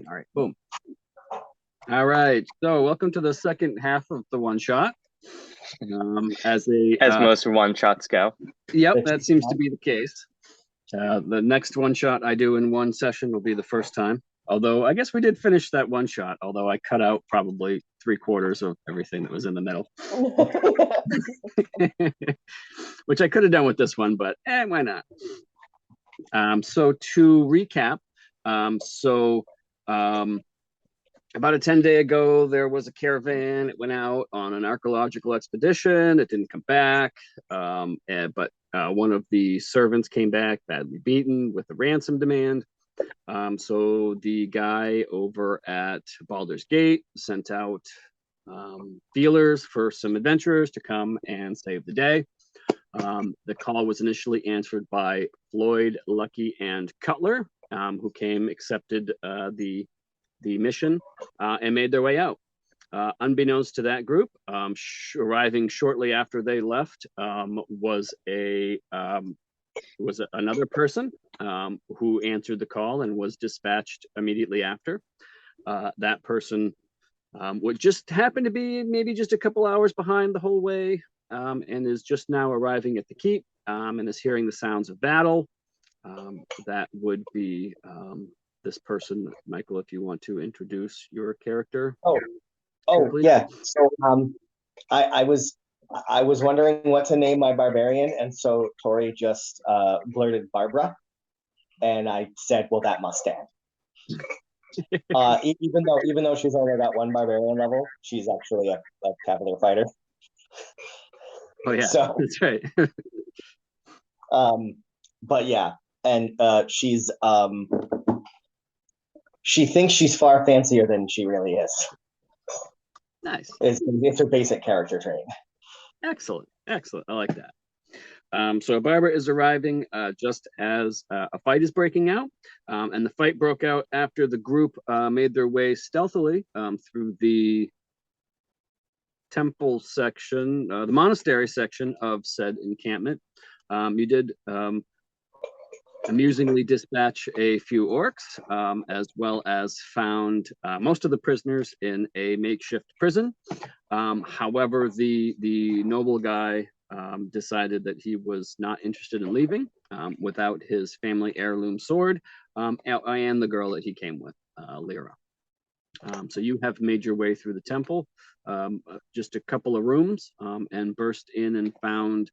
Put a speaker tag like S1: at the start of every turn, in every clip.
S1: All right, boom. All right, so welcome to the second half of the one shot. As
S2: most one shots go.
S1: Yep, that seems to be the case. The next one shot I do in one session will be the first time. Although I guess we did finish that one shot, although I cut out probably 3/4 of everything that was in the middle. Which I could have done with this one, but why not? So to recap, about a 10-day ago, there was a caravan. It went out on an archaeological expedition. It didn't come back, but one of the servants came back badly beaten with a ransom demand. So the guy over at Baldur's Gate sent out feelers for some adventurers to come and save the day. The call was initially answered by Floyd, Lucky, and Cutler, who came, accepted the mission, and made their way out. Unbeknownst to that group, arriving shortly after they left, was another person who answered the call and was dispatched immediately after. That person would just happen to be maybe just a couple hours behind the whole way, and is just now arriving at the keep, and is hearing the sounds of battle. That would be this person. Michael, if you want to introduce your character.
S3: Oh yeah. So I was wondering what to name my barbarian, and so Tori just blurted Barbara, and I said, well, that must stand. Even though she's only at one barbarian level, she's actually a cavalier fighter.
S1: Oh yeah, so that's right.
S3: But yeah, and she thinks she's far fancier than she really is.
S1: Nice.
S3: It's her basic character trait.
S1: Excellent. I like that. So Barbara is arriving just as a fight is breaking out, and the fight broke out after the group made their way stealthily through the temple section, the monastery section of said encampment. You did amusingly dispatch a few orcs, as well as found most of the prisoners in a makeshift prison. However, the noble guy decided that he was not interested in leaving without his family heirloom sword and the girl that he came with, Lyra. So you have made your way through the temple, just a couple of rooms, and burst in and found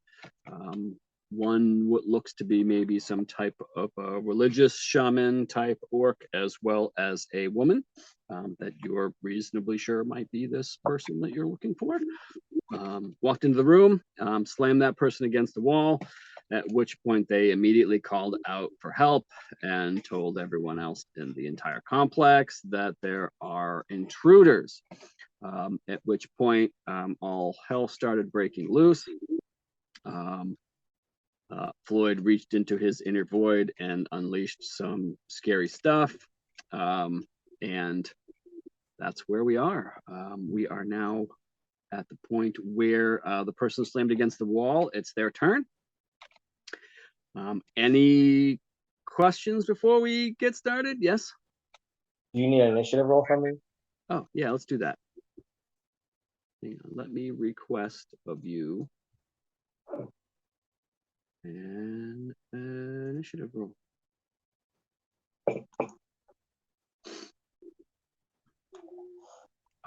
S1: one what looks to be maybe some type of religious shaman type orc, as well as a woman that you're reasonably sure might be this person that you're looking for. Walked into the room, slammed that person against the wall, at which point they immediately called out for help and told everyone else in the entire complex that there are intruders. At which point all hell started breaking loose. Floyd reached into his inner void and unleashed some scary stuff. And that's where we are. We are now at the point where the person slammed against the wall. It's their turn. Any questions before we get started? Yes?
S3: Do you need an initiative roll from me?
S1: Oh, yeah, let's do that. Hang on, let me request of you an initiative roll.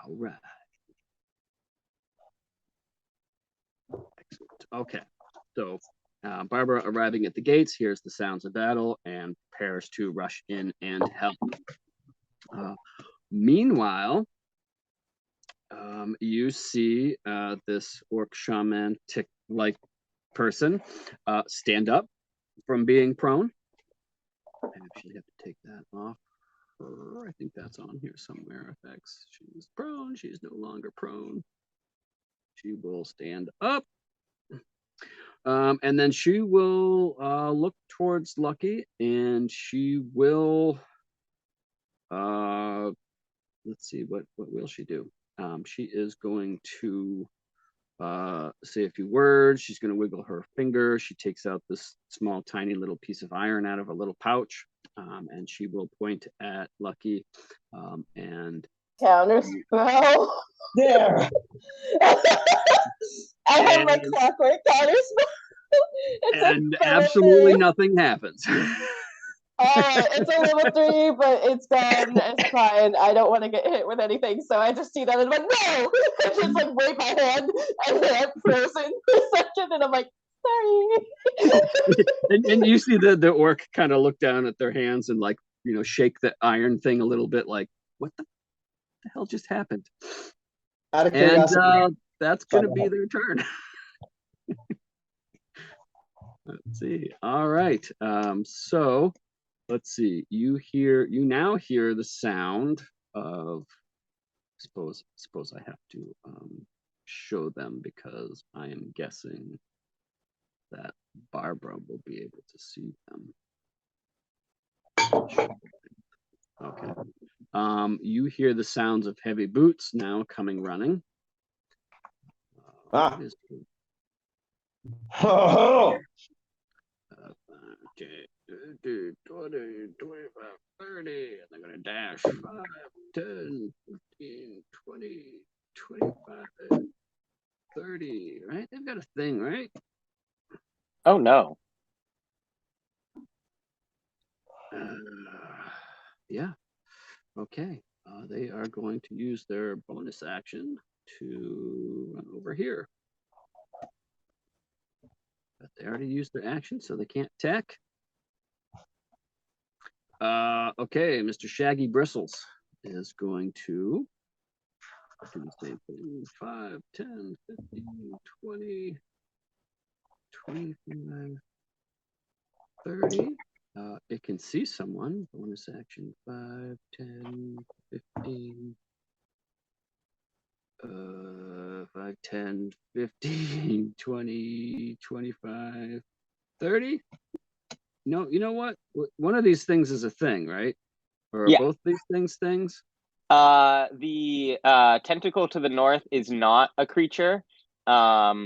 S1: All right. Excellent. Okay. So Barbara arriving at the gates, hears the sounds of battle and prepares to rush in and help. Meanwhile, you see this orc shaman like person stand up from being prone. I actually have to take that off. I think that's on here somewhere. Effects. She's prone. She's no longer prone. She will stand up. And then she will look towards Lucky, and she will let's see, what will she do? She is going to say a few words. She's going to wiggle her finger. She takes out this small, tiny little piece of iron out of a little pouch. and she will point at Lucky and
S4: counter spell.
S3: There.
S4: I have my clockwork counter spell.
S1: And absolutely nothing happens.
S4: It's a level 3, but it's gone. It's fine. I don't want to get hit with anything, so I just see that and I'm like, no! I just like wave my hand and then I'm frozen for a second, and I'm like, sorry.
S1: and you see the orc kind of look down at their hands and like, you know, shake the iron thing a little bit, like, what the hell just happened?
S3: Out of curiosity.
S1: And that's gonna be their turn. Let's see. All right. So let's see. You now hear the sound of. Suppose I have to show them because I am guessing that Barbara will be able to see them. Okay. You hear the sounds of heavy boots now coming running. Okay. 20, 25, 30, and they're gonna dash 5, 10, 15, 20, 25, 30, right? They've got a thing, right?
S2: Oh no.
S1: Yeah. Okay. They are going to use their bonus action to run over here. But they already used their action, so they can't attack. Okay, Mr. Shaggy Bristles is going to do the same thing. 5, 10, 15, 20, 25, 30. It can see someone. Bonus action 5, 10, 15. 5, 10, 15, 20, 25, 30. No, you know what? One of these things is a thing, right? Or are both these things things?
S2: The tentacle to the north is not a creature. That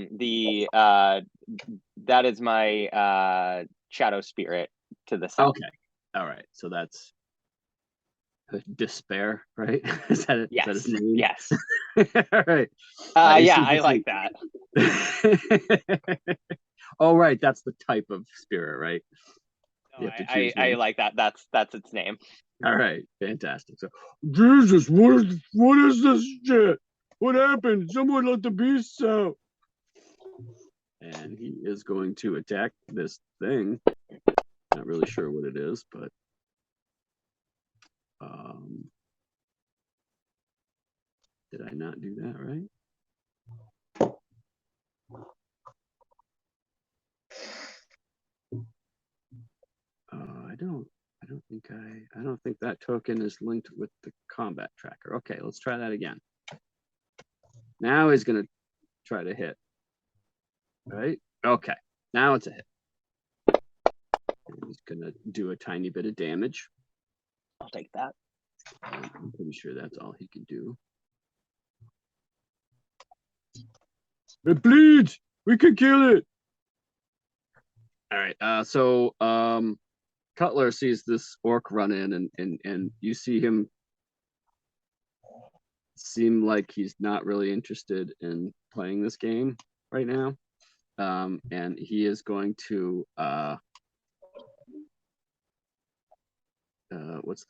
S2: is my shadow spirit to the south.
S1: Okay. All right. So that's despair, right? Is that it?
S2: Yes.
S1: Is that his name?
S2: Yes.
S1: All right.
S2: Yeah, I like that.
S1: Oh, right. That's the type of spirit, right?
S2: No, I like that. That's its name.
S1: All right, fantastic. So, Jesus, what is this shit? What happened? Someone let the beast out. And he is going to attack this thing. Not really sure what it is, but did I not do that right? I don't think that token is linked with the combat tracker. Okay, let's try that again. Now he's gonna try to hit. Right? Okay, now it's a hit. And he's gonna do a tiny bit of damage.
S2: I'll take that.
S1: I'm pretty sure that's all he can do. It bleeds! We can kill it! All right, so Cutler sees this orc run in and you see him seem like he's not really interested in playing this game right now. And he is going to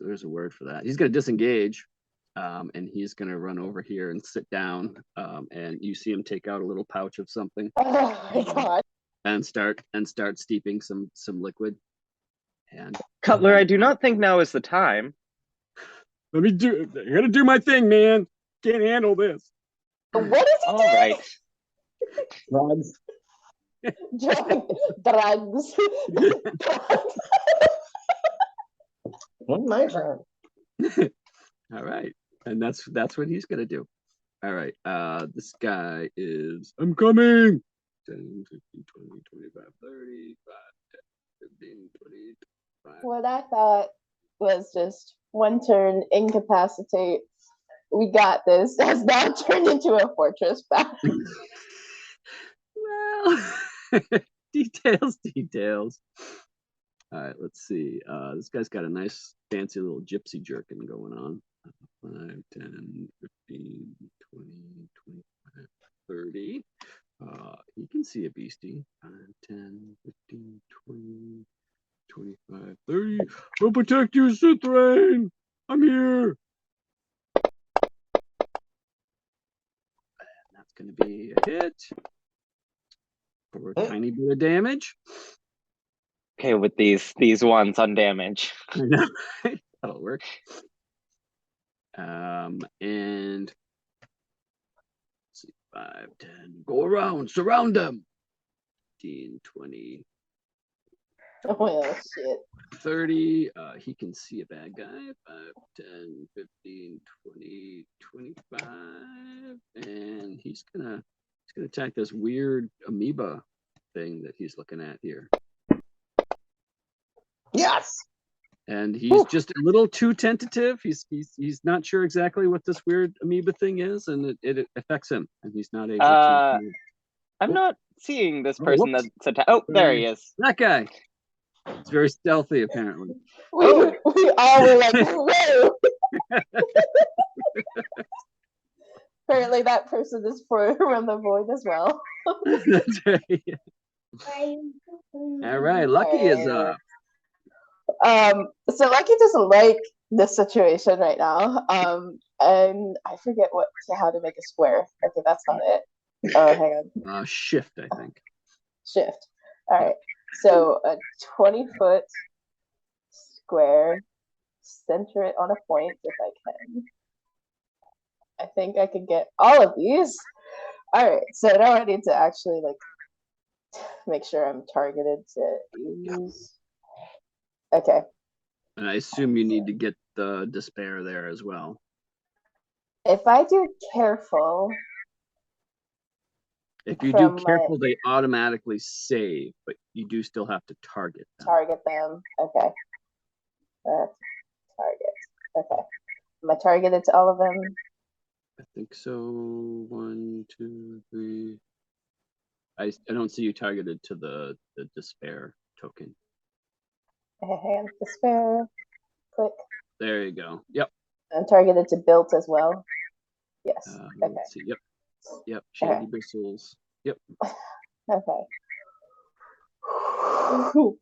S1: there's a word for that. He's going to disengage, and he's going to run over here and sit down. And you see him take out a little pouch of something.
S4: Oh my god!
S1: And start steeping some liquid. And
S2: Cutler, I do not think now is the time.
S1: I gotta do my thing, man. Can't handle this.
S4: What is he
S2: All
S4: doing?
S2: right.
S3: Drugs.
S4: Drugs.
S3: My turn.
S1: All right. And that's what he's gonna do. All right. This guy is I'm coming. 10, 15, 20, 25, 30, 15, 20, 25.
S4: What I thought was just one turn incapacitate. We got this. Has now turned into a fortress battle.
S1: Well, details. All right, let's see. This guy's got a nice fancy little gypsy jerkin going on. 5, 10, 15, 20, 25, 30. He can see a beastie. 5, 10, 15, 20, 25, 30. I'll protect you, Cithrain. I'm here. And that's going to be a hit for a tiny bit of damage.
S2: Okay, with these ones on damage.
S1: I know. That'll work. And let's see, 5, 10. Go around, surround them. 15, 20.
S4: Well, shit.
S1: 30. He can see a bad guy. 5, 10, 15, 20, 25. And he's gonna attack this weird amoeba thing that he's looking at here.
S3: Yes.
S1: And he's just a little too tentative. He's not sure exactly what this weird amoeba thing is, and it affects him, and he's not able to.
S2: I'm not seeing this
S1: Oh,
S2: person
S1: whoops.
S2: that's attacked. Oh, there he is.
S1: That guy. It's very stealthy, apparently.
S4: We all were like, whoa. Apparently that person is from the void as well.
S1: That's right. All right, Lucky is up.
S4: So Lucky doesn't like this situation right now. And I forget how to make a square. Okay, that's not it. Oh, hang on.
S1: Shift, I think.
S4: Shift. All right. So a 20-foot square, center it on a point if I can. I think I can get all of these. All right. So now I need to actually make sure I'm targeted to use. Okay.
S1: And I assume you need to get the despair there as well.
S4: If I do careful.
S1: If you do careful, they automatically save, but you do still have to target them.
S4: Target them. Okay. Target. Okay. Am I targeted to all of them?
S1: I think so. 1, 2, 3. I don't see you targeted to the despair token.
S4: And despair. Click.
S1: There you go. Yep.
S4: I'm targeted to built as well. Yes. Okay.
S1: Let's see. Yep. Shady bristles. Yep.
S4: Okay. This could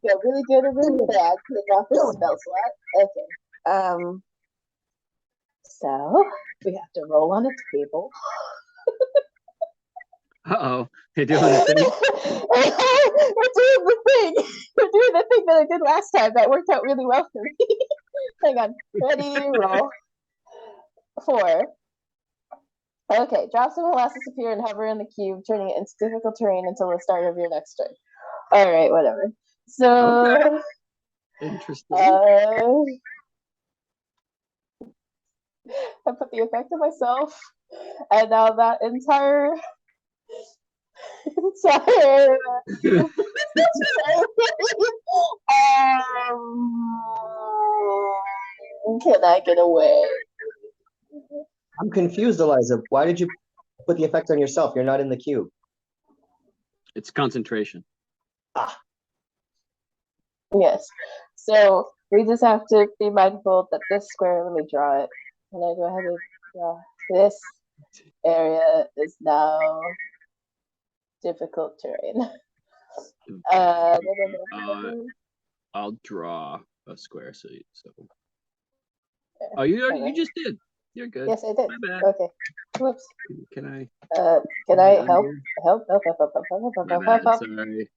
S4: feel really good or really bad. Click off this spell slot. Okay. So we have to roll on a table.
S1: Uh-oh. You're doing the thing.
S4: We're doing the thing. We're doing the thing that I did last time. That worked out really well for me. Hang on. Ready, roll. 4. Okay, drops of molasses appear and hover in the cube, turning it into difficult terrain until the start of your next turn. All right, whatever. So,
S1: okay. Interesting.
S4: I put the effect on myself, and now that entire can I get away?
S3: I'm confused, Eliza. Why did you put the effect on yourself? You're not in the cube.
S1: It's concentration.
S4: Yes. So we just have to be mindful that this square, let me draw it. Can I go ahead and draw this area is now difficult terrain.
S1: I'll draw a square so. Oh, you just did. You're good.
S4: Yes, I did.
S1: My bad.
S4: Okay. Whoops.
S1: Can I?
S4: Can I help? Help.
S1: My bad.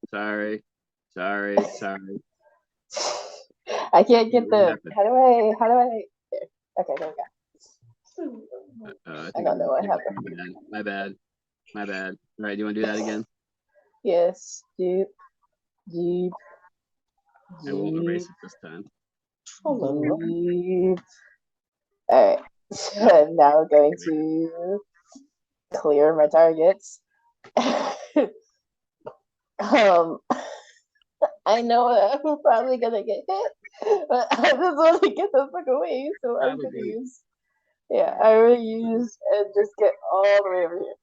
S1: Sorry.
S4: I can't get the. How do I? There. Okay, there we go. I don't know what happened.
S1: My bad. All right, do you want to do that again?
S4: Yes. Deep.
S1: I won't erase it this time.
S4: Deep. All right. So I'm now going to clear my targets. I know I'm probably gonna get hit, but I just want to get the fuck away. So I'm gonna use. Yeah, I will use and just get all the way over here.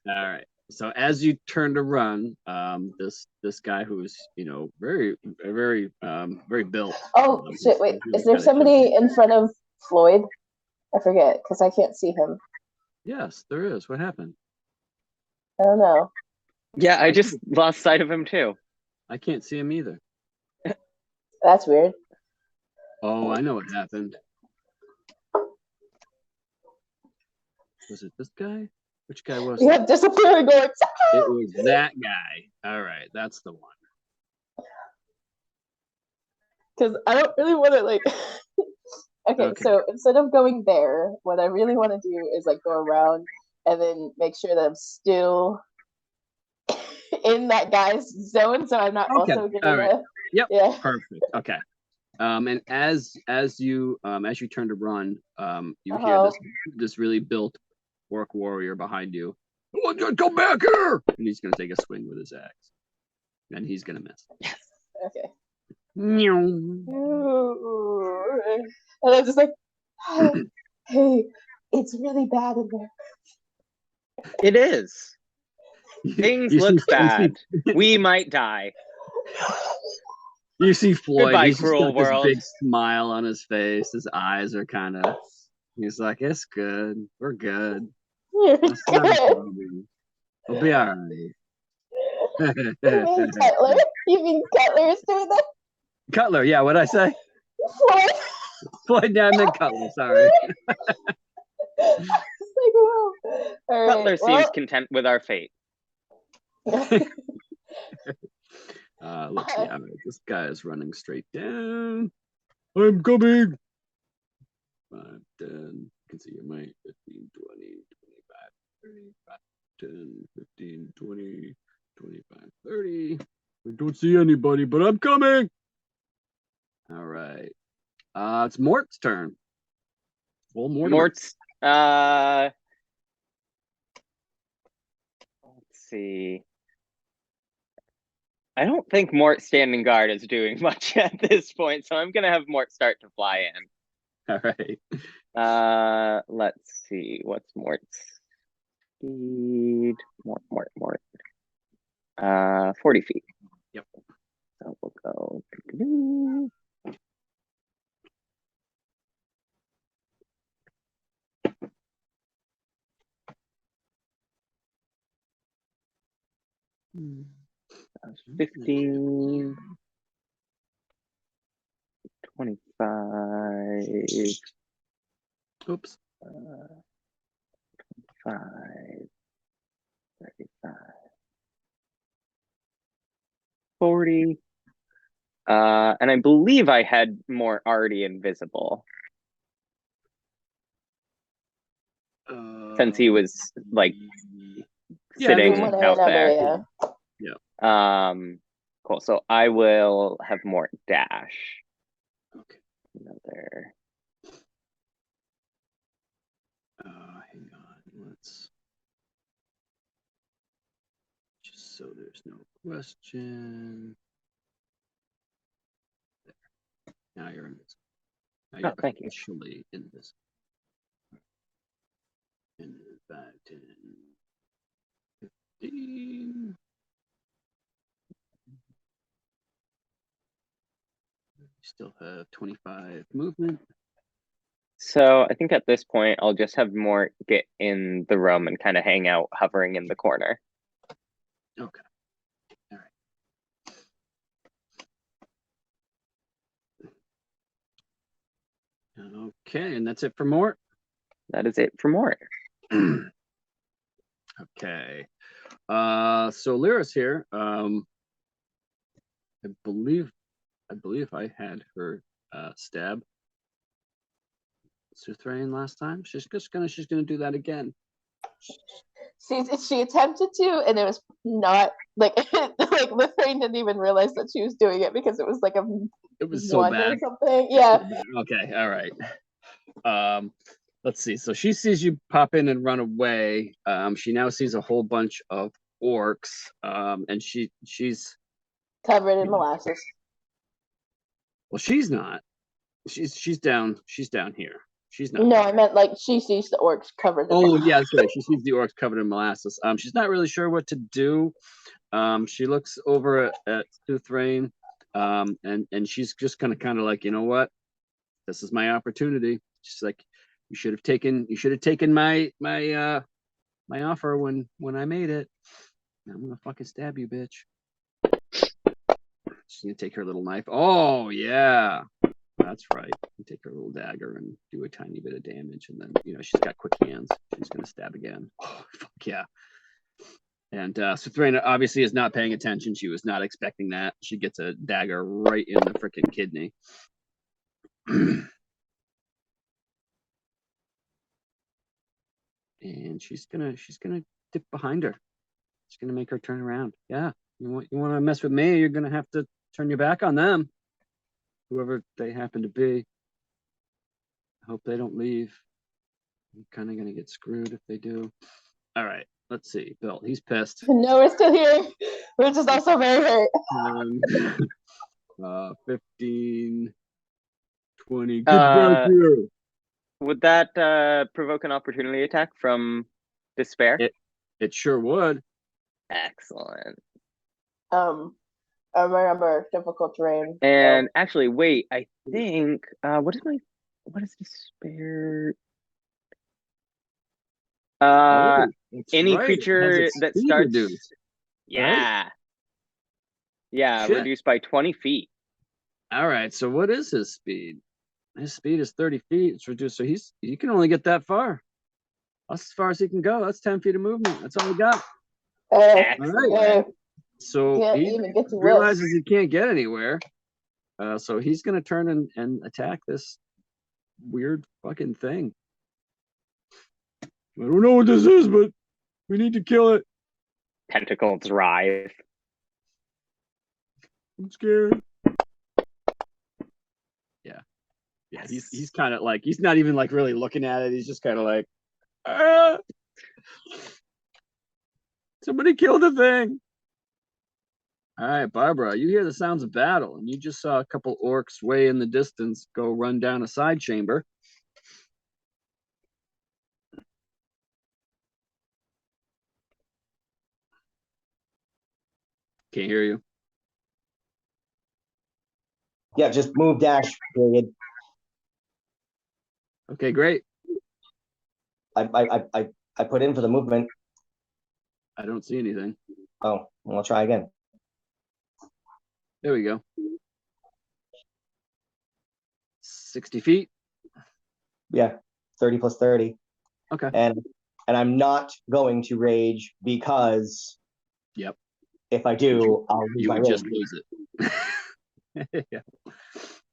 S1: All right. So as you turn to run, this guy who's very very built.
S4: Oh shit! Wait, is there somebody in front of Floyd? I forget because I can't see him.
S1: Yes, there is. What happened?
S4: I don't know.
S2: Yeah, I just lost sight of him too.
S1: I can't see him either.
S4: That's weird.
S1: Oh, I know what happened. Was it this guy? Which guy was it?
S4: We have disappearing orcs.
S1: It was that guy. All right, that's the one.
S4: Because I don't really want to like. Okay, so instead of going there, what I really want to do is like go around and then make sure that I'm still in that guy's zone, so I'm not also getting a.
S1: Yep.
S4: Yeah.
S1: Perfect. Okay. And as you turn to run, you hear this really built orc warrior behind you. Oh, come back here! And he's gonna take a swing with his axe, and he's gonna miss.
S4: Yes. Okay.
S1: And
S4: I'm just like, hey, it's really bad in there.
S2: It is. Things look bad. We might die.
S1: You see Floyd.
S2: Goodbye,
S1: he's just
S2: cruel
S1: got this
S2: world.
S1: big smile on his face. His eyes are kind of. He's like, "It's good. We're good. That's not a problem. We'll be all right."
S4: You mean Cutler? You mean Cutler is doing that?
S1: Cutler, yeah. What'd I say?
S4: Floyd.
S1: Floyd, yeah, I meant Cutler. Sorry.
S4: It's like, whoa. All right,
S2: Cutler seems content with our fate.
S1: Let's see. All right, this guy is running straight down. I'm coming. 5, 10. You can see your mic. 15, 20, 25, 30, 10, 15, 20, 25, 30. I don't see anybody, but I'm coming. All right. It's Mort's turn. Well,
S2: Mort's. Let's see. I don't think Mort standing guard is doing much at this point, so I'm gonna have Mort start to fly in.
S1: All right.
S2: Let's see. What's Mort's speed? Mort. 40 feet.
S1: Yep.
S2: So we'll go. That was 15, 25.
S1: Oops.
S2: 25, 35, 40. And I believe I had Mort already invisible. Since he was like sitting out there.
S1: Yeah.
S2: Cool. So I will have Mort dash.
S1: Okay.
S2: Another.
S1: Hang on. Let's just so there's no question. There. Now you're invisible. Now you're
S2: thank you.
S1: officially invisible. And 5, 10, 15. Still have 25 movement.
S2: So I think at this point, I'll just have Mort get in the room and kind of hang out, hovering in the corner.
S1: Okay. All right. Okay, and that's it for Mort?
S2: That is it for Mort.
S1: Okay. So Lyra's here. I believe I had her stab Suthrain last time. She's gonna do that again.
S4: She attempted to, and it was not like like Lithrain didn't even realize that she was doing it because it was like
S1: it was so bad
S4: or something. Yeah.
S1: Okay. All right. Let's see. So she sees you pop in and run away. She now sees a whole bunch of orcs. And she's
S4: covered in molasses.
S1: Well, she's not. She's down here. She's not.
S4: No, I meant like she sees the orcs covered in
S1: Oh, yeah, that's right. She sees the orcs covered in molasses. She's not really sure what to do. She looks over at Suthrain, and she's just kind of like, you know what? This is my opportunity. She's like, you should have taken my offer when I made it. I'm gonna fucking stab you, bitch. She's gonna take her little knife. Oh yeah, that's right. Take her little dagger and do a tiny bit of damage, and then she's got quick hands. She's gonna stab again. Oh fuck yeah! And Suthraina obviously is not paying attention. She was not expecting that. She gets a dagger right in the freaking kidney. And she's gonna dip behind her. She's gonna make her turn around. Yeah, you want to mess with me? You're gonna have to turn your back on them, whoever they happen to be. I hope they don't leave. I'm kind of gonna get screwed if they do. All right, let's see. Bill, he's pissed.
S4: No, we're still here. We're just also very hurt.
S1: 15, 20. Get back here.
S2: Would that provoke an opportunity attack from Despair?
S1: It sure would.
S2: Excellent.
S4: I remember difficult terrain.
S2: And actually, wait. I think what is Despair? Any
S1: right.
S2: Creature that starts.
S1: Reduced,
S2: yeah.
S1: right?
S2: Yeah,
S1: Shit.
S2: Reduced by 20 feet.
S1: All right. So what is his speed? His speed is 30 feet. It's reduced, so he can only get that far. That's as far as he can go. That's 10 feet of movement. That's all he got. All right. So he realizes he can't get anywhere. So he's gonna turn and attack this weird fucking thing. I don't know what this is, but we need to kill it.
S2: Tentacles writhe.
S1: I'm scared. Yeah, he's kind of like, he's not even like really looking at it. He's just kind of like, somebody kill the thing. All right, Barbara, you hear the sounds of battle, and you just saw a couple orcs way in the distance go run down a side chamber. Can't hear you.
S3: Yeah, just move dash, period.
S1: Okay, great.
S3: I put in for the movement.
S1: I don't see anything.
S3: Oh, well, I'll try again.
S1: There we go. 60 feet.
S3: Yeah, 30 plus 30.
S1: Okay.
S3: And I'm not going to rage because
S1: yep.
S3: If I do, I'll lose
S1: you
S3: my
S1: would
S3: rage.
S1: just lose it. Yeah.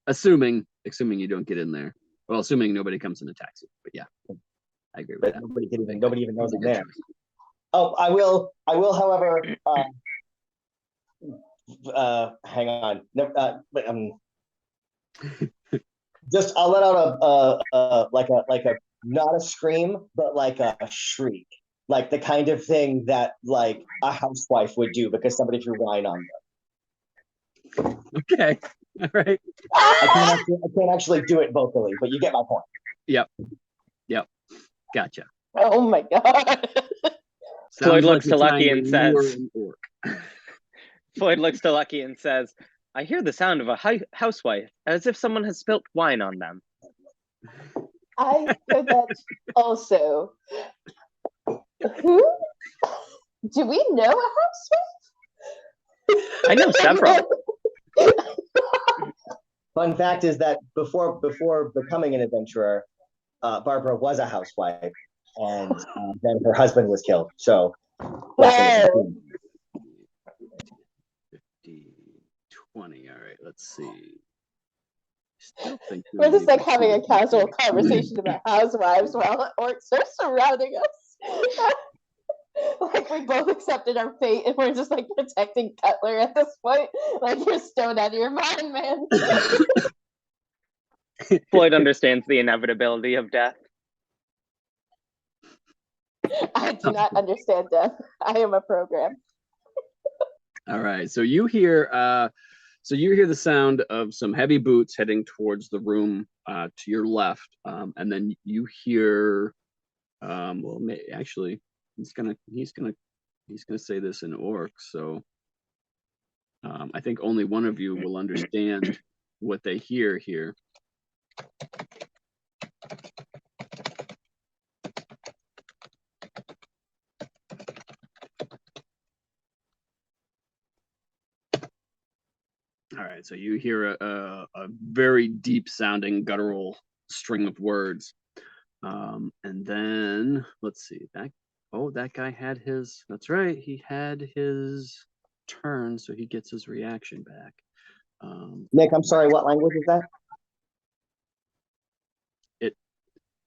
S1: Assuming you don't get in there. Well, assuming nobody comes and attacks you. But yeah, I agree with
S3: But
S1: that.
S3: nobody even knows I'm there. Oh, I will, however, hang on. Just I'll let out a not a scream, but like a shriek, like the kind of thing that like a housewife would do because somebody threw wine on them.
S1: Okay, all right.
S3: I can't actually do it vocally, but you get my point.
S1: Yep. Gotcha.
S4: Oh my god.
S2: Floyd looks to Lucky and says, Floyd looks to Lucky and says, I hear the sound of a housewife, as if someone has spilt wine on them.
S4: I heard that also. Who? Do we know a housewife?
S2: I know several.
S3: Fun fact is that before becoming an adventurer, Barbara was a housewife, and then her husband was killed. So,
S1: 50, 20. All right, let's see.
S4: We're just like having a casual conversation about housewives while orcs are surrounding us. Like we both accepted our fate and we're just like protecting Cutler at this point. Like you're stoned out of your mind, man.
S2: Floyd understands the inevitability of death.
S4: I do not understand death. I am a program.
S1: All right, so you hear So you hear the sound of some heavy boots heading towards the room to your left, and then you hear, well, actually, he's gonna say this in orc. So I think only one of you will understand what they hear here. All right, so you hear a very deep sounding guttural string of words. And then let's see, that guy had his, that's right, he had his turn, so he gets his reaction back.
S3: Nick, I'm sorry, what language is that?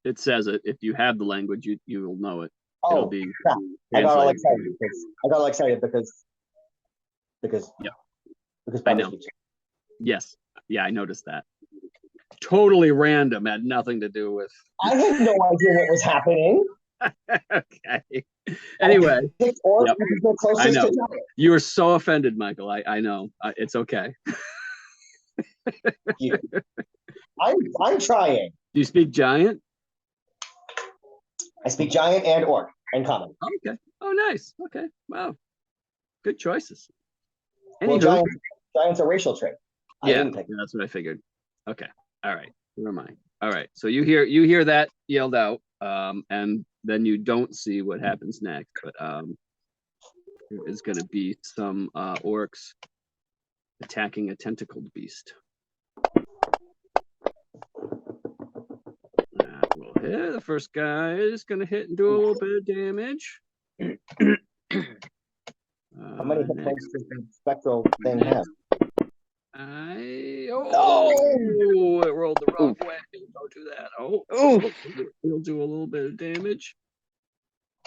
S1: It says it. If you have the language, you'll know it.
S3: Oh,
S1: it'll be
S3: I got all excited because
S1: yeah,
S3: because
S1: I know. Yes, yeah, I noticed that. Totally random, had nothing to do with.
S3: I had no idea what was happening.
S1: Okay. Anyway,
S3: yep.
S1: I know. You were so offended, Michael. I know. It's okay.
S3: I'm trying.
S1: Do you speak giant?
S3: I speak giant and orc and common.
S1: Okay. Oh, nice. Okay. Wow. Good choices.
S3: Well, giant's a racial trait.
S1: Yeah, that's what I figured. Okay. All right. Where am I? All right. So you hear that yelled out, and then you don't see what happens next. But there is going to be some orcs attacking a tentacled beast. That will hit. The first guy is going to hit and do a little bit of damage.
S3: How many hit points does the spectral thing have?
S1: It rolled the wrong way. Don't do that. He'll do a little bit of damage.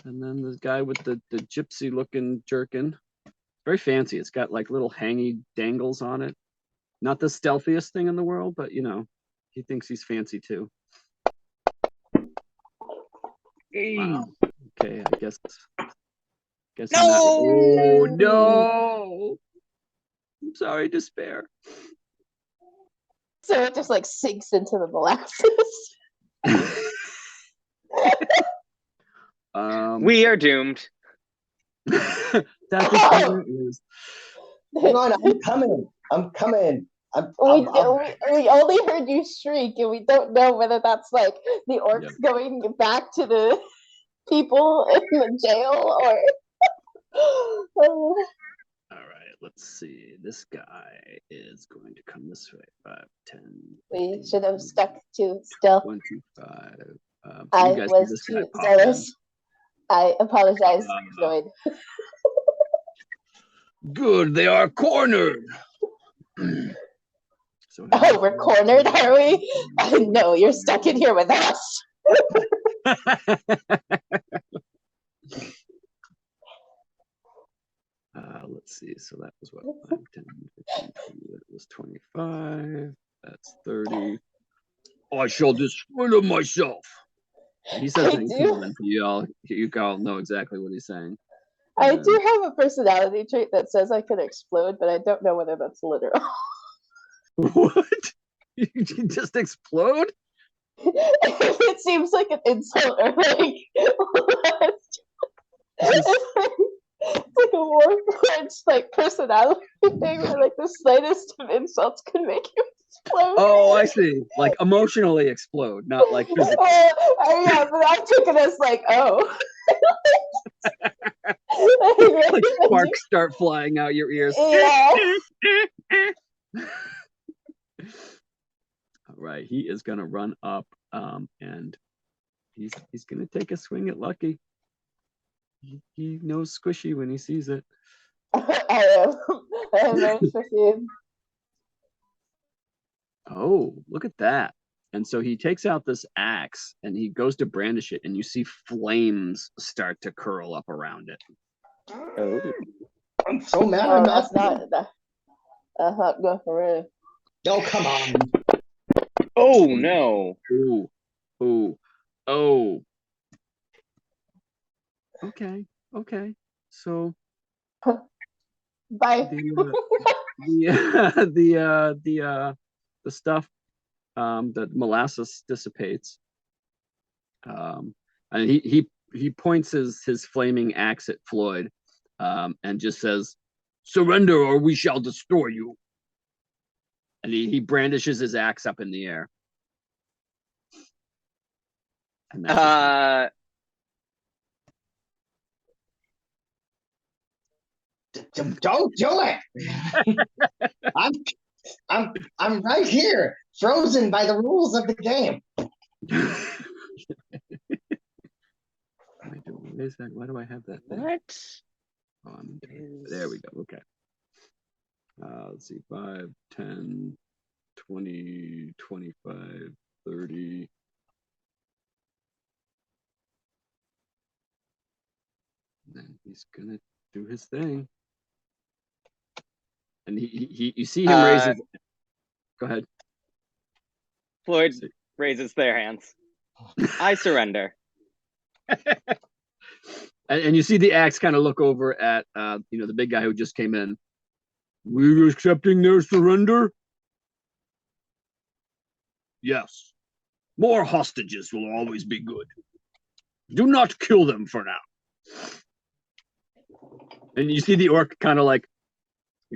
S1: And then the guy with the gypsy looking jerkin. Very fancy. It's got like little hangy dangles on it. Not the stealthiest thing in the world, but you know, he thinks he's fancy too. Wow. Okay, I guess no! Oh no! I'm sorry, despair.
S4: So it just like sinks into the molasses.
S2: We are doomed.
S1: That's
S3: Hang on, I'm coming.
S4: We only heard you shriek, and we don't know whether that's like the orcs going back to the people in the jail or.
S1: All right, let's see. This guy is going to come this way. 5, 10.
S4: We 15, should have stuck to stealth.
S1: 25.
S4: I was too zealous. I apologize, Zoid.
S1: Good, they are cornered.
S4: So we're cornered, are we? No, you're stuck in here with us.
S1: Let's see. So that was what? 5, 10, 15, 20. That was 25. That's 30. I shall destroy myself. He says that in common. You all know exactly what he's saying.
S4: I do have a personality trait that says I can explode, but I don't know whether that's literal.
S1: What? You just explode?
S4: It seems like an insult or like it's like a Warforged like personality thing where like the slightest of insults can make you explode.
S1: Oh, I see. Like emotionally explode, not like physically.
S4: Yeah, but I took it as like, oh.
S1: Like sparks start flying out your ears.
S4: Yeah.
S1: All right, he is gonna run up, and he's gonna take a swing at Lucky. He knows squishy when he sees it.
S4: I am very squishy.
S1: Oh, look at that. And so he takes out this axe and he goes to brandish it, and you see flames start to curl up around it.
S3: Oh. I'm so mad.
S4: That's not good for real.
S3: Oh, come on.
S2: Oh, no.
S1: Oh. Okay. So.
S4: Bye.
S1: the stuff that molasses dissipates. And he points his flaming axe at Floyd, and just says, "Surrender, or we shall destroy you." And he brandishes his axe up in the air. And
S3: don't do it. I'm right here, frozen by the rules of the game.
S1: Why do I have that there?
S2: What?
S1: There we go. Okay. Let's see, 5, 10, 20, 25, 30. And then he's gonna do his thing. And you see him raise his... Go ahead.
S2: Floyd raises their hands. I surrender.
S1: And you see the axe kind of look over at the big guy who just came in. We're accepting their surrender? Yes. More hostages will always be good. Do not kill them for now. And you see the orc kind of like,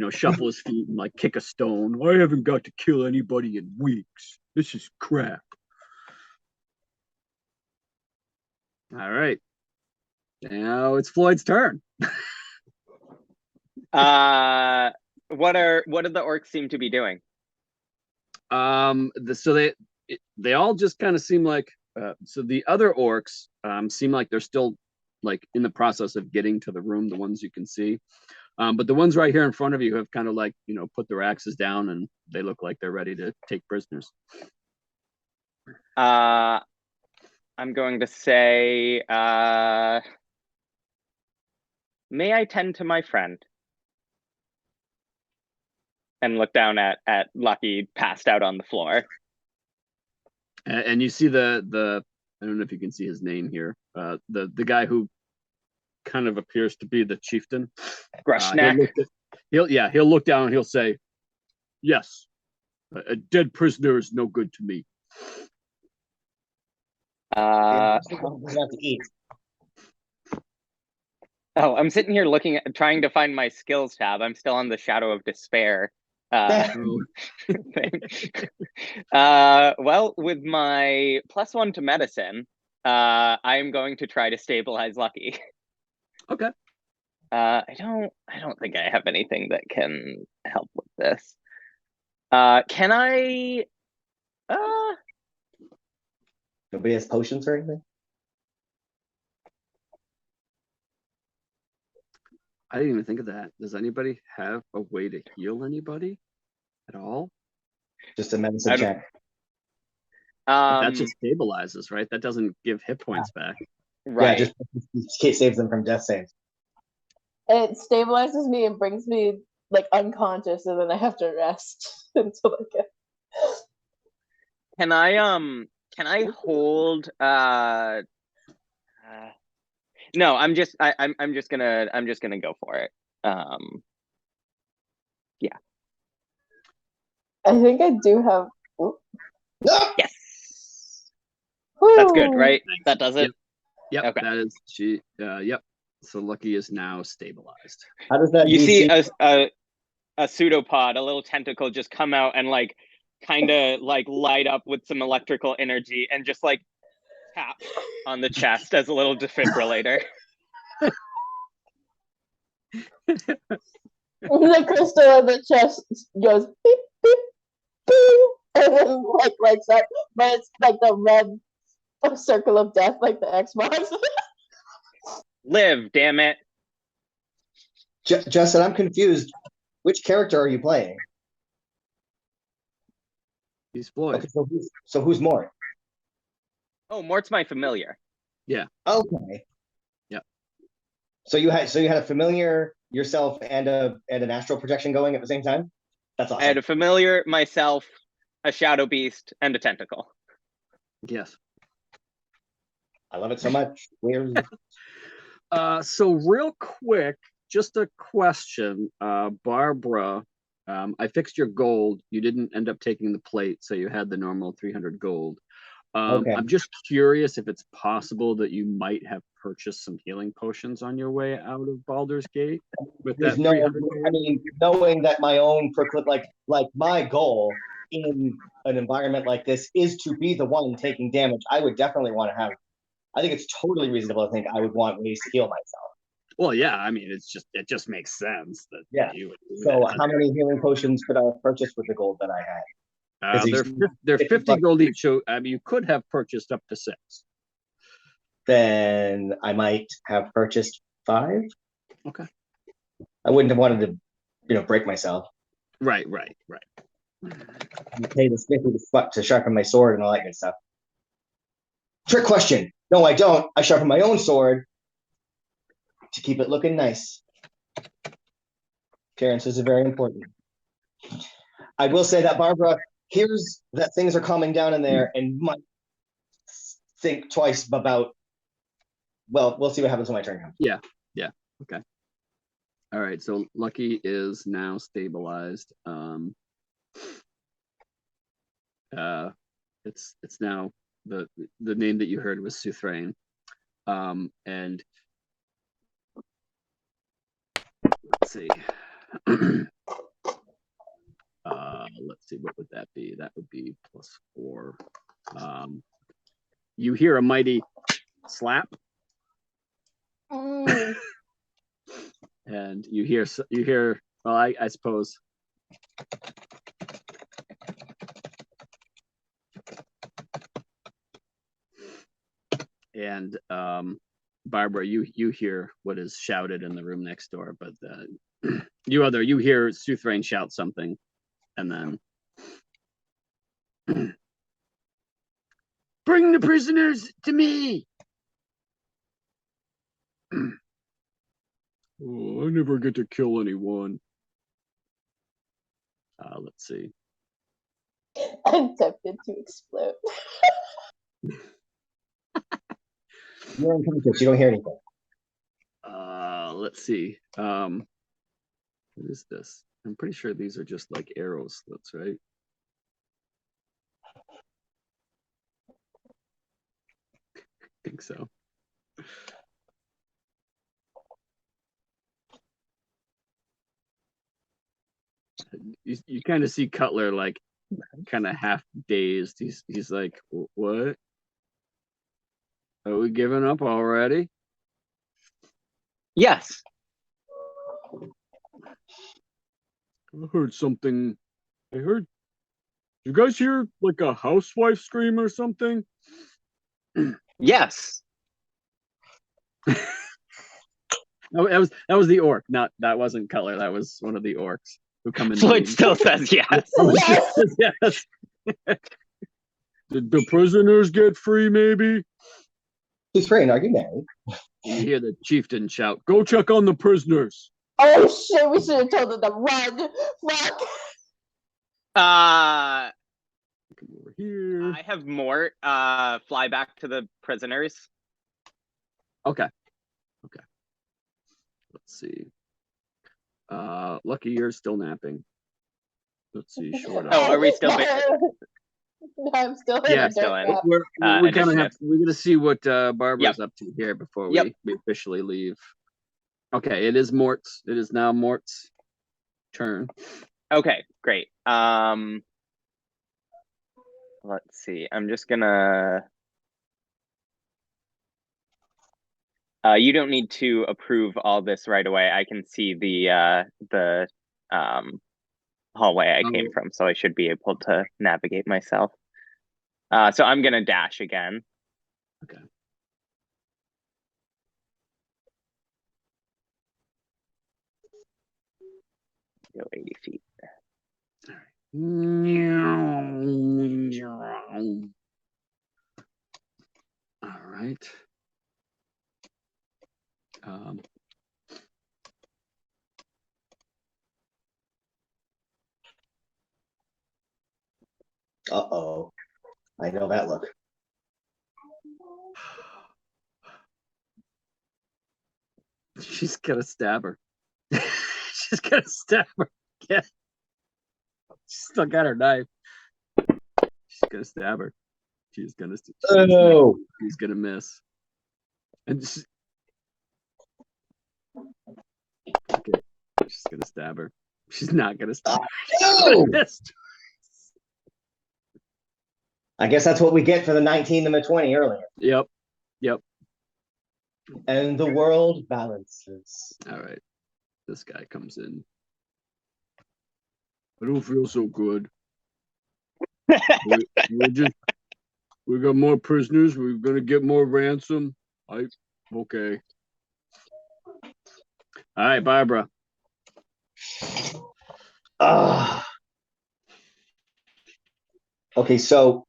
S1: shuffle his feet and like kick a stone. I haven't got to kill anybody in weeks. This is crap. All right. Now it's Floyd's turn.
S2: What do the orcs seem to be doing?
S1: So they all just kind of seem like so the other orcs seem like they're still like in the process of getting to the room, the ones you can see. But the ones right here in front of you have kind of like, put their axes down, and they look like they're ready to take prisoners.
S2: I'm going to say, may I tend to my friend? And look down at Lucky passed out on the floor.
S1: And you see the I don't know if you can see his name here. The guy who kind of appears to be the chieftain.
S2: Grushneck.
S1: He'll look down and he'll say, "Yes, a dead prisoner is no good to me."
S3: Have to eat.
S2: Oh, I'm sitting here trying to find my skills tab. I'm still on the Shadow of Despair thing. Well, with my +1 to medicine, I am going to try to stabilize Lucky.
S1: Okay.
S2: I don't think I have anything that can help with this. Can I?
S3: Nobody has potions or anything?
S1: I didn't even think of that. Does anybody have a way to heal anybody at all?
S3: Just a medicine check.
S1: That just stabilizes, right? That doesn't give hit points back.
S2: Right.
S3: Yeah, just saves them from death saves.
S4: It stabilizes me and brings me like unconscious, and then I have to rest until I get.
S2: Can I hold? No, I'm just gonna go for it. Yeah.
S4: I think I do have.
S2: Yes.
S4: Woo!
S2: That's good, right? That does it.
S1: Yep.
S2: Okay.
S1: That is she. Yep. So Lucky is now stabilized.
S3: How does that?
S2: You see a pseudopod, a little tentacle, just come out and like kind of like light up with some electrical energy and just like tap on the chest as a little defibrillator.
S4: The crystal in the chest goes beep beep beep, and then like lights up, but it's like the red circle of death, like the Xbox.
S2: Live, damn it!
S3: Justin, I'm confused. Which character are you playing?
S1: He's Floyd.
S3: Okay, so who's Mort?
S2: Oh, Mort's my familiar.
S1: Yeah.
S3: Okay.
S1: Yeah.
S3: So you had a familiar, yourself, and an astral projection going at the same time? That's awesome.
S2: I had a familiar, myself, a shadow beast, and a tentacle.
S1: Yes.
S3: I love it so much.
S1: So real quick, just a question, Barbara. I fixed your gold. You didn't end up taking the plate, so you had the normal 300 gold.
S3: Okay.
S1: I'm just curious if it's possible that you might have purchased some healing potions on your way out of Baldur's Gate with
S3: There's
S1: that
S3: no,
S1: 300
S3: I
S1: gold.
S3: mean, knowing that my own like my goal in an environment like this is to be the one taking damage, I would definitely want to have. I think it's totally reasonable to think I would want ways to heal myself.
S1: Well, yeah, I mean, it just makes sense that
S3: Yeah.
S1: you would do
S3: So,
S1: that.
S3: how many healing potions could I have purchased with the gold that I had?
S1: They're 50 gold each, so I mean, you could have purchased up to 6.
S3: Then I might have purchased 5.
S1: Okay.
S3: I wouldn't have wanted to, break myself.
S1: Right.
S3: You pay the smithy to sharpen my sword and all that good stuff. Trick question. No, I don't. I sharpen my own sword to keep it looking nice. Appearances are very important. I will say that Barbara hears that things are calming down in there and might think twice about, well, we'll see what happens when my turn comes.
S1: Yeah. Okay. All right, so Lucky is now stabilized. It's now the name that you heard was Suthrain. And let's see. Let's see, what would that be? That would be +4. You hear a mighty slap. And you hear, well, I suppose. And Barbara, you hear what is shouted in the room next door, but you hear Suthrain shout something, and then bring the prisoners to me. Oh, I never get to kill anyone. Let's see.
S4: I'm tempted to explode.
S3: You're unconscious. You don't hear anything.
S1: Let's see. What is this? I'm pretty sure these are just like arrow slits, right? I think so. You kind of see Cutler like kind of half dazed. He's like, what? Are we giving up already?
S2: Yes.
S1: I heard something. You guys hear like a housewife scream or something?
S2: Yes.
S1: No, that was the orc. That wasn't Cutler. That was one of the orcs who come in.
S2: Floyd still says yes.
S4: Yes.
S1: Did the prisoners get free? Maybe.
S3: Suthrain, are you married?
S1: You hear the chieftain shout, "Go check on the prisoners."
S4: Oh shit, we should have told them to run. Fuck.
S1: Come over here.
S2: I have Mort fly back to the prisoners.
S1: Okay. Let's see. Lucky, you're still napping. Let's see. Short.
S2: Oh, are we still?
S4: I'm still in.
S1: Yeah,
S2: still in.
S1: We're gonna see what Barbara's
S2: Yep.
S1: up to here before
S2: Yep.
S1: we officially leave. Okay, it is now Mort's turn.
S2: Okay, great. Let's see. I'm just gonna. You don't need to approve all this right away. I can see the hallway I came from, so I should be able to navigate myself. So I'm gonna dash again.
S1: Okay.
S2: Go 80 feet.
S1: All right.
S3: Uh-oh. I know that look.
S1: She's gonna stab her. She's gonna stab her. Yeah. still got her knife. She's gonna stab her. She's gonna miss. And okay, she's gonna stab her. She's not gonna stab her.
S3: No! I guess that's what we get for the 19 and the 20 earlier.
S1: Yep.
S3: And the world balances.
S1: All right. This guy comes in. I don't feel so good. we got more prisoners. We're gonna get more ransom. Okay. All right, Barbara.
S3: Okay, so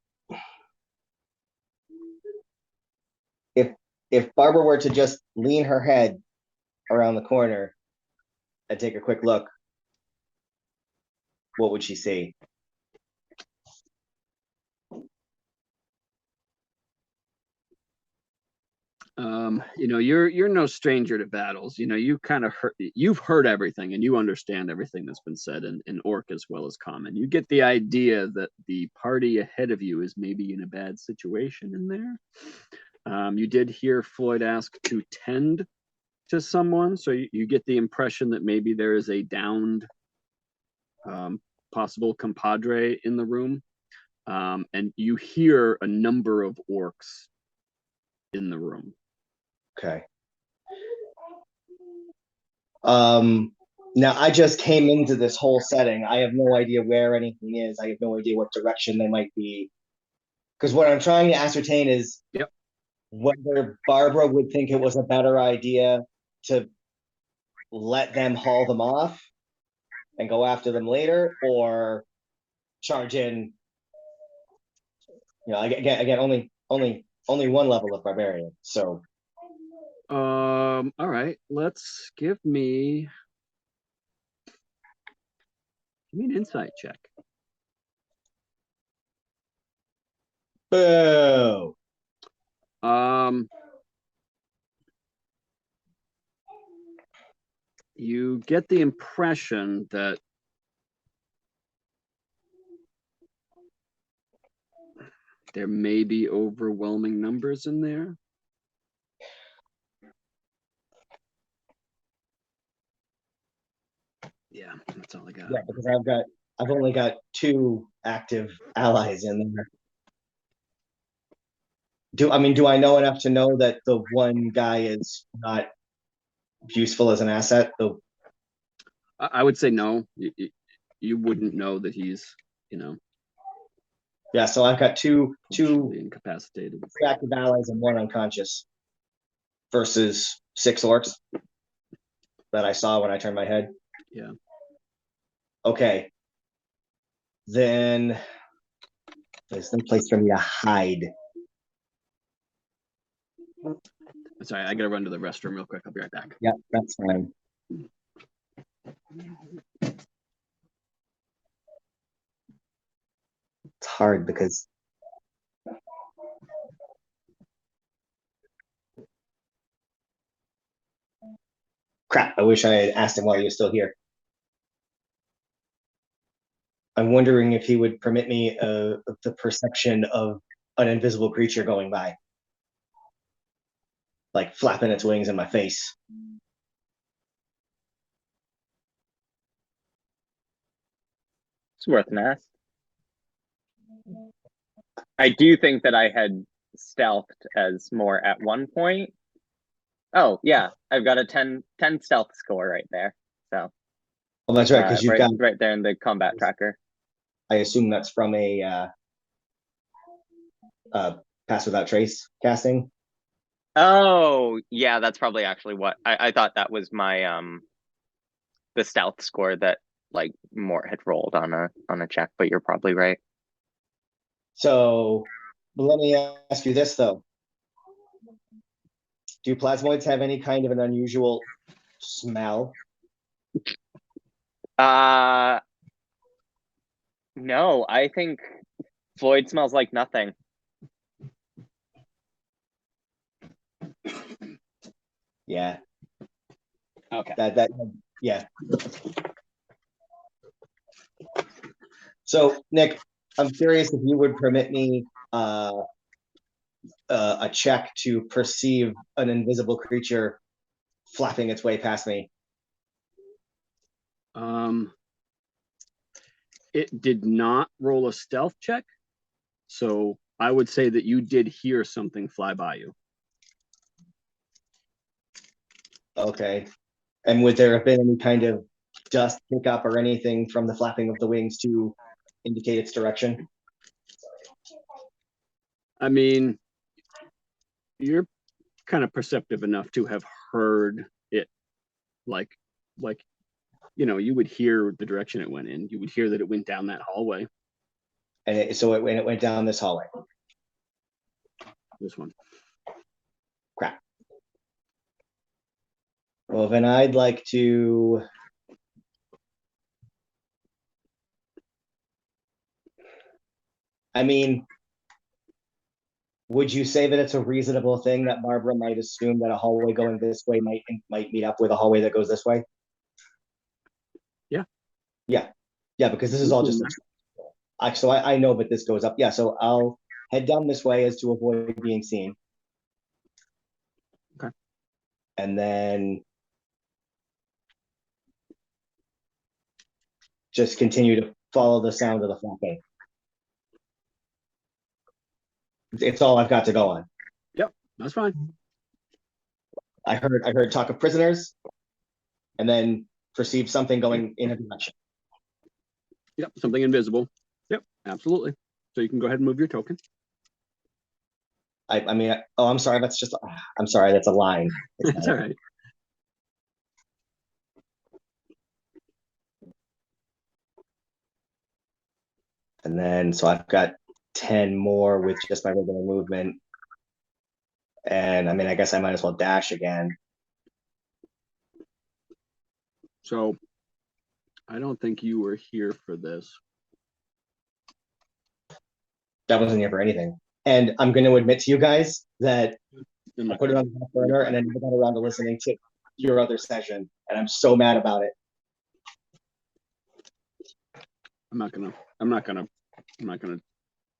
S3: if Barbara were to just lean her head around the corner and take a quick look, what would she see?
S1: You're no stranger to battles. You've heard everything and you understand everything that's been said in Orc as well as Common. You get the idea that the party ahead of you is maybe in a bad situation in there. You did hear Floyd ask to tend to someone, so you get the impression that maybe there is a downed possible compadre in the room. And you hear a number of orcs in the room.
S3: Okay. Now I just came into this whole setting. I have no idea where anything is. I have no idea what direction they might be. Because what I'm trying to ascertain is whether Barbara would think it was a better idea to let them haul them off and go after them later, or charge in. Again, only one level of barbarian. So.
S1: All right. Let's give me an insight check.
S3: Boo.
S1: You get the impression that there may be overwhelming numbers in there. Yeah, that's all I got.
S3: Yeah, because I've only got 2 active allies in there. Do I know enough to know that the one guy is not useful as an asset?
S1: I would say no. You wouldn't know that he's,
S3: Yeah, so I've got two
S1: incapacitated,
S3: 3 active allies and 1 unconscious versus 6 orcs that I saw when I turned my head.
S1: Yeah.
S3: Okay. Then there's no place for me to hide.
S1: Sorry, I gotta run to the restroom real quick. I'll be right back.
S3: Yeah, that's fine. It's hard because crap, I wish I had asked him while he was still here. I'm wondering if he would permit me the perception of an invisible creature going by. Like flapping its wings in my face.
S2: It's worth an ask. I do think that I had stealthed as more at one point. Oh yeah, I've got a 10 stealth score right there. So.
S3: Well, that's right, because you've got
S2: right there in the combat tracker.
S3: I assume that's from a pass without trace casting.
S2: Oh yeah, that's probably actually what I thought that was my the stealth score that like Mort had rolled on a check, but you're probably right.
S3: So let me ask you this though. Do plasmoids have any kind of an unusual smell?
S2: No, I think Floyd smells like nothing.
S3: Yeah.
S1: Okay.
S3: That yeah. So, Nick, I'm curious if you would permit me a check to perceive an invisible creature flapping its way past me.
S1: It did not roll a stealth check, so I would say that you did hear something fly by you.
S3: Okay. And would there have been any kind of dust pickup or anything from the flapping of the wings to indicate its direction?
S1: I mean, you're kind of perceptive enough to have heard it, like you would hear the direction it went in. You would hear that it went down that hallway.
S3: And it went down this hallway.
S1: This one.
S3: Crap. Well, then I'd like to. I mean, would you say that it's a reasonable thing that Barbara might assume that a hallway going this way might meet up with a hallway that goes this way?
S1: Yeah.
S3: Yeah, because this is all just so I know that this goes up. Yeah, so I'll head down this way as to avoid being seen.
S1: Okay.
S3: And then just continue to follow the sound of the flapping. It's all I've got to go on.
S1: Yep, that's fine.
S3: I heard talk of prisoners, and then perceived something going in a direction.
S1: Yep, something invisible. Yep, absolutely. So you can go ahead and move your token.
S3: I mean, oh, I'm sorry. I'm sorry. That's a line.
S1: That's all right.
S3: And then, so I've got 10 more with just my regular movement. And I mean, I guess I might as well dash again.
S1: So I don't think you were here for this.
S3: That wasn't here for anything. And I'm going to admit to you guys that I put it on the back burner and I never got around to listening to your other session. And I'm so mad about it.
S1: I'm not gonna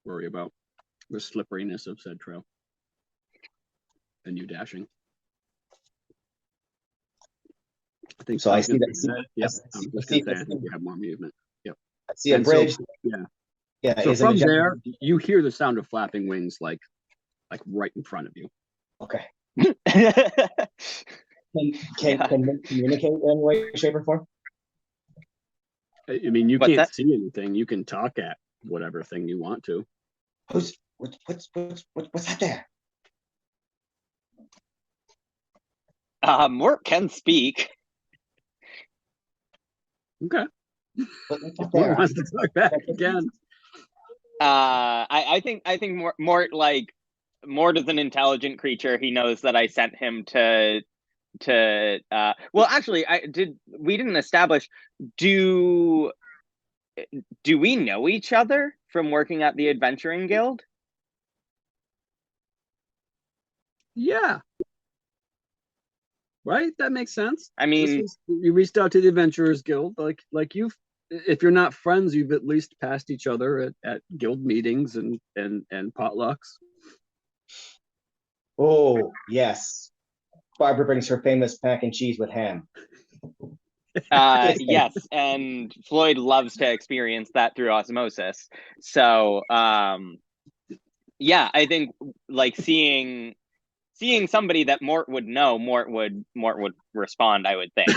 S1: worry about the slipperiness of said trail and you dashing. I think
S3: so. I see that.
S1: Yep, I'm just gonna say I think you have more movement. Yep.
S3: I see a bridge.
S1: So, yeah.
S3: Yeah.
S1: So from there, you hear the sound of flapping wings like right in front of you.
S3: Okay. Can they communicate in any way, shape, or form?
S1: I mean, you can't see anything. You can talk at whatever thing you want to.
S3: What's that there?
S2: Mort can speak.
S1: Okay.
S3: What's
S1: Mort wants to talk back again.
S2: I think Mort is an intelligent creature. He knows that I sent him to well, actually, we didn't establish, do we know each other from working at the Adventuring Guild?
S1: Yeah. Right? That makes sense.
S2: I mean,
S1: you reached out to the Adventurers Guild, like if you're not friends, you've at least passed each other at guild meetings and potlucks.
S3: Oh, yes. Barbara brings her famous mac and cheese with ham.
S2: Yes, and Floyd loves to experience that through osmosis. So, yeah, I think like seeing somebody that Mort would know, Mort would respond, I would think.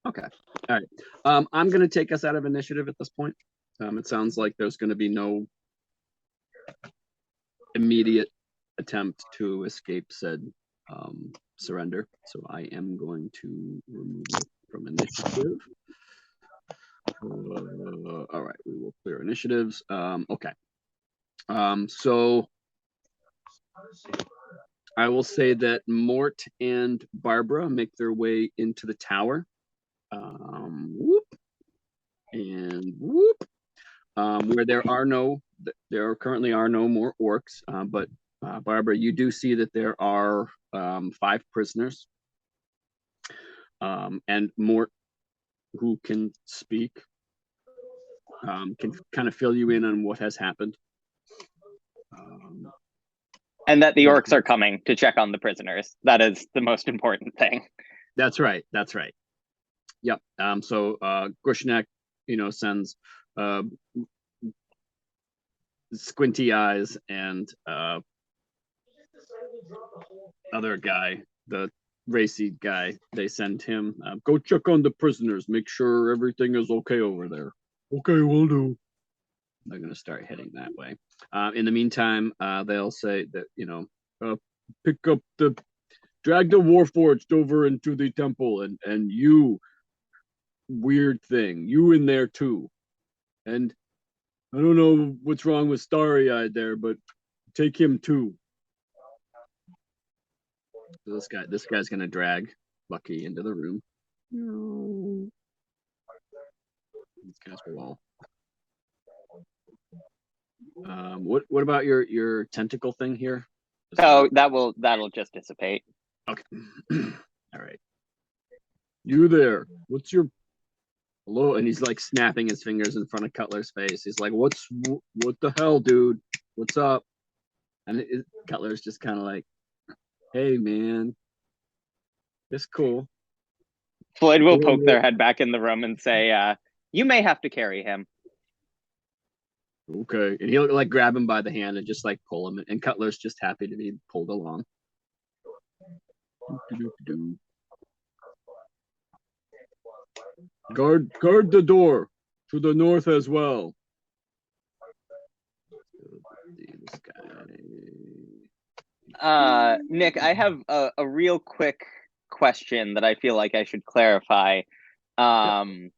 S1: Okay. All right. I'm going to take us out of initiative at this point. It sounds like there's going to be no immediate attempt to escape said surrender. So I am going to remove it from initiative. All right, we will clear initiatives. Okay. So I will say that Mort and Barbara make their way into the tower. Whoop and whoop. Where there currently are no more orcs, but Barbara, you do see that there are 5 prisoners, and Mort who can speak, can kind of fill you in on what has happened.
S2: And that the orcs are coming to check on the prisoners. That is the most important thing.
S1: That's right. That's right. Yep. So Grushnak, sends Squinty Eyes and other guy, the racy guy. They send him, go check on the prisoners, make sure everything is okay over there. Okay, will do. They're going to start heading that way. In the meantime, they'll say that, drag the Warforged over into the temple, and you, weird thing, you in there too. And I don't know what's wrong with Starry Eyed there, but take him too. So this guy's going to drag Lucky into the room. No. These guys will all. What about your tentacle thing here?
S2: So that'll just dissipate.
S1: Okay. All right. You there? What's your hello? And he's like snapping his fingers in front of Cutler's face. He's like, what the hell, dude? What's up? And Cutler's just kind of like, hey, man, it's cool.
S2: Floyd will poke their head back in the room and say, you may have to carry him.
S1: Okay. And he'll like grab him by the hand and just like pull him. And Cutler's just happy to be pulled along. Guard the door to the north as well. This guy.
S2: Nick, I have a real quick question that I feel like I should clarify. I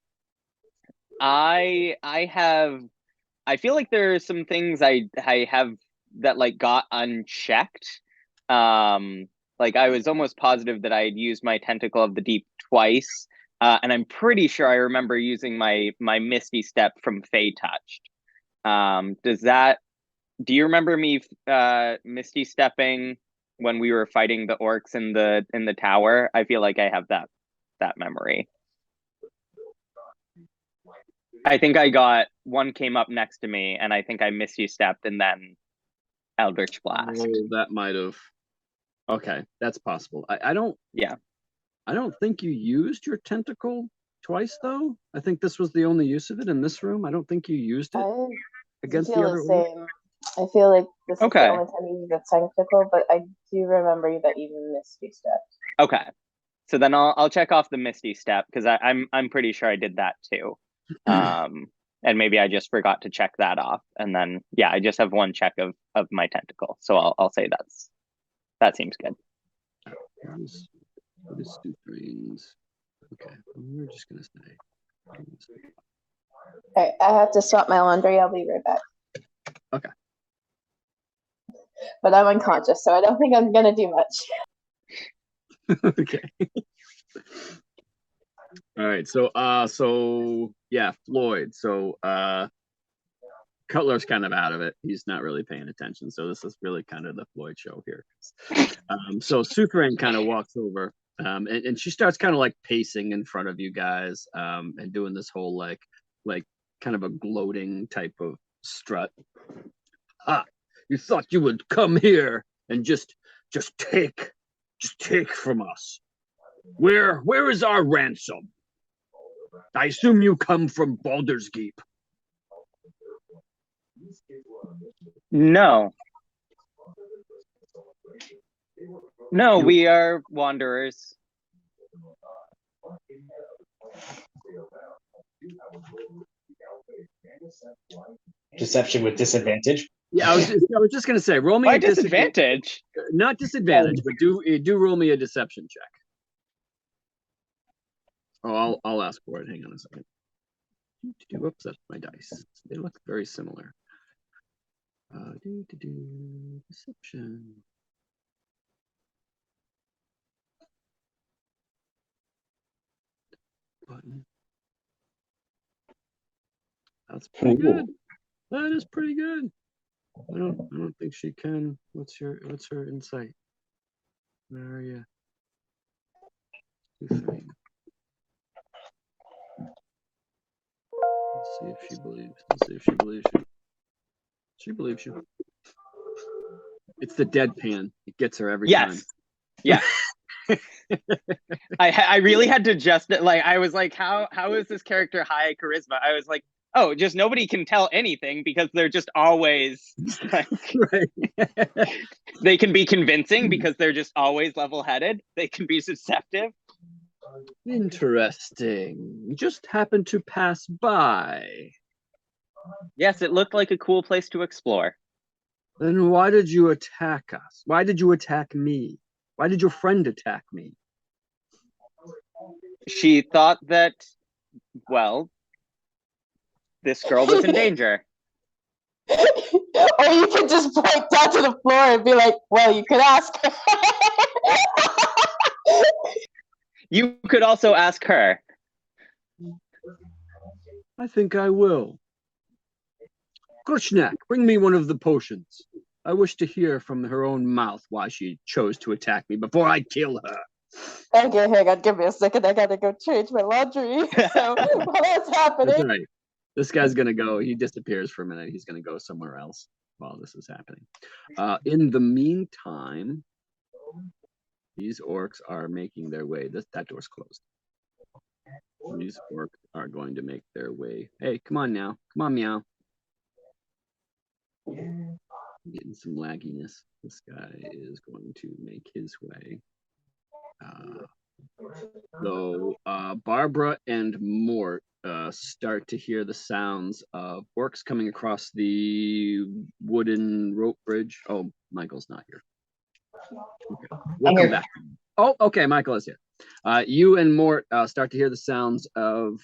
S2: feel like there are some things I have that like got unchecked. Like I was almost positive that I had used my Tentacle of the Deep twice, and I'm pretty sure I remember using my Misty Step from Fey Touched. Do you remember me Misty Stepping when we were fighting the orcs in the tower? I feel like I have that memory. I think I got one came up next to me, and I think I Misty Stepped and then Eldritch Blast.
S1: Oh, that might have. Okay, that's possible. I don't.
S2: Yeah.
S1: I don't think you used your tentacle twice, though. I think this was the only use of it in this room. I don't think you used it against the other
S4: same. I feel like this is
S2: Okay.
S4: the only time you use a tentacle, but I do remember that you Misty Stepped.
S2: Okay. So then I'll check off the Misty Step because I'm pretty sure I did that too. And maybe I just forgot to check that off. And then I just have one check of my tentacle. So I'll say that seems good.
S1: What is two rings? Okay, we're just gonna say.
S4: Okay, I have to swap my laundry. I'll be right back.
S1: Okay.
S4: But I'm unconscious, so I don't think I'm gonna do much.
S1: Okay. All right. So yeah, Floyd. So Cutler's kind of out of it. He's not really paying attention. So this is really kind of the Floyd show here. So Suthrain kind of walks over, and she starts kind of like pacing in front of you guys, and doing this whole like kind of a gloating type of strut. Ah, you thought you would come here and just take from us. Where is our ransom? I assume you come from Baldur's Gate.
S2: No, we are wanderers.
S3: Deception with disadvantage.
S1: Yeah, I was just gonna say, roll me
S2: Why
S1: a
S2: disadvantage?
S1: Not disadvantage, but do roll me a deception check. Oh, I'll ask for it. Hang on a second. Whoops, that's my dice. They look very similar. Deception. Button. That's pretty good. That is pretty good. I don't think she can. What's her insight? Where are you? 2, 3. see if she believes. Let's see if she believes you. She believes you. It's the deadpan. It gets her every time.
S2: Yes. I really had to just like, I was like, how is this character high charisma? I was like, oh, just nobody can tell anything because they're just always like, they can be convincing because they're just always level-headed. They can be deceptive.
S1: Interesting. You just happened to pass by.
S2: Yes, it looked like a cool place to explore.
S1: Then why did you attack us? Why did you attack me? Why did your friend attack me?
S2: She thought that, well, this girl was in danger.
S4: Or you could just point down to the floor and be like, well, you could ask her.
S2: You could also ask her.
S1: I think I will. Grushnak, bring me one of the potions. I wish to hear from her own mouth why she chose to attack me before I kill her.
S4: Okay, hang on, give me a second. I gotta go change my laundry. So while that's happening.
S1: That's right. This guy's gonna go. He disappears for a minute. He's gonna go somewhere else while this is happening. In the meantime, these orcs are making their way. That door's closed. These orcs are going to make their way. Hey, come on now. Come on, meow. Getting some lagginess. This guy is going to make his way. So Barbara and Mort start to hear the sounds of orcs coming across the wooden rope bridge. Oh, Michael's not here. Okay. We'll come back. Oh, okay, Michael is here. You and Mort start to hear the sounds of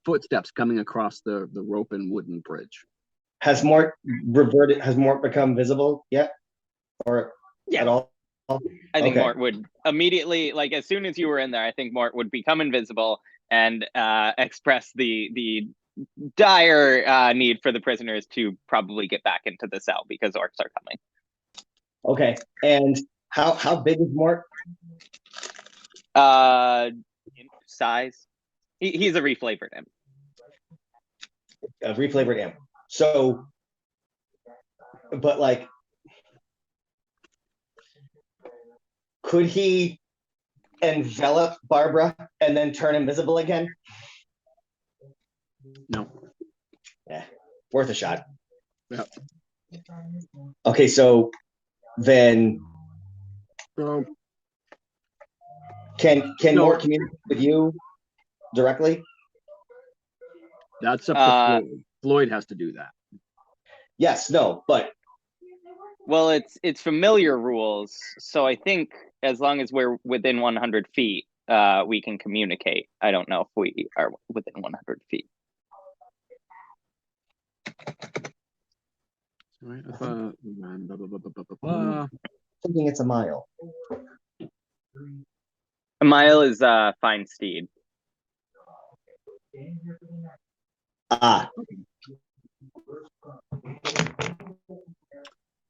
S1: footsteps coming across the rope and wooden bridge.
S3: Has Mort reverted? Has Mort become visible yet, or at all?
S2: I think Mort would immediately, like as soon as you were in there, I think Mort would become invisible and express the dire need for the prisoners to probably get back into the cell because orcs are coming.
S3: Okay, and how big is Mort?
S2: Size. He's a reflavored imp.
S3: A reflavored imp. So, but like, could he envelop Barbara and then turn invisible again?
S1: No.
S3: Yeah, worth a shot.
S1: Yep.
S3: Okay, so then can Mort communicate with you directly?
S1: That's up to Floyd. Floyd has to do that.
S3: Yes, no, but
S2: well, it's familiar rules, so I think as long as we're within 100 feet, we can communicate. I don't know if we are within 100 feet.
S1: Right.
S3: Thinking it's a mile.
S2: A mile is fine steed.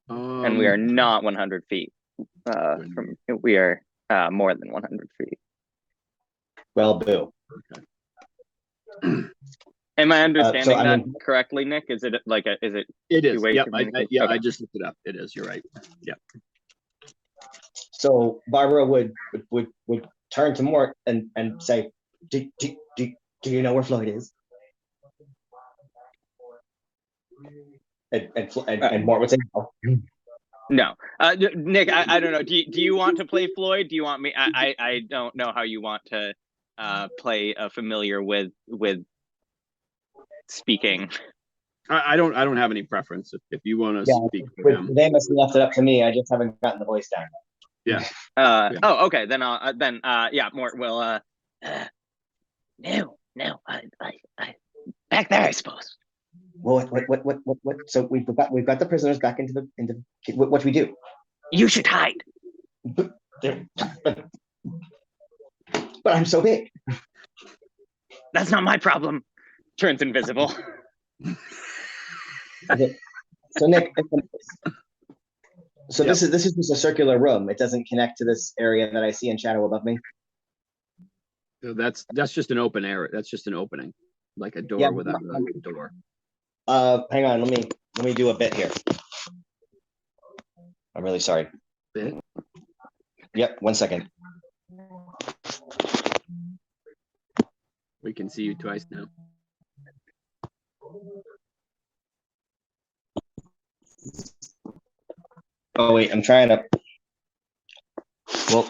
S2: And we are not 100 feet from. We are more than 100 feet.
S3: Well, boo.
S1: Okay.
S2: Am I understanding that correctly, Nick? Is it like a? Is it?
S1: It is. Yep.
S2: Okay.
S1: I just looked it up. It is. You're right. Yep.
S3: So Barbara would turn to Mort and say, "Do you know where Floyd is?" And Mort would say, "No."
S2: No, Nick. I don't know. Do you want to play Floyd? Do you want me? I don't know how you want to play familiar with speaking.
S3: I
S1: don't have any preference. If you want to speak for him.
S3: They must have left it up to me. I just haven't gotten the voice down.
S1: Yeah.
S2: Oh, okay. Then Mort will. No. I back there, I suppose.
S3: Well, what? So we've got the prisoners back into the. What do we do?
S2: You should hide.
S3: But I'm so big.
S2: That's not my problem. Turns invisible.
S3: Okay. So Nick, this is just a circular room. It doesn't connect to this area that I see in shadow above me.
S1: So that's just an open area. That's just an opening. like a door
S3: Yeah.
S1: without a door.
S3: Hang on, let me do a bit here. I'm really sorry.
S1: Bit?
S3: Yep, 1 second.
S1: We can see you twice now.
S3: Oh wait, I'm trying to. Well,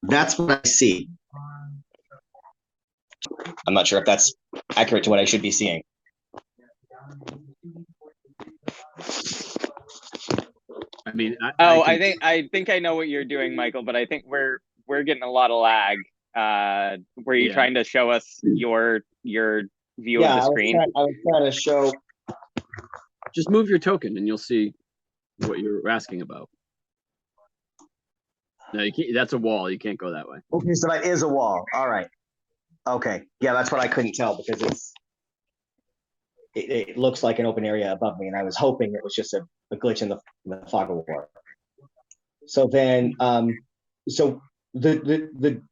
S3: that's what I see. I'm not sure if that's accurate to what I should be seeing.
S1: I mean,
S2: I think I know what you're doing, Michael, but I think we're getting a lot of lag. Were you trying to show us your view of the screen?
S3: I was trying to show.
S1: Just move your token and you'll see what you're asking about. No, you can't, that's a wall. You can't go that way.
S3: Okay, so that is a wall. All right. Okay. Yeah, that's what I couldn't tell because it looks like an open area above me, and I was hoping it was just a glitch in the fog of war. So then, so then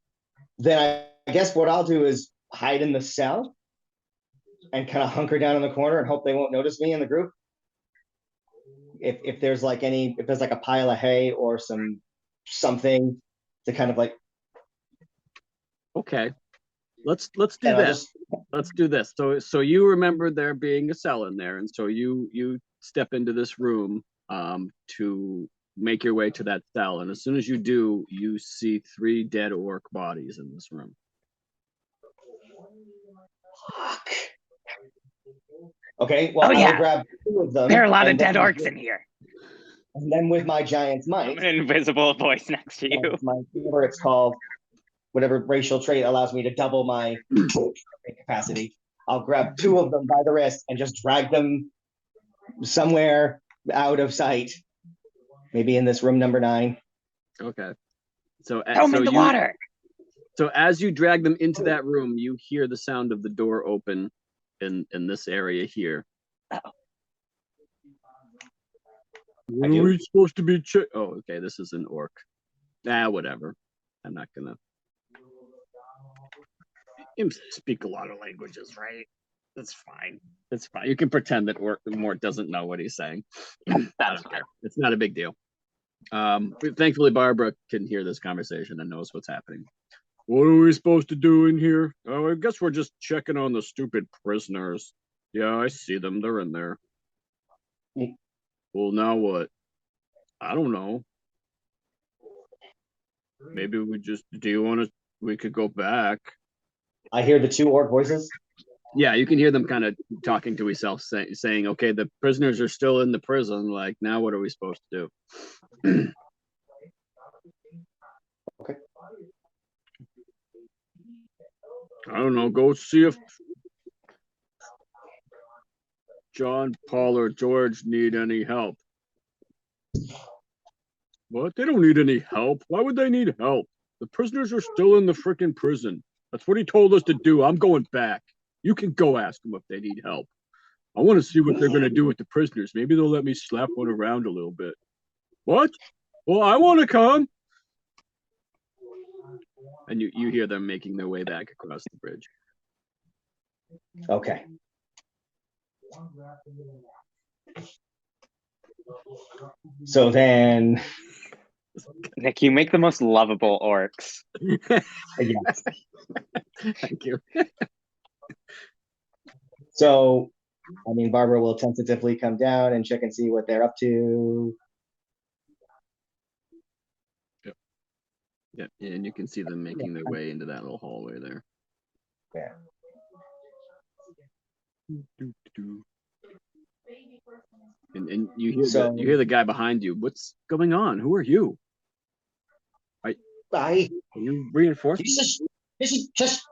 S3: I guess what I'll do is hide in the cell and kind of hunker down in the corner and hope they won't notice me in the group. If there's like a pile of hay or something to kind of like.
S1: Okay, let's do this. Let's do this. So you remember there being a cell in there, and so you step into this room to make your way to that cell, and as soon as you do, you see 3 dead orc bodies in this room.
S3: Fuck. Okay, well, I'll grab 2 of them.
S2: There are a lot of dead orcs in here.
S3: And then with my giant's might,
S2: an invisible voice next to you.
S3: Whatever it's called, whatever racial trait allows me to double my capacity, I'll grab 2 of them by the wrist and just drag them somewhere out of sight. Maybe in this room number 9.
S1: Okay. So
S2: in the water.
S1: So as you drag them into that room, you hear the sound of the door open in this area here.
S2: Uh-oh.
S1: What are we supposed to be? Oh, okay. This is an orc. Whatever. I'm not gonna. You speak a lot of languages, right? That's fine. It's fine. You can pretend that Mort doesn't know what he's saying. I don't care. It's not a big deal. Thankfully, Barbara can hear this conversation and knows what's happening. What are we supposed to do in here? Oh, I guess we're just checking on the stupid prisoners. Yeah, I see them. They're in there. Well, now what? I don't know. Maybe we could go back.
S3: I hear the 2 orc voices.
S1: Yeah, you can hear them kind of talking to themselves, saying, okay, the prisoners are still in the prison. Like, now what are we supposed to do?
S3: Okay.
S1: I don't know. Go see if John, Paul, or George need any help. What? They don't need any help. Why would they need help? The prisoners are still in the frickin' prison. That's what he told us to do. I'm going back. You can go ask them if they need help. I want to see what they're going to do with the prisoners. Maybe they'll let me slap one around a little bit. What? Well, I want to come. And you hear them making their way back across the bridge.
S3: Okay. So then,
S2: Nick, you make the most lovable orcs.
S3: yes.
S1: Thank you.
S3: So, I mean, Barbara will tentatively come down and check and see what they're up to.
S1: Yep, and you can see them making their way into that little hallway there.
S3: Yeah.
S1: And you hear the guy behind you. What's going on? Who are you? Are you reinforcements?
S3: This is just.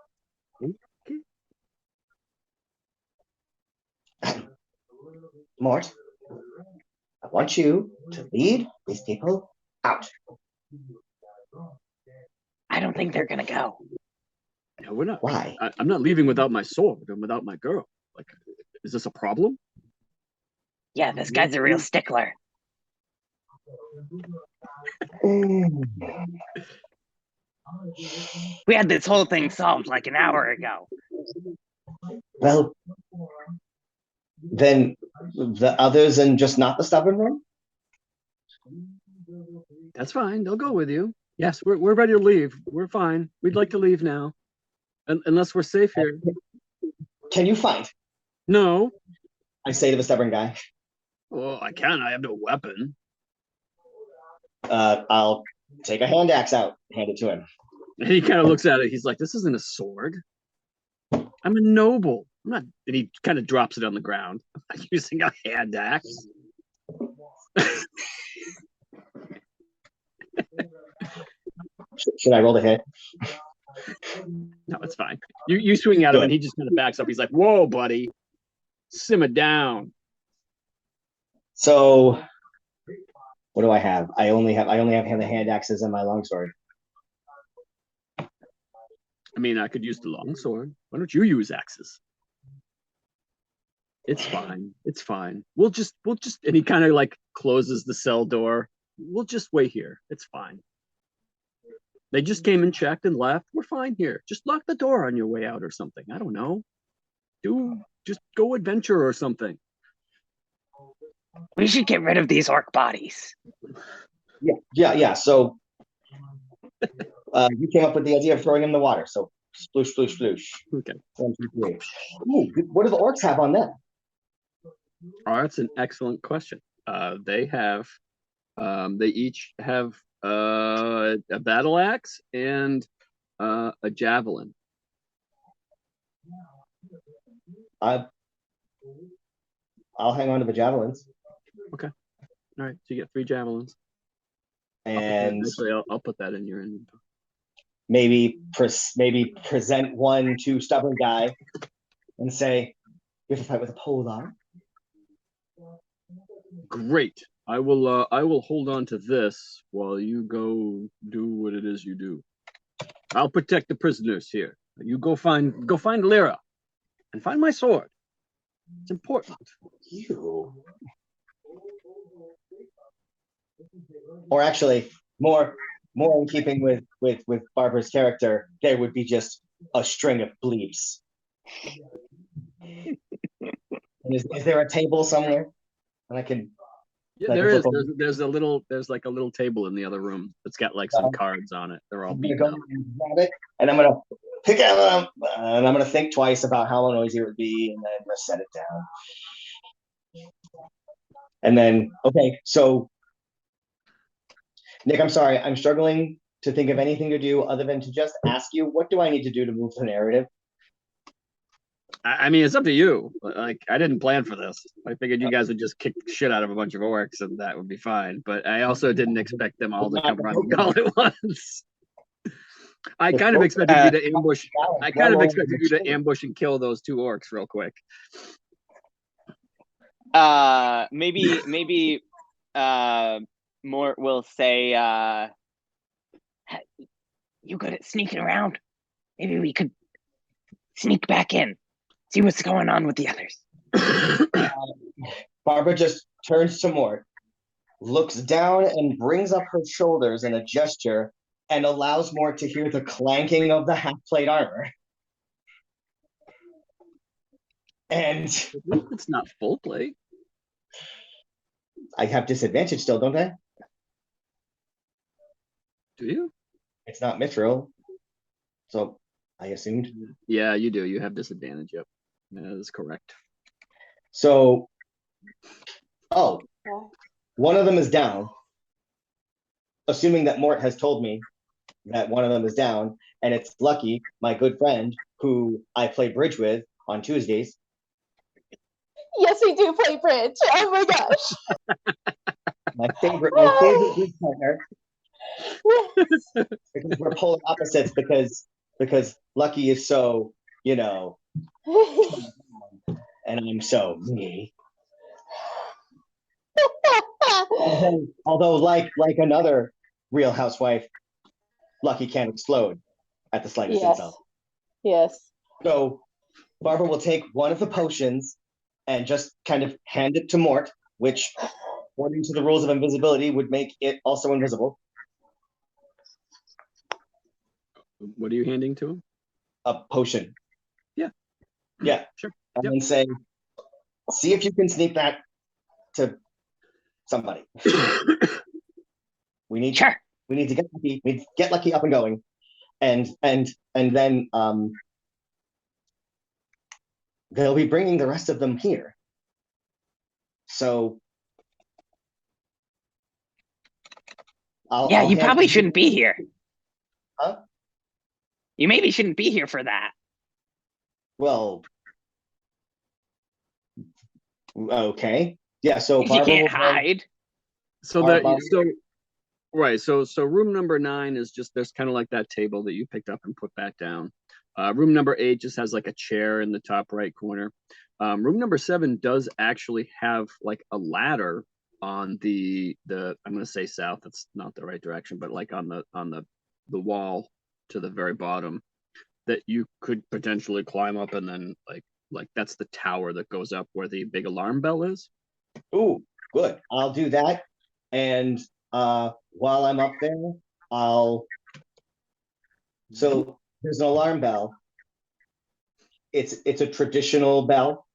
S3: Mort, I want you to lead these people out.
S2: I don't think they're gonna go.
S1: No, we're not.
S3: Why?
S1: I'm not leaving without my sword and without my girl. Like, is this a problem?
S2: Yeah, this guy's a real stickler. We had this whole thing solved like an hour ago.
S3: Well, then the others and just not the stubborn one?
S1: That's fine. They'll go with you. Yes, we're ready to leave. We're fine. We'd like to leave now, unless we're safe here.
S3: Can you fight?
S1: No.
S3: I say to the stubborn guy.
S1: Well, I can. I have no weapon.
S3: I'll take a hand axe out, hand it to him.
S1: And he kind of looks at it. He's like, "This isn't a sword. I'm a noble. I'm not." And he kind of drops it on the ground. I'm not using a hand axe.
S3: Should I roll the hit?
S1: No, it's fine. You swing at him, and he just kind of backs up. He's like, "Whoa, buddy, simmer down."
S3: So, what do I have? I only have the hand axes and my longsword.
S1: I mean, I could use the longsword. Why don't you use axes? It's fine. It's fine. We'll just, and he kind of like closes the cell door. We'll just wait here. It's fine. They just came and checked and left. We're fine here. Just lock the door on your way out or something. I don't know. Just go adventure or something.
S2: We should get rid of these orc bodies.
S3: Yeah. So, you came up with the idea of throwing him in the water. So, sploosh, sploosh, sploosh.
S1: Okay.
S3: 1, 2, 3. Ooh, what do the orcs have on them?
S1: Oh, that's an excellent question. They each have a battle axe and a javelin.
S3: I'll hang on to the javelins.
S1: Okay. All right. So you get 3 javelins.
S3: And
S1: I'll put that in your inventory.
S3: maybe present one to stubborn guy and say, "You have to fight with a polearm."
S1: Great. I will hold on to this while you go do what it is you do. I'll protect the prisoners here. You go find Lyra and find my sword. It's important.
S3: You. Or actually, more in keeping with Barbara's character, there would be just a string of bleeps. Is there a table somewhere? And I can.
S1: Yeah, there is. There's like a little table in the other room that's got like some cards on it. They're all beaten up.
S3: And I'm gonna pick it up, and I'm gonna think twice about how noisy it would be, and then I'm gonna set it down. And then, okay, so Nick, I'm sorry, I'm struggling to think of anything to do other than to just ask you, what do I need to do to move the narrative?
S1: I mean, it's up to you. Like, I didn't plan for this. I figured you guys would just kick the shit out of a bunch of orcs and that would be fine. But I also didn't expect them all to come running all at once. I kind of expected you to ambush. I kind of expected you to ambush and kill those 2 orcs real quick.
S2: Maybe Mort will say, "You good at sneaking around? Maybe we could sneak back in, see what's going on with the others."
S3: Barbara just turns to Mort, looks down and brings up her shoulders in a gesture and allows Mort to hear the clanking of the half-plate armor. And
S1: it's not full plate.
S3: I have disadvantage still, don't I?
S1: Do you?
S3: It's not mithril, so I assumed.
S1: Yeah, you do. You have disadvantage. Yep, that is correct.
S3: So, one of them is down. Assuming that Mort has told me that one of them is down, and it's Lucky, my good friend, who I play bridge with on Tuesdays.
S4: Yes, we do play bridge. Oh my gosh.
S3: My favorite bridge partner. Because we're polar opposites because Lucky is so, and I'm so me. Although like another real housewife, Lucky can explode at the slightest insult.
S4: Yes.
S3: So Barbara will take one of the potions and just kind of hand it to Mort, which, according to the rules of invisibility, would make it also invisible.
S1: What are you handing to him?
S3: A potion.
S1: Yeah.
S3: Yeah.
S1: Sure.
S3: And
S1: Yep.
S3: then say, see if you can sneak that to somebody. We need
S2: Sure.
S3: we need to get lucky. We need to get lucky up and going. And then they'll be bringing the rest of them here. So I'll
S2: You
S3: hand
S2: probably shouldn't be here.
S3: Huh?
S2: You maybe shouldn't be here for that.
S3: Well, okay. Yeah, so
S2: You
S3: Barbara
S2: can't
S3: will
S2: hide.
S1: So
S3: Our
S1: that
S3: body-
S1: so right. So room number 9 is just there's kind of like that table that you picked up and put back down. Room number 8 just has like a chair in the top right corner. Room number 7 does actually have like a ladder on the I'm gonna say south. That's not the right direction, but like on the wall to the very bottom that you could potentially climb up and then like that's the tower that goes up where the big alarm bell is.
S3: Ooh, good. I'll do that. And while I'm up there, so there's an alarm bell. It's a traditional bell.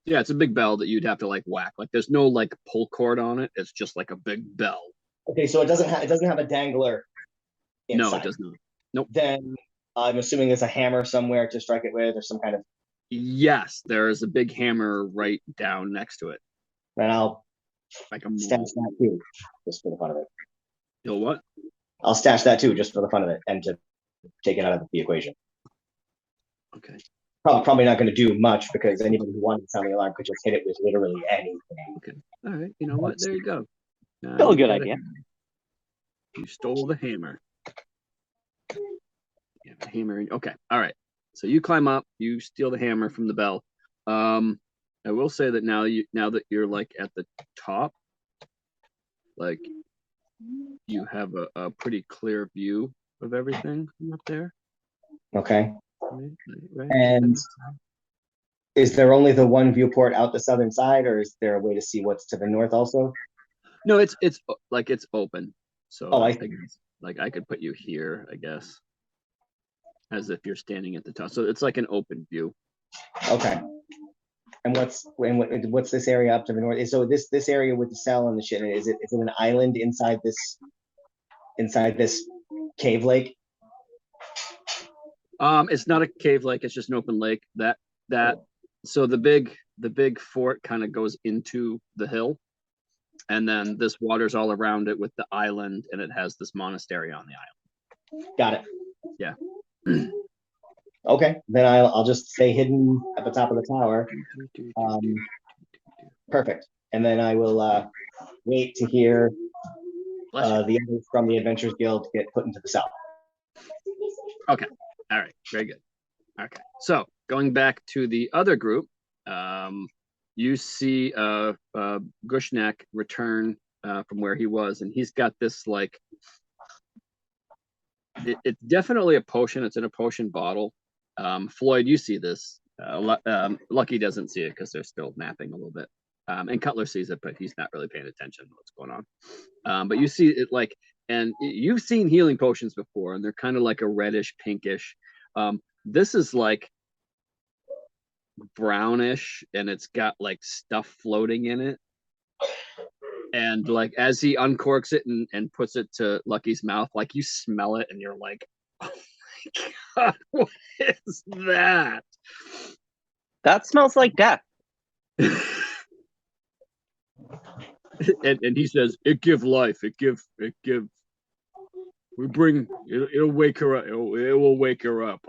S1: Yeah, it's a big bell that you'd have to like whack. Like there's no like pull cord on it. It's just like a big bell.
S3: Okay, so it doesn't have a dangler inside.
S1: No, it does not. Nope.
S3: Then I'm assuming there's a hammer somewhere to strike it with, or some kind of.
S1: Yes, there is a big hammer right down next to it.
S3: And I'll
S1: Like a
S3: stash
S1: mole.
S3: that too, just for the fun of it.
S1: You'll what?
S3: I'll stash that too, just for the fun of it, and to take it out of the equation.
S1: Okay.
S3: Probably not going to do much because anybody who wanted to sound the alarm could just hit it with literally anything.
S1: Okay. All right. You know what? There you go.
S2: Still a
S1: you
S2: good
S1: got
S2: idea.
S1: You stole the hammer. Yeah, the hammer. Okay. All right. So you climb up. You steal the hammer from the bell. I will say that now that you're like at the top, like you have a pretty clear view of everything from up there.
S3: Okay.
S1: Right?
S3: And is there only the one viewport out the southern side, or is there a way to see what's to the north also?
S1: No, it's like it's open. So
S3: Oh, I
S1: think like I could put you here, I guess, as if you're standing at the top. So it's like an open view.
S3: Okay. And what's this area up to the north? So this area with the cell and the shit, is it an island inside this cave lake?
S1: It's not a cave lake, it's just an open lake. So the big fort kind of goes into the hill, and then this water's all around it with the island, and it has this monastery on the island.
S3: Got it.
S1: Yeah.
S3: Okay, then I'll just stay hidden at the top of the tower. Perfect. And then I will wait to hear the others from the Adventurers Guild get put into the cell.
S1: Okay. All right. Very good. Okay. So going back to the other group, you see Gushnak return from where he was, and he's got this like it's definitely a potion. It's in a potion bottle. Floyd, you see this. Lucky doesn't see it because they're still napping a little bit. And Cutler sees it, but he's not really paying attention to what's going on. But you see it like, and you've seen healing potions before, and they're kind of like a reddish, pinkish. This is like brownish, and it's got like stuff floating in it. And like as he uncorks it and puts it to Lucky's mouth, like you smell it, and you're like, oh my God, what is that?
S2: That smells like death.
S1: and he says, it give life. It give. We bring. It'll wake her up. It will wake her up.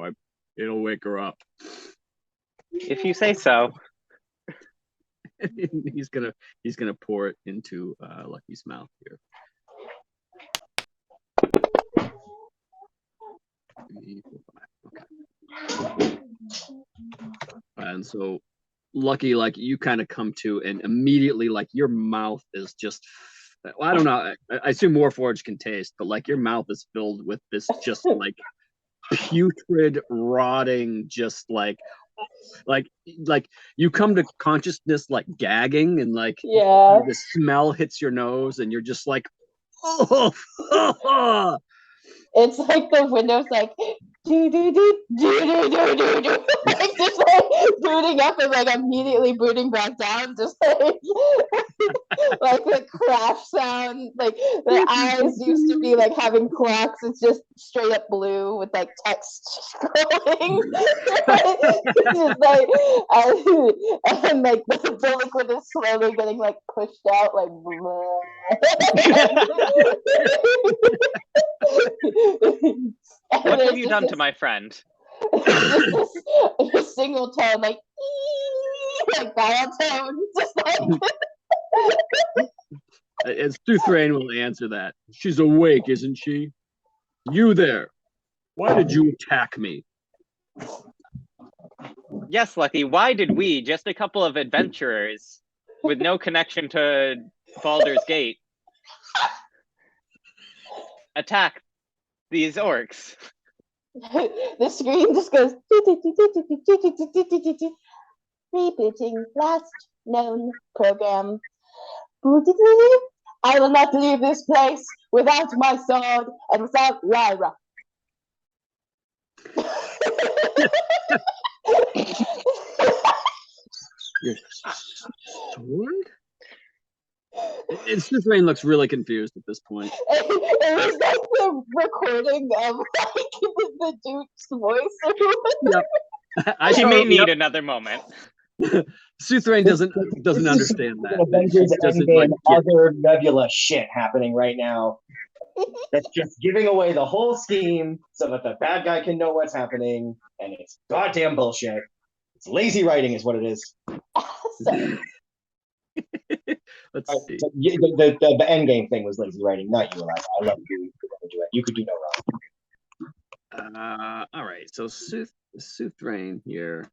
S1: It'll wake her up.
S2: If you say so.
S1: he's gonna pour it into Lucky's mouth here. Okay. And so Lucky, like you kind of come to, and immediately like your mouth is just, well, I don't know, I assume Warforged can taste, but like your mouth is filled with this just like putrid, rotting, just like you come to consciousness like gagging, and like the smell hits your nose, and you're just like, oh.
S4: It's like the window's like, like just like booting up and like immediately booting back down, just like like the crash sound. Like the eyes used to be like having clocks. It's just straight up blue with like text scrolling. Just like and like the liquid is slowly getting like pushed out, like.
S2: What have you done to my friend?
S4: A single tone, like dial tone, just like.
S1: And Suthrain will answer that. She's awake, isn't she? You there. Why did you attack me?
S2: Yes, Lucky. Why did we, just a couple of adventurers with no connection to Baldur's Gate, attack these orcs?
S4: The screen just goes rebooting last known program. I will not leave this place without my sword and without Lyra.
S1: Your sword? And Suthrain looks really confused at this point.
S4: It was like the recording of like the Duke's voice.
S1: Yep.
S2: She may need another moment.
S1: Suthrain doesn't understand that.
S3: Avengers
S1: She doesn't,
S3: Endgame,
S1: like,
S3: other nebula shit happening right now. That's just giving away the whole scheme so that the bad guy can know what's happening, and it's goddamn bullshit. It's lazy writing, is what it is.
S4: Sorry.
S1: Let's see.
S3: The end game thing was lazy writing, not you, Eliza. I love you. You could do no wrong.
S1: All right. So Suthrain here.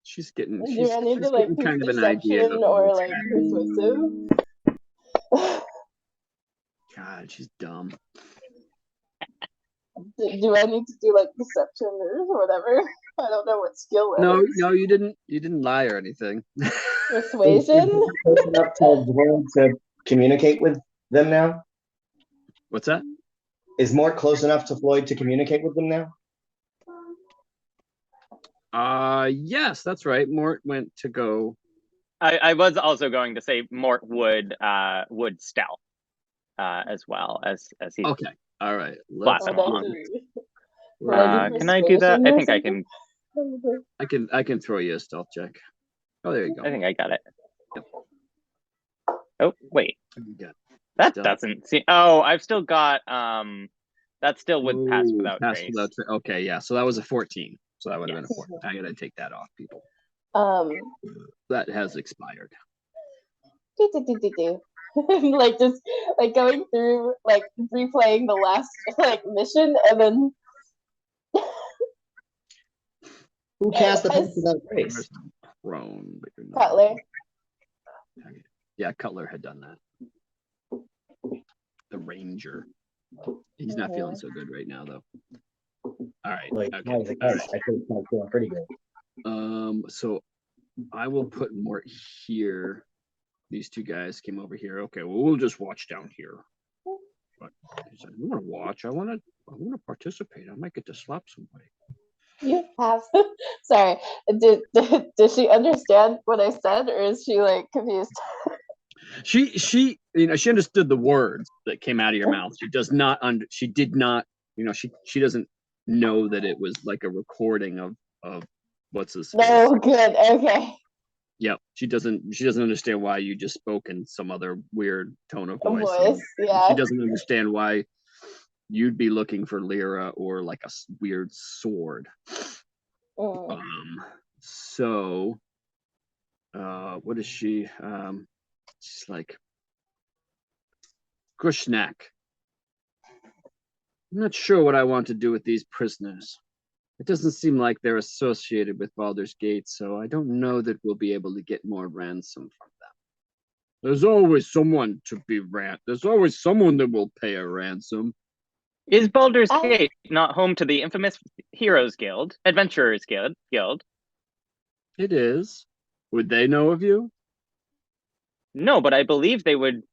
S1: She's getting.
S4: Do
S1: She's,
S4: I need
S1: she's
S4: to like
S1: getting kind of an idea.
S4: perception or like persuasive?
S1: God, she's dumb.
S4: Do I need to do like deception or whatever? I don't know what skill it
S1: No,
S4: is.
S1: no, you didn't lie or anything.
S4: Persuasion?
S3: Close enough to communicate with them now?
S1: What's that?
S3: Is Mort close enough to Floyd to communicate with them now?
S1: Yes, that's right. Mort went to go.
S2: I was also going to say Mort would stealth as well as he.
S1: Okay. All right.
S2: Flash
S4: Oh,
S2: on.
S1: Right.
S2: Can I do that? I think I can.
S1: I can throw you a stealth check. Oh, there you go.
S2: I think I got it.
S1: Yep.
S2: Oh wait,
S1: You got
S2: that
S1: stealth.
S2: doesn't seem. Oh, I've still got That's still with pass
S1: Ooh,
S2: without
S1: pass
S2: trace.
S1: without okay, yeah. So that was a 14. So that would have been a 14. I gotta take that off, people. That has expired.
S4: Like just like going through like replaying the last like mission and then
S3: Who cast the pass without trace?
S1: Prone, but you're not.
S4: Cutler.
S1: Yeah, Cutler had done that. The Ranger. He's not feeling so good right now, though. All right.
S3: Like,
S1: Okay.
S3: I think I'm feeling pretty good.
S1: So I will put Mort here. These two guys came over here. Okay, well, we'll just watch down here. But he said, I want to watch. I want to participate. I might get to slap somebody.
S4: You have. Sorry. Did she understand what I said, or is she like confused?
S1: She she understood the words that came out of your mouth. She does not she did not, she doesn't know that it was like a recording of what's this.
S4: No, good. Okay.
S1: Yep. She doesn't understand why you just spoke in some other weird tone of voice.
S4: Yeah.
S1: She doesn't understand why you'd be looking for Lyra or like a weird sword. So what is she? She's like Grushnak. I'm not sure what I want to do with these prisoners. It doesn't seem like they're associated with Baldur's Gate, so I don't know that we'll be able to get more ransom from them. There's always someone to be There's always someone that will pay a ransom.
S2: Is Baldur's Gate not home to the infamous Heroes Guild, Adventurers Guild?
S1: It is. Would they know of you?
S2: No, but I believe they would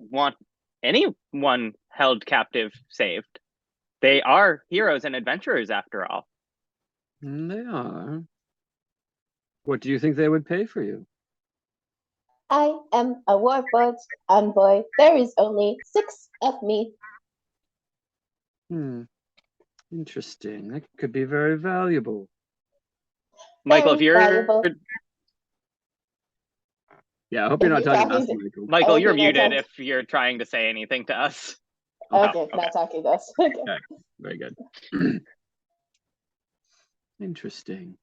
S2: want anyone held captive saved. They are heroes and adventurers after all.
S1: They are. What do you think they would pay for you?
S4: I am a warboat envoy. There is only 6 of me.
S1: Interesting. That could be very valuable.
S2: Michael, if
S4: Very
S2: you're
S4: valuable.
S1: Yeah, I hope
S4: If
S1: you're not
S4: you're
S1: talking to us,
S4: talking
S1: Michael.
S2: Michael,
S4: Okay,
S2: you're
S4: no,
S2: muted
S4: thanks.
S2: if you're trying to say anything to us.
S4: Okay,
S2: okay.
S4: not talking to us. Okay.
S1: Okay, very good. Interesting.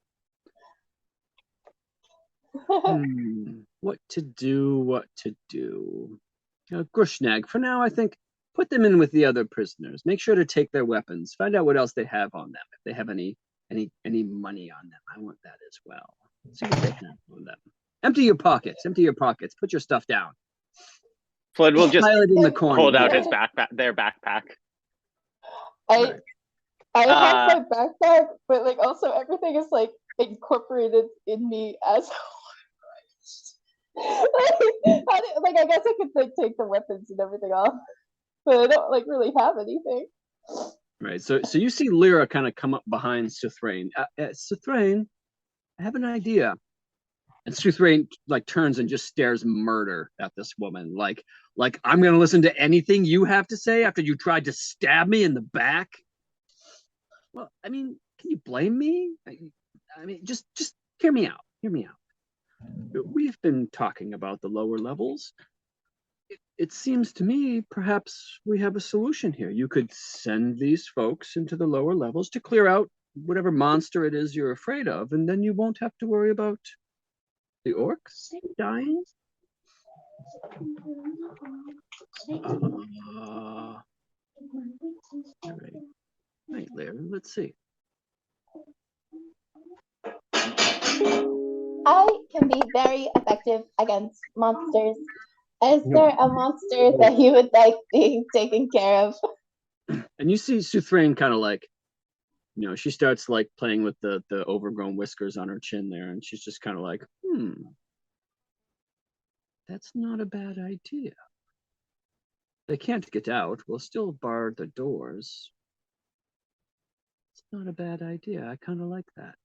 S1: What to do, what to do. Grushnag, for now, I think put them in with the other prisoners. Make sure to take their weapons. Find out what else they have on them. If they have any money on them, I want that as well. See what they have on them. Empty your pockets. Empty your pockets. Put your stuff down.
S2: Flood will just
S1: Pile it in the corner.
S2: hold out his their backpack.
S4: I have my backpack, but like also everything is like incorporated in me as like I guess I could like take the weapons and everything off, but I don't like really have anything.
S1: Right. So you see Lyra kind of come up behind Suthrain. Suthrain, I have an idea. And Suthrain like turns and just stares murder at this woman. Like I'm gonna listen to anything you have to say after you tried to stab me in the back. Well, I mean, can you blame me? I mean, just hear me out. Hear me out. We've been talking about the lower levels. It seems to me perhaps we have a solution here. You could send these folks into the lower levels to clear out whatever monster it is you're afraid of, and then you won't have to worry about the orcs dying. Right, Larry, let's see.
S4: I can be very effective against monsters. Is there a monster that you would like being taken care of?
S1: And you see Suthrain kind of like, she starts like playing with the overgrown whiskers on her chin there, and she's just kind of like, that's not a bad idea. They can't get out. We'll still bar the doors. It's not a bad idea. I kind of like that.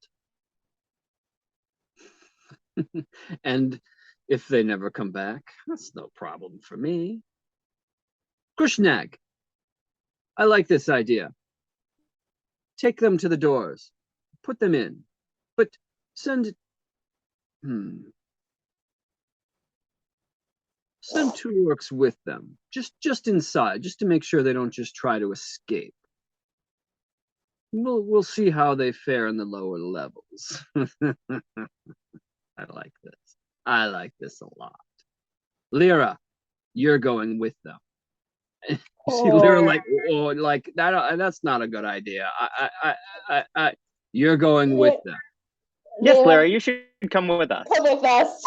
S1: And if they never come back, that's no problem for me. Grushnag, I like this idea. Take them to the doors. Put them in. But send... Send 2 orcs with them. Just inside, just to make sure they don't just try to escape. We'll see how they fare in the lower levels. I like this. I like this a lot. Lyra, you're going with them. You see Lyra like, that's not a good idea. You're going with them.
S2: Yes, Lyra, you should come with us.
S4: Come with us.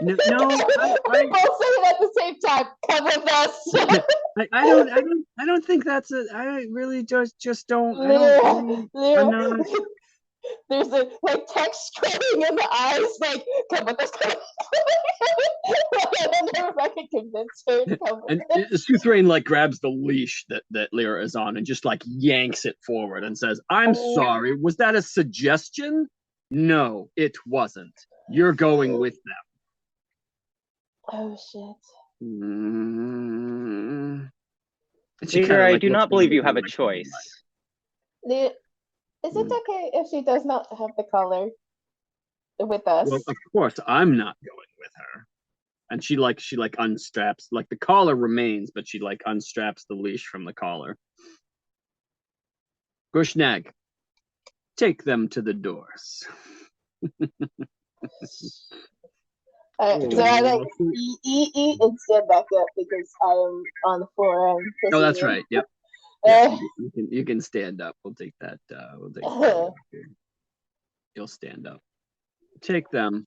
S1: No,
S4: we both say it at the same time. Come with us.
S1: I don't think that's a. I really just don't. Lyra,
S4: there's a like text scrolling in the eyes, like come with us. I don't know if I can convince her to come with us.
S1: Suthrain like grabs the leash that Lyra is on and just like yanks it forward and says, "I'm sorry. Was that a suggestion? No, it wasn't. You're going with them."
S4: Oh shit.
S2: Lyra, I do not believe you have a choice.
S4: Is it okay if she does not have the collar with us?
S1: Well, of course, I'm not going with her. And she unstraps, like the collar remains, but she like unstraps the leash from the collar. Grushnag, take them to the doors.
S4: So I like eat and stand back up because I am on the floor.
S1: Oh, that's right. Yep. You can stand up. We'll take that. You'll stand up. Take them.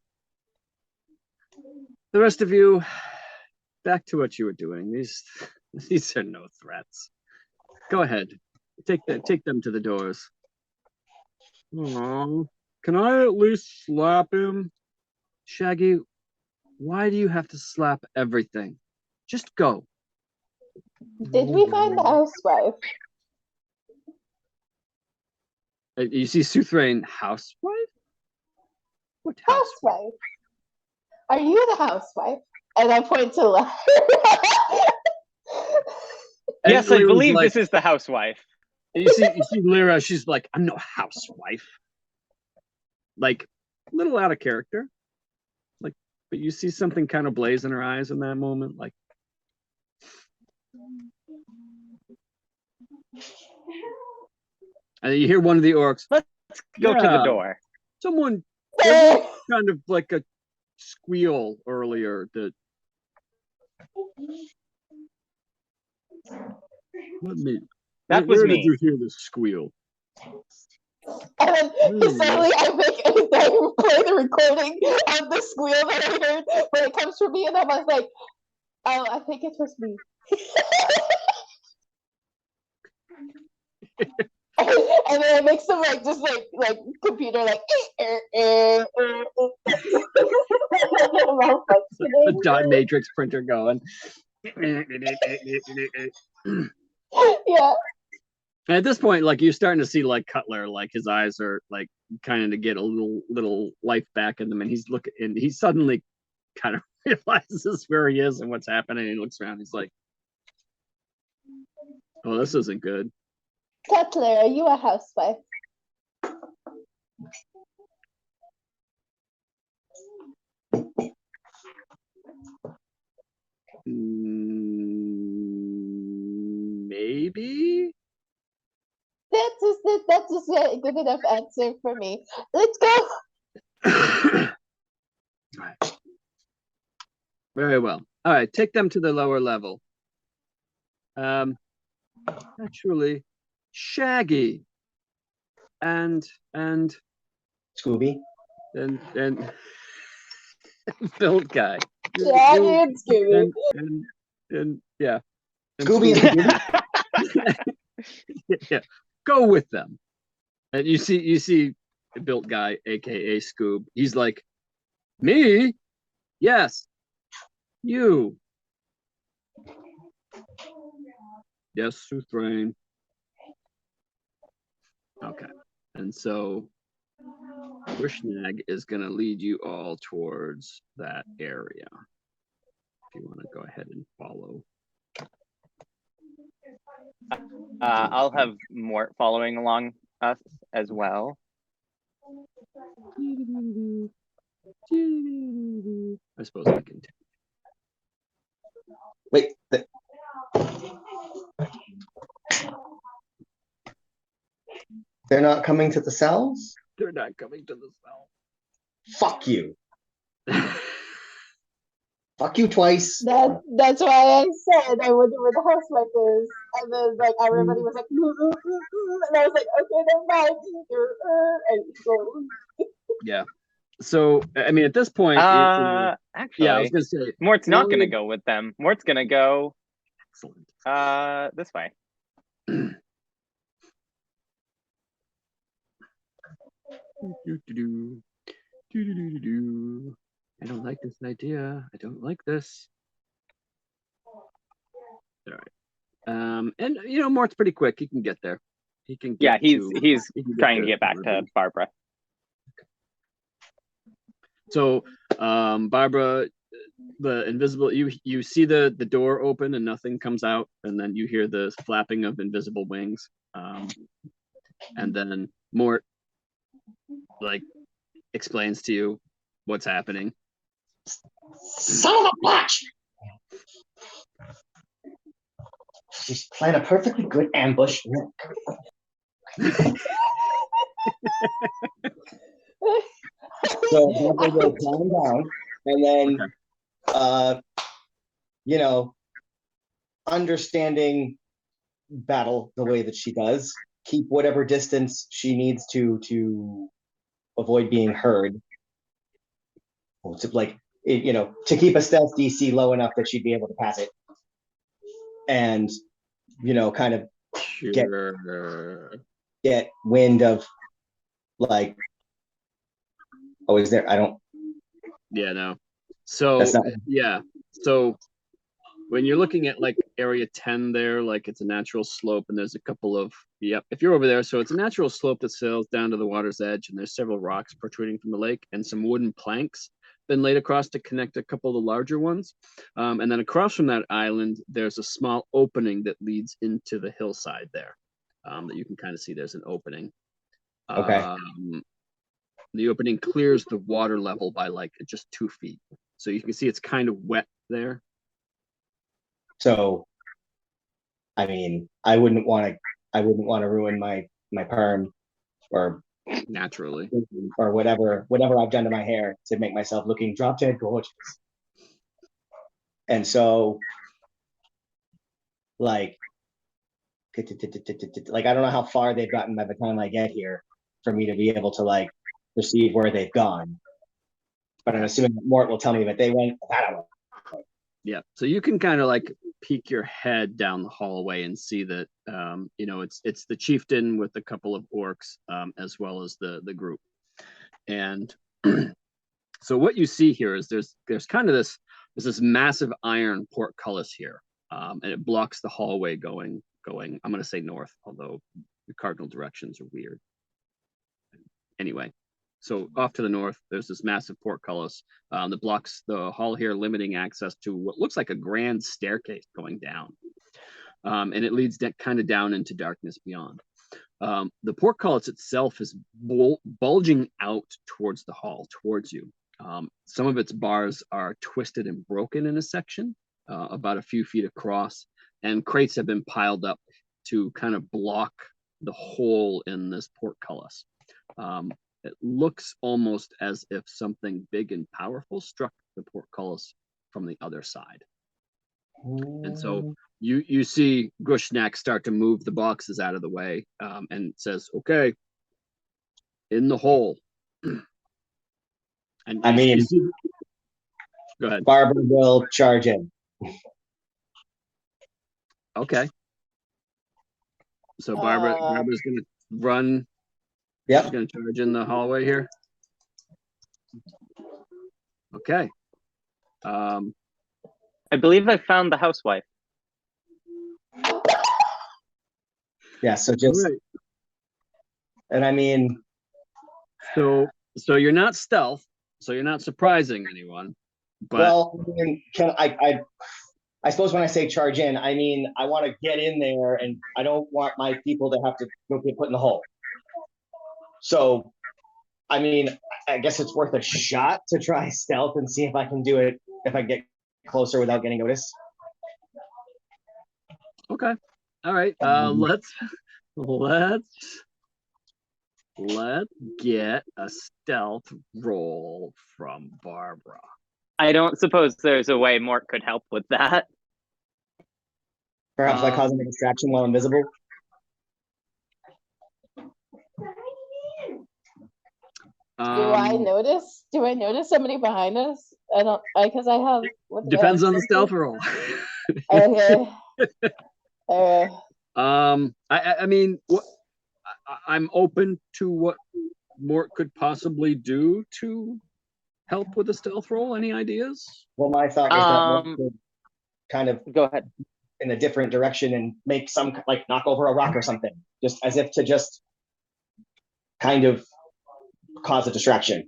S1: The rest of you, back to what you were doing. These are no threats. Go ahead. Take them to the doors. Oh, can I at least slap him? Shaggy, why do you have to slap everything? Just go.
S4: Did we find the housewife?
S1: You see Suthrain, housewife? What housewife?
S4: Housewife. Are you the housewife? And I point to Lyra.
S1: And
S2: Yes, I
S1: Lyra's
S2: believe
S1: like-
S2: this is the housewife.
S1: You see Lyra, she's like, I'm no housewife. Like, a little out of character. Like, but you see something kind of blaze in her eyes in that moment. Like, and you hear one of the orcs,
S2: Go to the
S1: Yeah.
S2: door.
S1: someone there was kind of like a squeal earlier that let me
S2: That was
S1: where did
S2: me.
S1: you hear this squeal?
S4: And then suddenly I play the recording of the squeal that I heard, but it comes from me, and I was like, oh, I think it was me. And then I make some like just like computer like
S1: The dot matrix printer going.
S4: yeah.
S1: And at this point, like you're starting to see like Cutler, like his eyes are like kind of get a little life back in them, and he's looking, and he suddenly kind of realizes where he is and what's happening. And he looks around, he's like, "Oh, this isn't good."
S4: Cutler, are you a housewife?
S1: Maybe.
S4: That's just a good enough answer for me. Let's go.
S1: Right. Very well. All right, take them to the lower level. Actually, Shaggy and
S3: Scooby.
S1: and build guy.
S4: Yeah, dude, Scooby.
S1: And yeah. And
S3: Scooby.
S1: yeah, go with them. And you see the built guy, aka Scoob. He's like, me? Yes. You. Yes, Suthrain. Okay. And so Wishnag is gonna lead you all towards that area. If you want to go ahead and follow.
S2: I'll have Mort following along us as well.
S1: I suppose I can.
S3: Wait. They're not coming to the cells?
S1: They're not coming to the cell.
S3: Fuck you. Fuck you twice.
S4: That's why I said I wonder where the housewife is. And then like everybody was like, and I was like, okay, never mind. And so,
S2: Yeah.
S1: So I mean, at this point,
S2: Actually,
S1: yeah, I was gonna say
S2: Mort's not gonna go with them. Mort's gonna go
S1: excellent.
S2: This way.
S1: I don't like this idea. I don't like this. All right. And you know, Mort's pretty quick. He can get there. He can.
S2: Yeah, he's trying to
S1: there.
S2: get back to Barbara.
S1: So, Barbara, the invisible, you see the door open and nothing comes out, and then you hear the flapping of invisible wings, and then Mort like explains to you what's happening.
S3: Son of a bitch! She's playing a perfectly good ambush. So they go down, and then, you know, understanding battle the way that she does, keep whatever distance she needs to avoid being heard. Well, to, like, you know, to keep a stealth DC low enough that she'd be able to pass it, and you know, kind of get wind of like, oh, is there? I don't.
S1: Yeah, no. So
S3: That's not.
S1: yeah, so when you're looking at like area 10 there, like it's a natural slope and there's a couple of, yep, if you're over there, so it's a natural slope that sails down to the water's edge and there's several rocks protruding from the lake and some wooden planks been laid across to connect a couple of the larger ones. And then across from that island, there's a small opening that leads into the hillside there that you can kind of see there's an opening.
S3: Okay.
S1: The opening clears the water level by like just 2 feet. So you can see it's kind of wet there.
S3: So, I mean, I wouldn't want to ruin my perm or
S1: Naturally.
S3: or whatever I've done to my hair to make myself looking drop dead gorgeous. And so, like I don't know how far they've gotten by the time I get here for me to be able to like perceive where they've gone. But I'm assuming that Mort will tell me that they went. I don't know.
S1: Yeah, so you can kind of like peek your head down the hallway and see that you know it's the chieftain with a couple of orcs as well as the group. And so what you see here is there's kind of this massive iron portcullis here, and it blocks the hallway going I'm going to say north, although the cardinal directions are weird. Anyway, so off to the north, there's this massive portcullis that blocks the hall here, limiting access to what looks like a grand staircase going down. And it leads kind of down into darkness beyond. The portcullis itself is bulging out towards the hall, towards you. Some of its bars are twisted and broken in a section, about a few feet across, and crates have been piled up to kind of block the hole in this portcullis. It looks almost as if something big and powerful struck the portcullis from the other side. And so you see Gushnak start to move the boxes out of the way and says, okay, in the hole. And
S3: I mean,
S1: go ahead.
S3: Barbara will charge in.
S1: Okay. So Barbara's going to run.
S3: Yep.
S1: She's going to charge in the hallway here. Okay.
S2: I believe I found the housewife.
S3: Yeah, so just
S1: right.
S3: And I mean,
S1: so you're not stealth, so you're not surprising anyone. But
S3: well, I mean, I suppose when I say charge in, I mean I want to get in there, and I don't want my people to have to get put in the hole. So, I mean, I guess it's worth a shot to try stealth and see if I can do it, if I get closer without getting noticed.
S1: Okay. All right. Let's get a stealth roll from Barbara.
S2: I don't suppose there's a way Mort could help with that.
S3: Perhaps by causing a distraction while invisible.
S4: Do I notice somebody behind us? I don't, because I have.
S1: Depends on the stealth roll.
S4: Okay.
S1: I mean, I'm open to what Mort could possibly do to help with the stealth roll. Any ideas?
S3: Well, my thought was that Mort could kind of
S2: go ahead
S3: in a different direction and make some, like, knock over a rock or something, just as if to just kind of cause a distraction,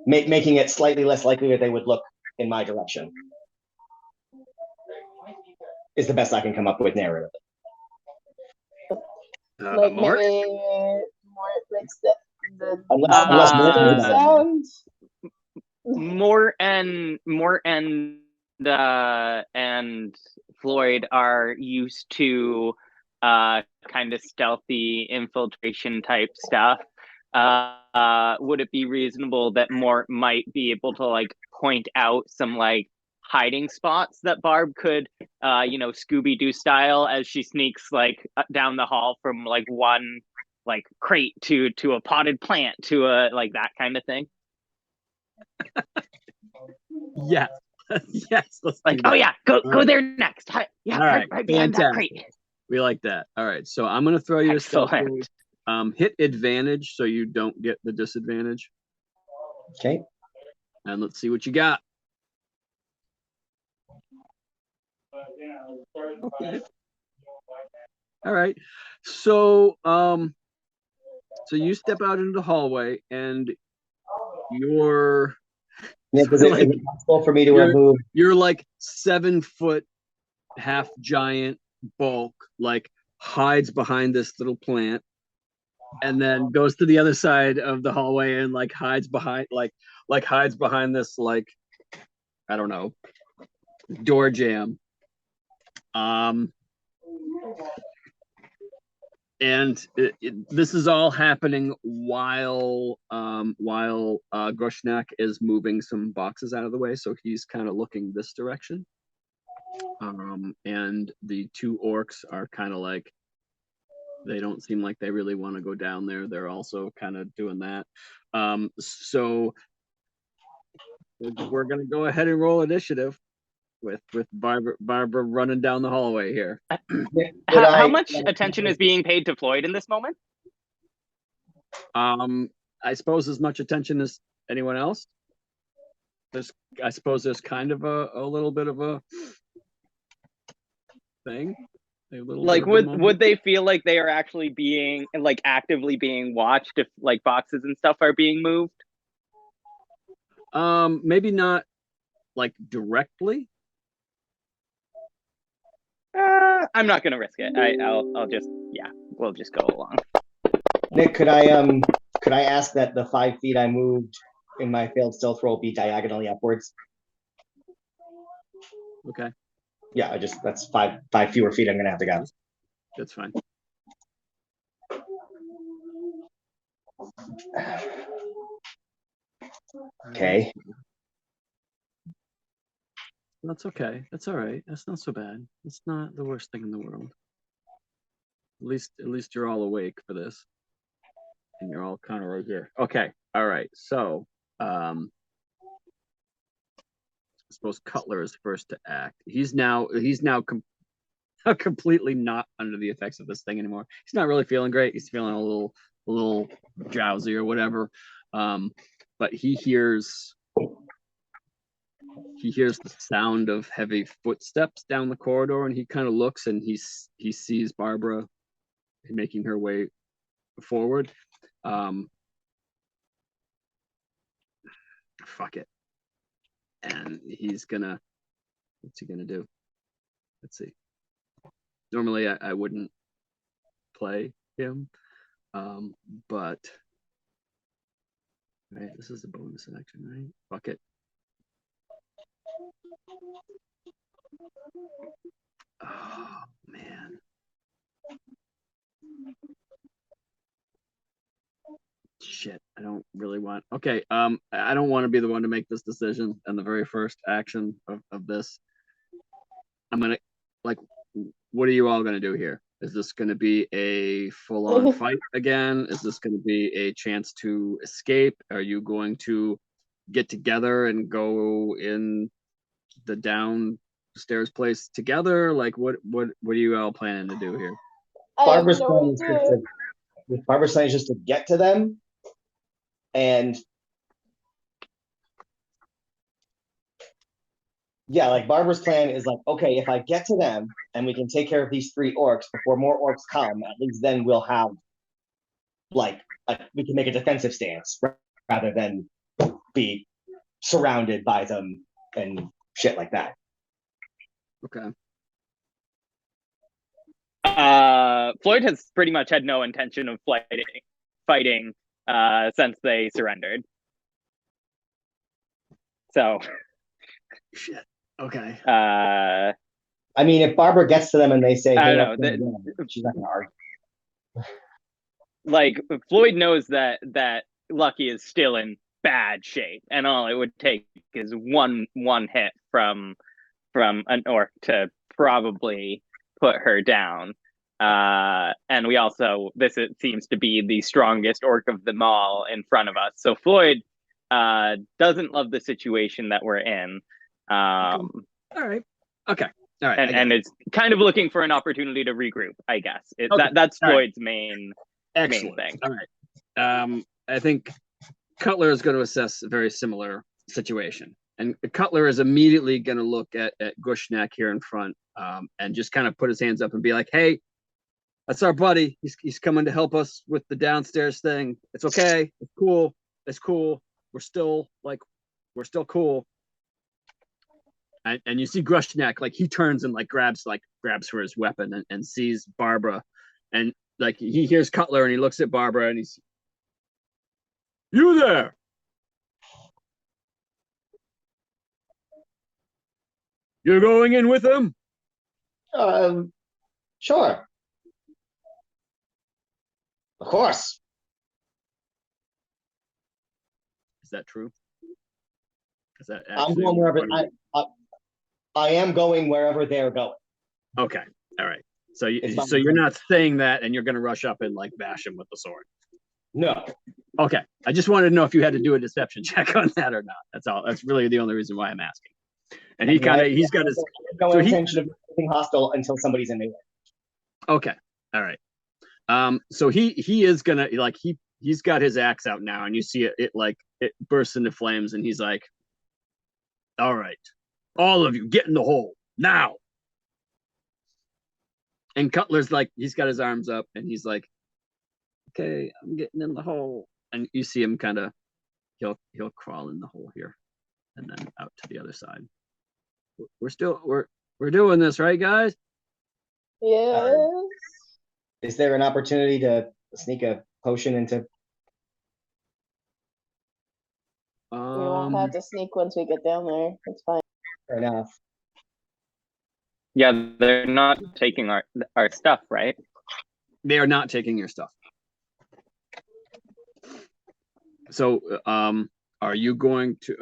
S3: making it slightly less likely that they would look in my direction. Is the best I can come up with narrative.
S4: Like
S1: Mort?
S4: maybe Mort makes the
S3: unless Mort can do that.
S4: sound.
S2: Mort and Floyd are used to kind of stealthy infiltration type stuff. Would it be reasonable that Mort might be able to like point out some like hiding spots that Barb could Scooby-Doo style as she sneaks like down the hall from like one like crate to a potted plant to a like that kind of thing?
S1: Yes. Yes.
S2: Like, oh yeah, go there next. Yeah,
S1: all right,
S2: right behind that crate.
S1: We like that. All right, so I'm gonna throw you a stealth roll. Hit advantage so you don't get the disadvantage.
S3: Okay.
S1: And let's see what you got. Okay. All right. So, so you step out into the hallway, and you're
S3: Yeah, is
S1: like,
S3: it possible for me to move?
S1: You're like 7 foot, half giant bulk, like hides behind this little plant, and then goes to the other side of the hallway and like hides behind this, like, I don't know, door jam. And this is all happening while Groshnak is moving some boxes out of the way, so he's kind of looking this direction. And the two orcs are kind of like, they don't seem like they really want to go down there. They're also kind of doing that. So we're gonna go ahead and roll initiative with Barbara running down the hallway here.
S2: How much attention is being paid to Floyd in this moment?
S1: I suppose as much attention as anyone else. I suppose there's kind of a little bit of a thing.
S2: Like, would they feel like they are actually being, like, actively being watched if, like, boxes and stuff are being moved?
S1: Maybe not like directly.
S2: I'm not gonna risk it. I'll just, yeah, we'll just go along.
S3: Nick, could I ask that the 5 feet I moved in my failed stealth roll be diagonally upwards?
S1: Okay.
S3: Yeah, that's five fewer feet I'm gonna have to go.
S1: That's fine.
S3: Okay.
S1: That's okay. That's all right. That's not so bad. It's not the worst thing in the world. At least you're all awake for this. And you're all kind of right here. Okay. All right. So, I suppose Cutler is first to act. He's now completely not under the effects of this thing anymore. He's not really feeling great. He's feeling a little drowsy or whatever. But he hears the sound of heavy footsteps down the corridor, and he kind of looks, and he sees Barbara making her way forward. Fuck it. And what's he gonna do? Let's see. Normally I wouldn't play him, but right, this is a bonus action, right? Fuck it. Oh man. Shit, I don't really want. Okay, I don't want to be the one to make this decision and the very first action of this. I'm gonna, like, what are you all gonna do here? Is this gonna be a full-on fight again? Is this gonna be a chance to escape? Are you going to get together and go in the downstairs place together? Like, what are you all planning to do here?
S3: Barbara's plan is just to get to them, and yeah, like Barbara's plan is like, okay, if I get to them and we can take care of these 3 orcs before more orcs come, at least then we'll have, like, we can make a defensive stance rather than be surrounded by them and shit like that.
S1: Okay.
S2: Floyd has pretty much had no intention of fighting since they surrendered. So.
S1: Shit. Okay.
S3: I mean, if Barbara gets to them and they say,
S2: I
S3: hey,
S2: don't know.
S3: she's not gonna argue.
S2: Like, Floyd knows that Lucky is still in bad shape, and all it would take is one hit from an orc to probably put her down. And we also, it seems to be the strongest orc of them all in front of us. So Floyd doesn't love the situation that we're in.
S1: All right. Okay. All right.
S2: And it's kind of looking for an opportunity to regroup, I guess.
S1: Okay.
S2: That's
S1: all
S2: Floyd's
S1: right.
S2: main thing.
S1: All right. I think Cutler is going to assess a very similar situation. And Cutler is immediately going to look at Gushnak here in front, and just kind of put his hands up and be like, "Hey, that's our buddy. He's coming to help us with the downstairs thing. It's okay. It's cool. It's cool. We're still cool." And you see Grushnak, like he turns and grabs for his weapon and sees Barbara, and like he hears Cutler and he looks at Barbara and he's, "You there? You're going in with him?"
S3: Sure. Of course.
S1: Is that true? Is that
S3: I'm
S1: actually
S3: going wherever I am going wherever they're going.
S1: Okay. All right. So
S3: It's
S1: so you're not saying that and you're going to rush up and bash him with the sword.
S3: No.
S1: Okay. I just wanted to know if you had to do a deception check on that or not. That's all. That's really the only reason why I'm asking. And he's got his
S3: no intention of being hostile until somebody's in the way.
S1: Okay. All right. So he is gonna he's got his axe out now, and you see it bursts into flames, and he's like, "All right, all of you, get in the hole now." And Cutler's he's got his arms up, and he's like, "Okay, I'm getting in the hole." And you see him kind of he'll crawl in the hole here, and then out to the other side. We're doing this, right, guys?
S4: Yes.
S3: Is there an opportunity to sneak a potion into?
S4: We won't have to sneak once we get down there. It's fine.
S3: Fair enough.
S2: Yeah, they're not taking our stuff, right?
S1: They are not taking your stuff. So, are you going to?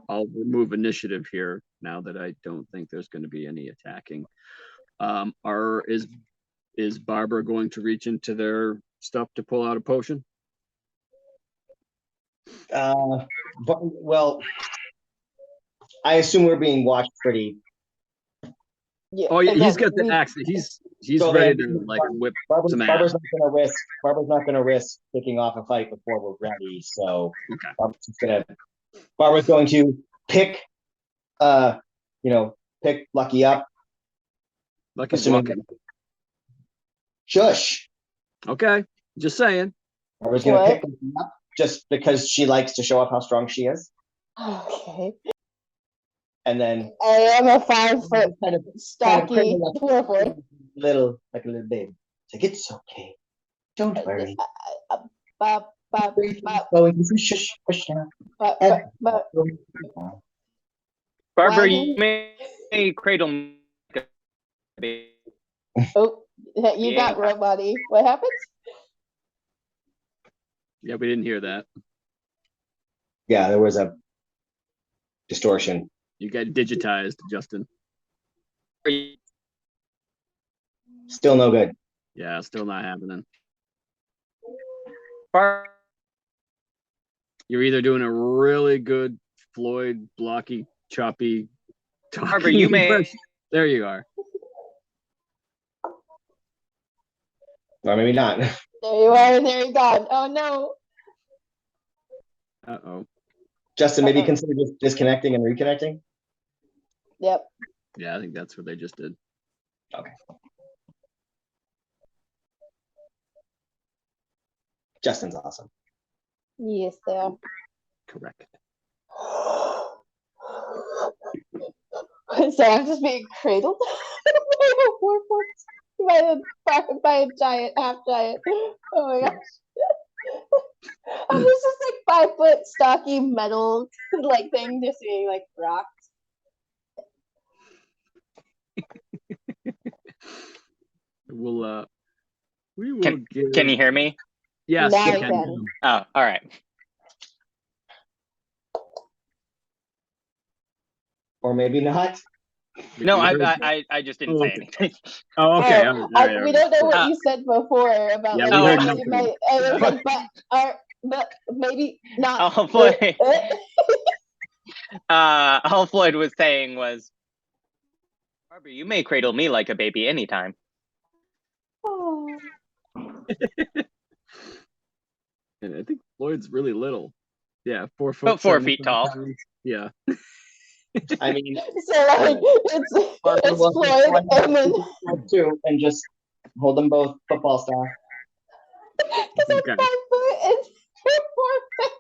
S1: I'll remove initiative here now that I don't think there's going to be any attacking. Is Barbara going to reach into their stuff to pull out a potion?
S3: Well, I assume we're being watched pretty.
S4: Yeah.
S1: Oh yeah, he's got the axe. He's
S3: So
S1: ready
S3: then,
S1: to whip some ass.
S3: Barbara's not gonna risk kicking off a fight before we're ready. So
S1: Okay.
S3: Barbara's going to pick Lucky up.
S1: Lucky's
S3: Assuming
S1: walking.
S3: Shush.
S1: Okay, just saying.
S3: Barbara's gonna pick Lucky up just because she likes to show off how strong she is.
S4: Okay.
S3: And then
S4: I am a 5-foot stocky dwarf.
S3: Little baby. Like, it's okay. Don't worry. Going to shush now.
S2: Barbara, you may cradle me.
S4: Oh, you got robot-y. What happens?
S1: Yeah, we didn't hear that.
S3: Yeah, there was a distortion.
S1: You got digitized, Justin.
S3: Still no good.
S1: Yeah, still not happening. You're either doing a really good Floyd, blocky, choppy,
S2: Barbara, you may.
S1: There you are.
S3: Or maybe not.
S4: There you are, and there you gone. Oh no.
S1: Uh-oh.
S3: Justin, maybe consider just disconnecting and reconnecting.
S4: Yep.
S1: Yeah, I think that's what they just did.
S3: Okay. Justin's awesome.
S4: Yes, they are.
S1: Correct.
S4: So I'm just being cradled by a giant, half giant. Oh my gosh. I'm just this 5-foot stocky metal thing just being rocked.
S1: We will
S2: Can you hear me?
S1: Yes,
S4: now
S1: you
S4: I
S1: can.
S4: can.
S2: Oh, all right.
S3: Or maybe not.
S2: No, I just didn't say anything.
S1: Oh, okay.
S4: We don't know what you said before about
S1: we heard nothing.
S4: but maybe not.
S2: All Floyd was saying was, Barbara, you may cradle me like a baby anytime.
S1: And I think Floyd's really little. Yeah, 4 foot.
S2: About 4
S1: 75
S2: feet tall.
S1: pounds. Yeah.
S3: I mean,
S4: So like it's Floyd and then
S3: too, and just hold them both football style.
S4: because I'm
S1: Okay.
S4: 5 foot and 4 feet.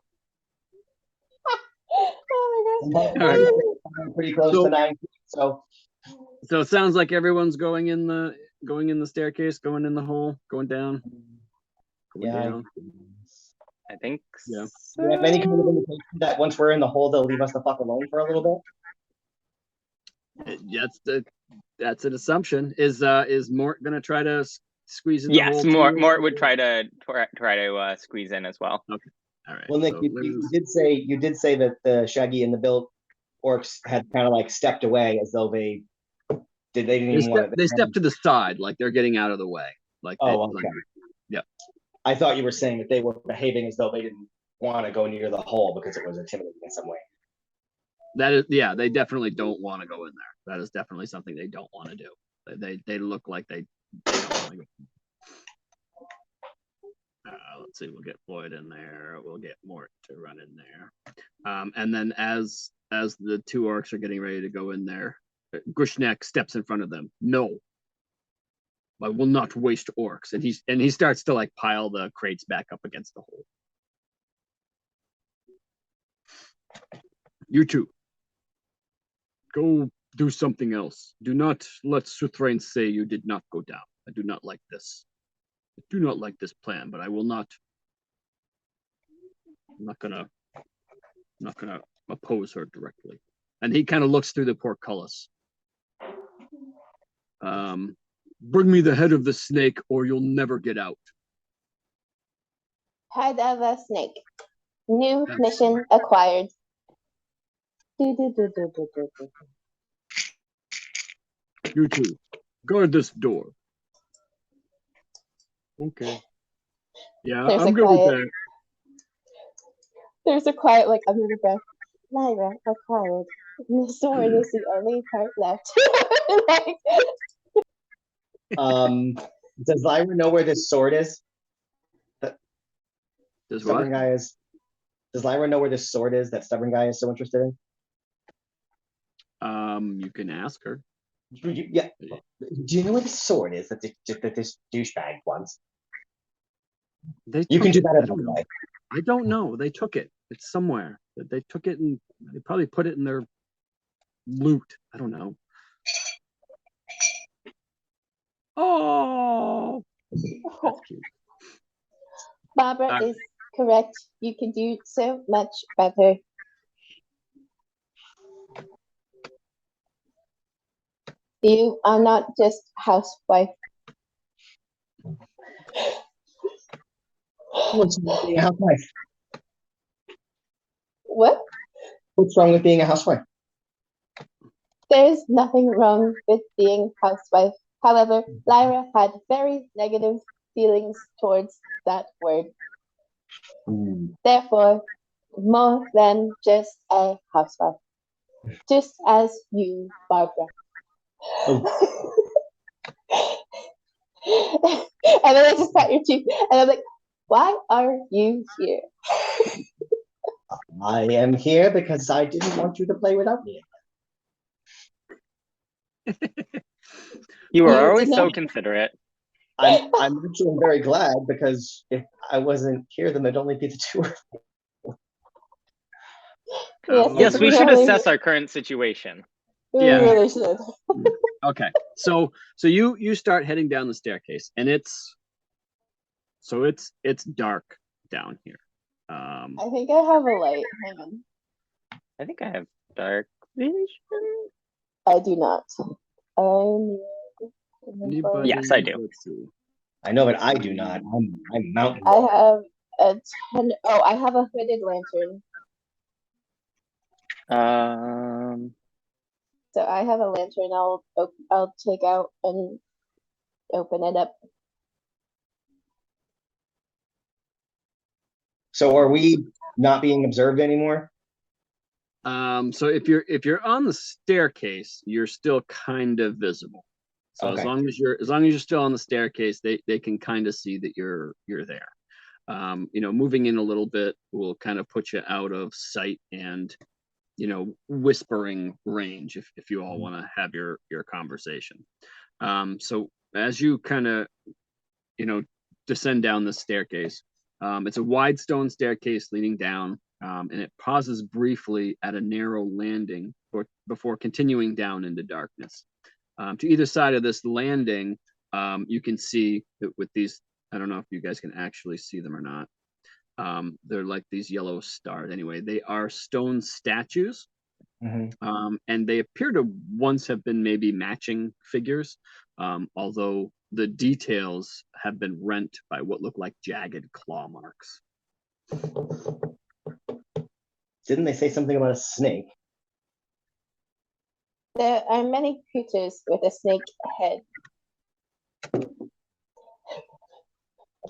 S4: Oh my gosh.
S1: All right.
S3: I'm pretty close
S1: So-
S3: to 9 feet, so
S1: So it sounds like everyone's going in the staircase, going in the hole, going down. Going
S3: yeah.
S1: down.
S2: I think.
S1: Yeah.
S3: Do you have any kind of indication that once we're in the hole, they'll leave us the fuck alone for a little bit?
S1: That's an assumption. Is Mort gonna try to squeeze in the hole?
S2: Yes,
S1: too?
S2: Mort would try to squeeze in as well.
S1: All right.
S3: Well, Nick,
S1: so
S3: you did say that the Shaggy and the Bill orcs had kind of like stepped away as though they didn't even want
S1: they stepped to the side, like they're getting out of the way. Like
S3: Oh, okay.
S1: Yeah.
S3: I thought you were saying that they were behaving as though they didn't want to go near the hole because it was intimidating in some way.
S1: That is, yeah, they definitely don't want to go in there. That is definitely something they don't want to do. They look like they don't want to go. Let's see, we'll get Floyd in there. We'll get Mort to run in there. And then as the 2 orcs are getting ready to go in there, Grushnak steps in front of them. No, I will not waste orcs. And he starts to like pile the crates back up against the hole. You two, go do something else. Do not let Suthrain say you did not go down. I do not like this. I do not like this plan, but I will not. I'm not gonna oppose her directly. And he kind of looks through the portcullis. Bring me the head of the snake, or you'll never get out.
S4: Head of a snake. New mission acquired. Do.
S1: You two, guard this door. Okay. Yeah,
S4: There's
S1: I'm
S4: a
S1: good with
S4: quiet-
S1: that.
S4: There's a quiet, like, under the breath. Lyra acquired. The sword is the only part left. Like,
S3: Does Lyra know where this sword is?
S1: Does
S3: Stubborn
S1: what?
S3: guy is. Does Lyra know where this sword is that stubborn guy is so interested in?
S1: You can ask her.
S3: Yeah. Do you know where the sword is that this douchebag wants? You can do that at home.
S1: I don't know. They took it. It's somewhere. They took it and they probably put it in their loot. I don't know. Oh, that's cute.
S4: Barbara is correct. You can do so much better. You are not just housewife.
S3: What's wrong with being a housewife?
S4: What?
S3: What's wrong with being a housewife?
S4: There's nothing wrong with being housewife. However, Lyra had very negative feelings towards that word. Therefore, more than just a housewife. Just as you, Barbara. And then I just pat your cheek, and I'm like, why are you here?
S3: I am here because I didn't want you to play without me.
S2: You
S4: You
S2: are always
S4: did
S2: so
S4: not-
S2: considerate.
S3: I'm actually very glad because if I wasn't here, then there'd only be the 2 of us.
S4: Yes,
S2: Yes, we should
S4: really-
S2: assess our current situation.
S4: We
S1: Yeah.
S4: really should.
S1: Okay. So you start heading down the staircase, and it's dark down here.
S4: I think I have a light. Hang on.
S2: I think I have dark vision.
S4: I do not.
S1: Anybody?
S2: Yes, I do.
S1: Let's see.
S3: I know, but I do not. I'm mountain.
S4: I have a 10. Oh, I have a hooded lantern. So I have a lantern. I'll take out and open it up.
S3: So are we not being observed anymore?
S1: So if you're on the staircase, you're still kind of visible. So
S3: Okay.
S1: as long as you're still on the staircase, they can kind of see that you're there. moving in a little bit will kind of put you out of sight and, whispering range if you all want to have your conversation. So as you kind of, descend down the staircase, it's a wide stone staircase leading down, and it pauses briefly at a narrow landing before continuing down into darkness. To either side of this landing, you can see that with these, I don't know if you guys can actually see them or not. They're like these yellow stars. Anyway, they are stone statues. And they appear to once have been maybe matching figures, although the details have been rent by what look like jagged claw marks.
S3: Didn't they say something about a snake?
S4: There are many creatures with a snake head.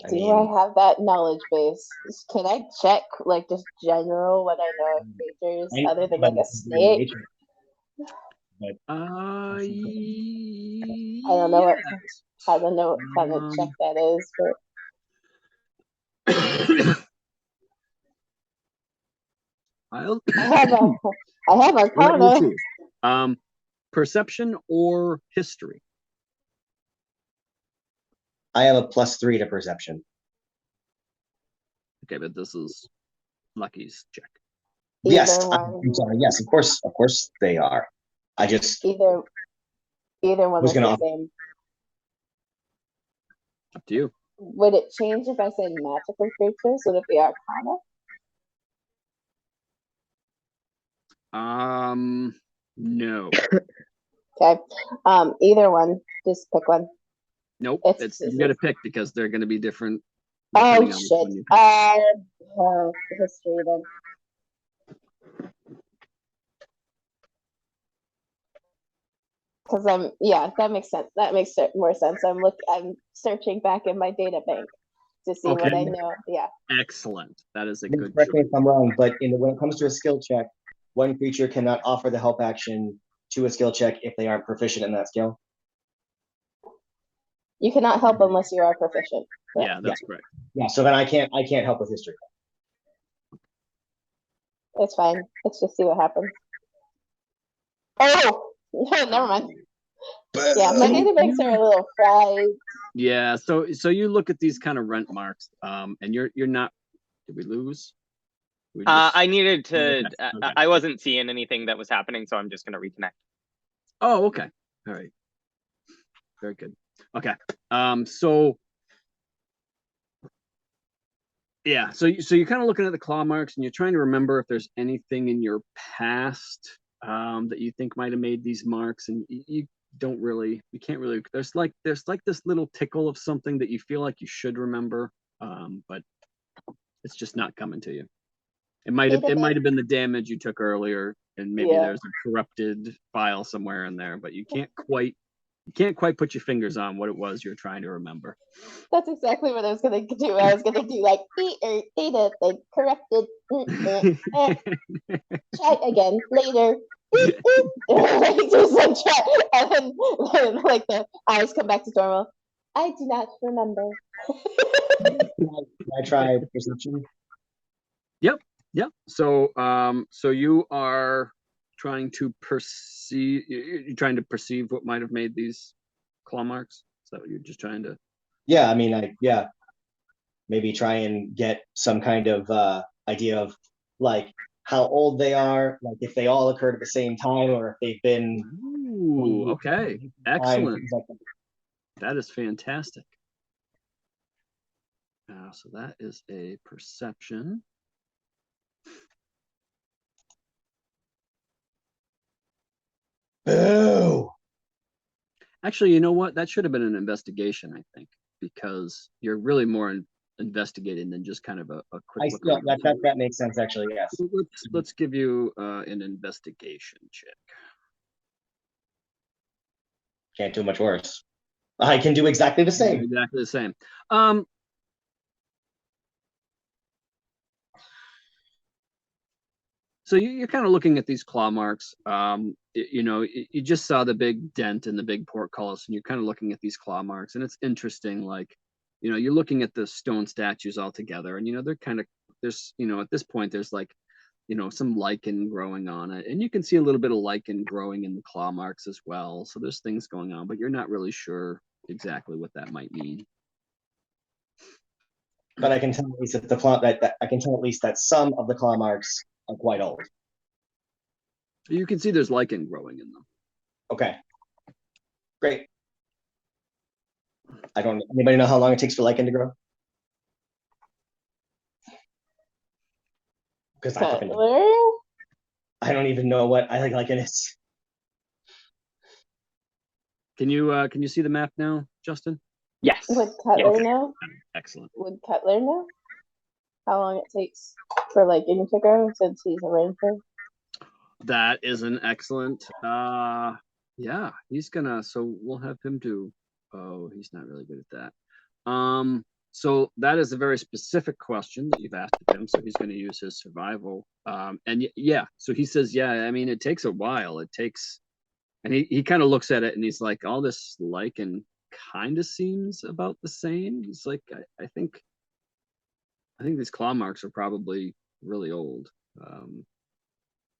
S4: Do I have that knowledge base? Can I check, like, just general what I know of creatures other than like a snake?
S1: I
S4: don't know what kind of check that is, but I have Arcana.
S1: Perception or history?
S3: I have a +3 to perception.
S1: Okay, but this is Lucky's check.
S3: Yes, I'm sorry. Yes, of course they are. I just
S4: either one
S3: was gonna
S4: the same.
S1: Up to you.
S4: Would it change if I said magical creatures? Would it be Arcana?
S1: No.
S4: Okay. Either one. Just pick one.
S1: Nope. You got to pick because they're going to be different.
S4: Oh shit. History then. Because that makes sense. That makes more sense. I'm searching back in my data bank to see what I know. Yeah.
S1: Excellent. That is a good.
S3: Correct me if I'm wrong, but when it comes to a skill check, one creature cannot offer the help action to a skill check if they aren't proficient in that skill.
S4: You cannot help unless you are proficient.
S1: Correct? Yeah, that's correct.
S3: Yeah, so then I can't help with history.
S4: It's fine. Let's just see what happens. Oh, never mind. Yeah, my data banks are a little fried.
S1: Yeah, so you look at these kind of rent marks, and you're not. Did we lose?
S2: I needed to. Okay. I wasn't seeing anything that was happening, so I'm just going to reconnect.
S1: Oh, okay. All right. Very good. Okay. So yeah, so you're kind of looking at the claw marks, and you're trying to remember if there's anything in your past that you think might have made these marks, and you can't really. There's like this little tickle of something that you feel like you should remember, but it's just not coming to you. It might have been the damage you took earlier, and maybe there's a corrupted file somewhere in there, but you can't quite put your fingers on what it was you're trying to remember.
S4: That's exactly what I was gonna do. I was gonna do like data like corrected. Try again later. Just like try, and then like the eyes come back to normal. I do not remember.
S3: Can I try perception?
S1: Yep. So you are trying to perceive. You're trying to perceive what might have made these claw marks. Is that what you're just trying to?
S3: Yeah, I mean, maybe try and get some kind of idea of like how old they are, like if they all occurred at the same time, or if they've been.
S1: Ooh, okay, excellent. That is fantastic. So that is a perception.
S3: Boo!
S1: Actually, you know what? That should have been an investigation, I think, because you're really more investigating than just kind of a quick look.
S3: That makes sense, actually, yes.
S1: Let's give you an investigation check.
S3: Can't do much worse. I can do exactly the same.
S1: Exactly the same. So you're kind of looking at these claw marks. You just saw the big dent in the big portcullis, and you're kind of looking at these claw marks, and it's interesting. Like you're looking at the stone statues all together, and they're kind of, there's, at this point there's like, some lichen growing on it, and you can see a little bit of lichen growing in the claw marks as well. So there's things going on, but you're not really sure exactly what that might mean.
S3: But I can tell at least that the claw that I can tell at least that some of the claw marks are quite old.
S1: You can see there's lichen growing in them.
S3: Okay. Great. Anybody know how long it takes for lichen to grow? Because I don't even know what I think lichen is.
S1: Can you see the map now, Justin?
S2: Yes.
S4: Would Cutler know?
S1: Excellent.
S4: Would Cutler know how long it takes for lichen to grow since he's a ranger?
S1: That is an excellent. Yeah, he's gonna. So we'll have him do. Oh, he's not really good at that. So that is a very specific question that you've asked of him. So he's going to use his survival. And yeah, so he says, yeah, I mean, it takes a while. It takes, and he kind of looks at it and he's like, all this lichen kind of seems about the same. He's like, I think these claw marks are probably really old.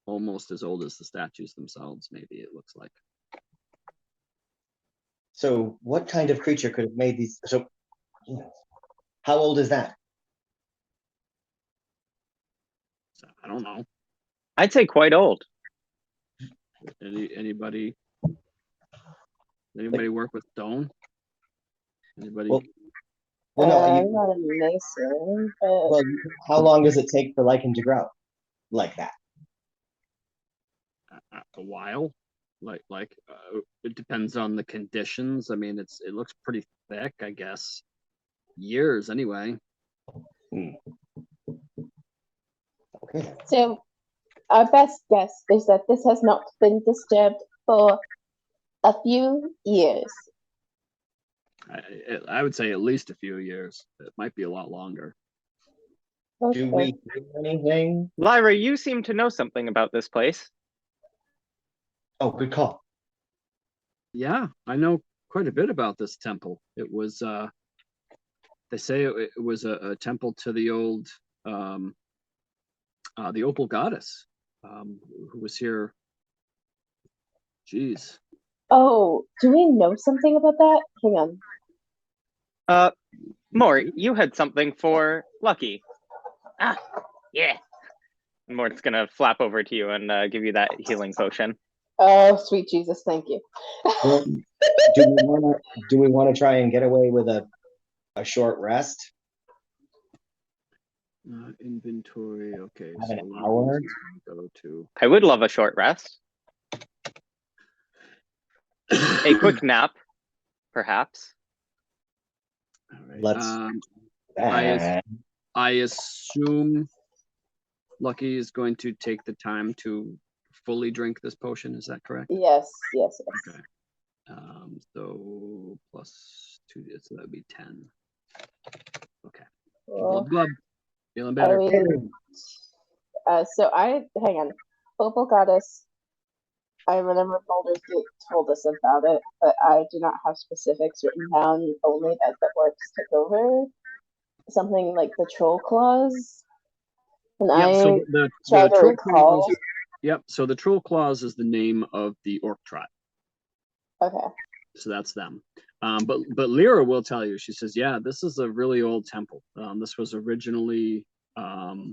S1: Almost as old as the statues themselves, maybe it looks like.
S3: So what kind of creature could have made these? So how old is that?
S1: I don't know.
S2: I'd say quite old.
S1: Anybody work with stone? Anybody?
S3: Well, no,
S4: I'm not a mason, but
S3: well, how long does it take for lichen to grow like that?
S1: A while. Like it depends on the conditions. I mean, it looks pretty thick, I guess. Years anyway.
S3: Okay.
S4: so our best guess is that this has not been disturbed for a few years.
S1: I would say at least a few years. It might be a lot longer.
S4: Okay.
S3: Do we hear anything?
S2: Lyra, you seem to know something about this place.
S3: Oh, good call.
S1: Yeah, I know quite a bit about this temple. It was they say it was a temple to the old the Opal goddess, who was here. Jeez.
S4: Oh, do we know something about that? Hang on.
S2: Mort, you had something for Lucky. Ah, yeah. Mort's gonna flap over to you and give you that healing potion.
S4: Oh, sweet Jesus, thank you.
S3: Well, do we want to try and get away with a short rest?
S1: Inventory. Okay.
S3: Have an
S1: So
S3: hour?
S1: go to.
S2: I would love a short rest. A quick nap, perhaps.
S1: All right.
S3: Let's.
S1: I assume Lucky is going to take the time to fully drink this potion. Is that correct?
S4: Yes.
S1: Okay. So plus 2, so that would be 10. Okay.
S4: Well,
S1: Feeling better.
S4: So hang on. Opal Goddess. I remember Baldur's Gate told us about it, but I do not have specifics written down. Only that the orcs took over. Something like the troll claws. And
S1: So the
S4: try to
S1: troll
S4: recall.
S1: claws. Yep. So the troll claws is the name of the orc tribe.
S4: Okay.
S1: So that's them. But Lyra will tell you. She says, "Yeah, this is a really old temple. This was originally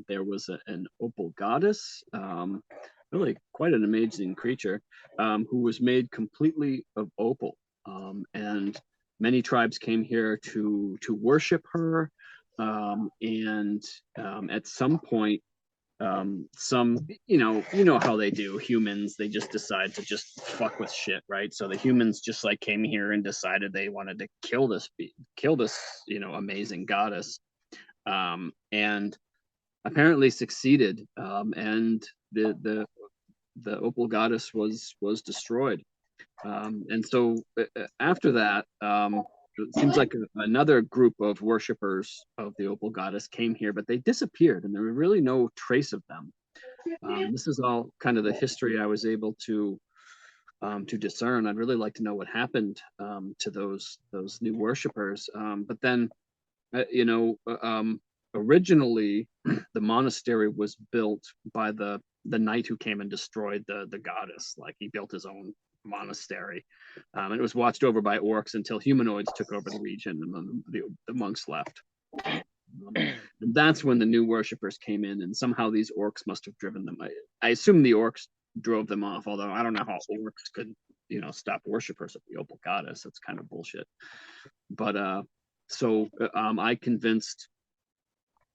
S1: there was an opal goddess, really quite an amazing creature, who was made completely of opal. And many tribes came here to worship her. And at some point, some how they do, humans, they just decide to just fuck with shit, right? So the humans just like came here and decided they wanted to kill this amazing goddess, and apparently succeeded, and the opal goddess was destroyed, and so after that, it seems like another group of worshippers of the opal goddess came here, but they disappeared, and there was really no trace of them. This is all kind of the history I was able to discern. I'd really like to know what happened to those new worshippers. But then originally the monastery was built by the knight who came and destroyed the goddess. Like, he built his own monastery, and it was watched over by orcs until humanoids took over the region, and then the monks left. And that's when the new worshippers came in, and somehow these orcs must have driven them. I assume the orcs drove them off, although I don't know how orcs could, stop worshippers of the Opal goddess. That's kind of bullshit. But I convinced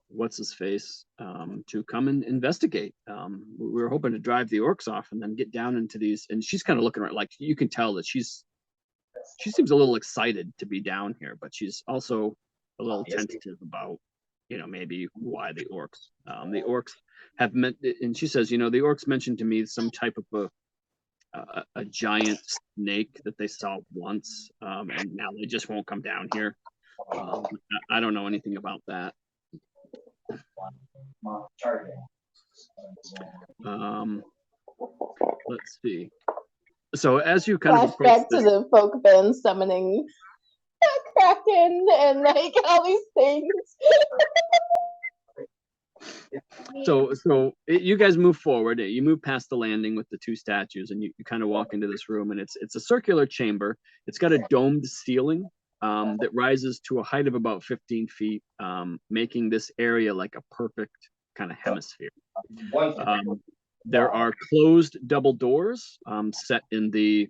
S1: what's his face to come and investigate. We were hoping to drive the orcs off and then get down into these. And she's kind of looking around, like, you can tell that she seems a little excited to be down here, but she's also a little tentative about, maybe why the orcs. The orcs have meant, and she says, the orcs mentioned to me some type of a giant snake that they saw once, and now they just won't come down here. I don't know anything about that. Let's see. So as you kind of
S4: flashback to the folk band summoning Kraken and like all these things.
S1: So you guys move forward. You move past the landing with the two statues, and you kind of walk into this room, and it's a circular chamber. It's got a domed ceiling that rises to a height of about 15 feet, making this area like a perfect kind of hemisphere. There are closed double doors set in the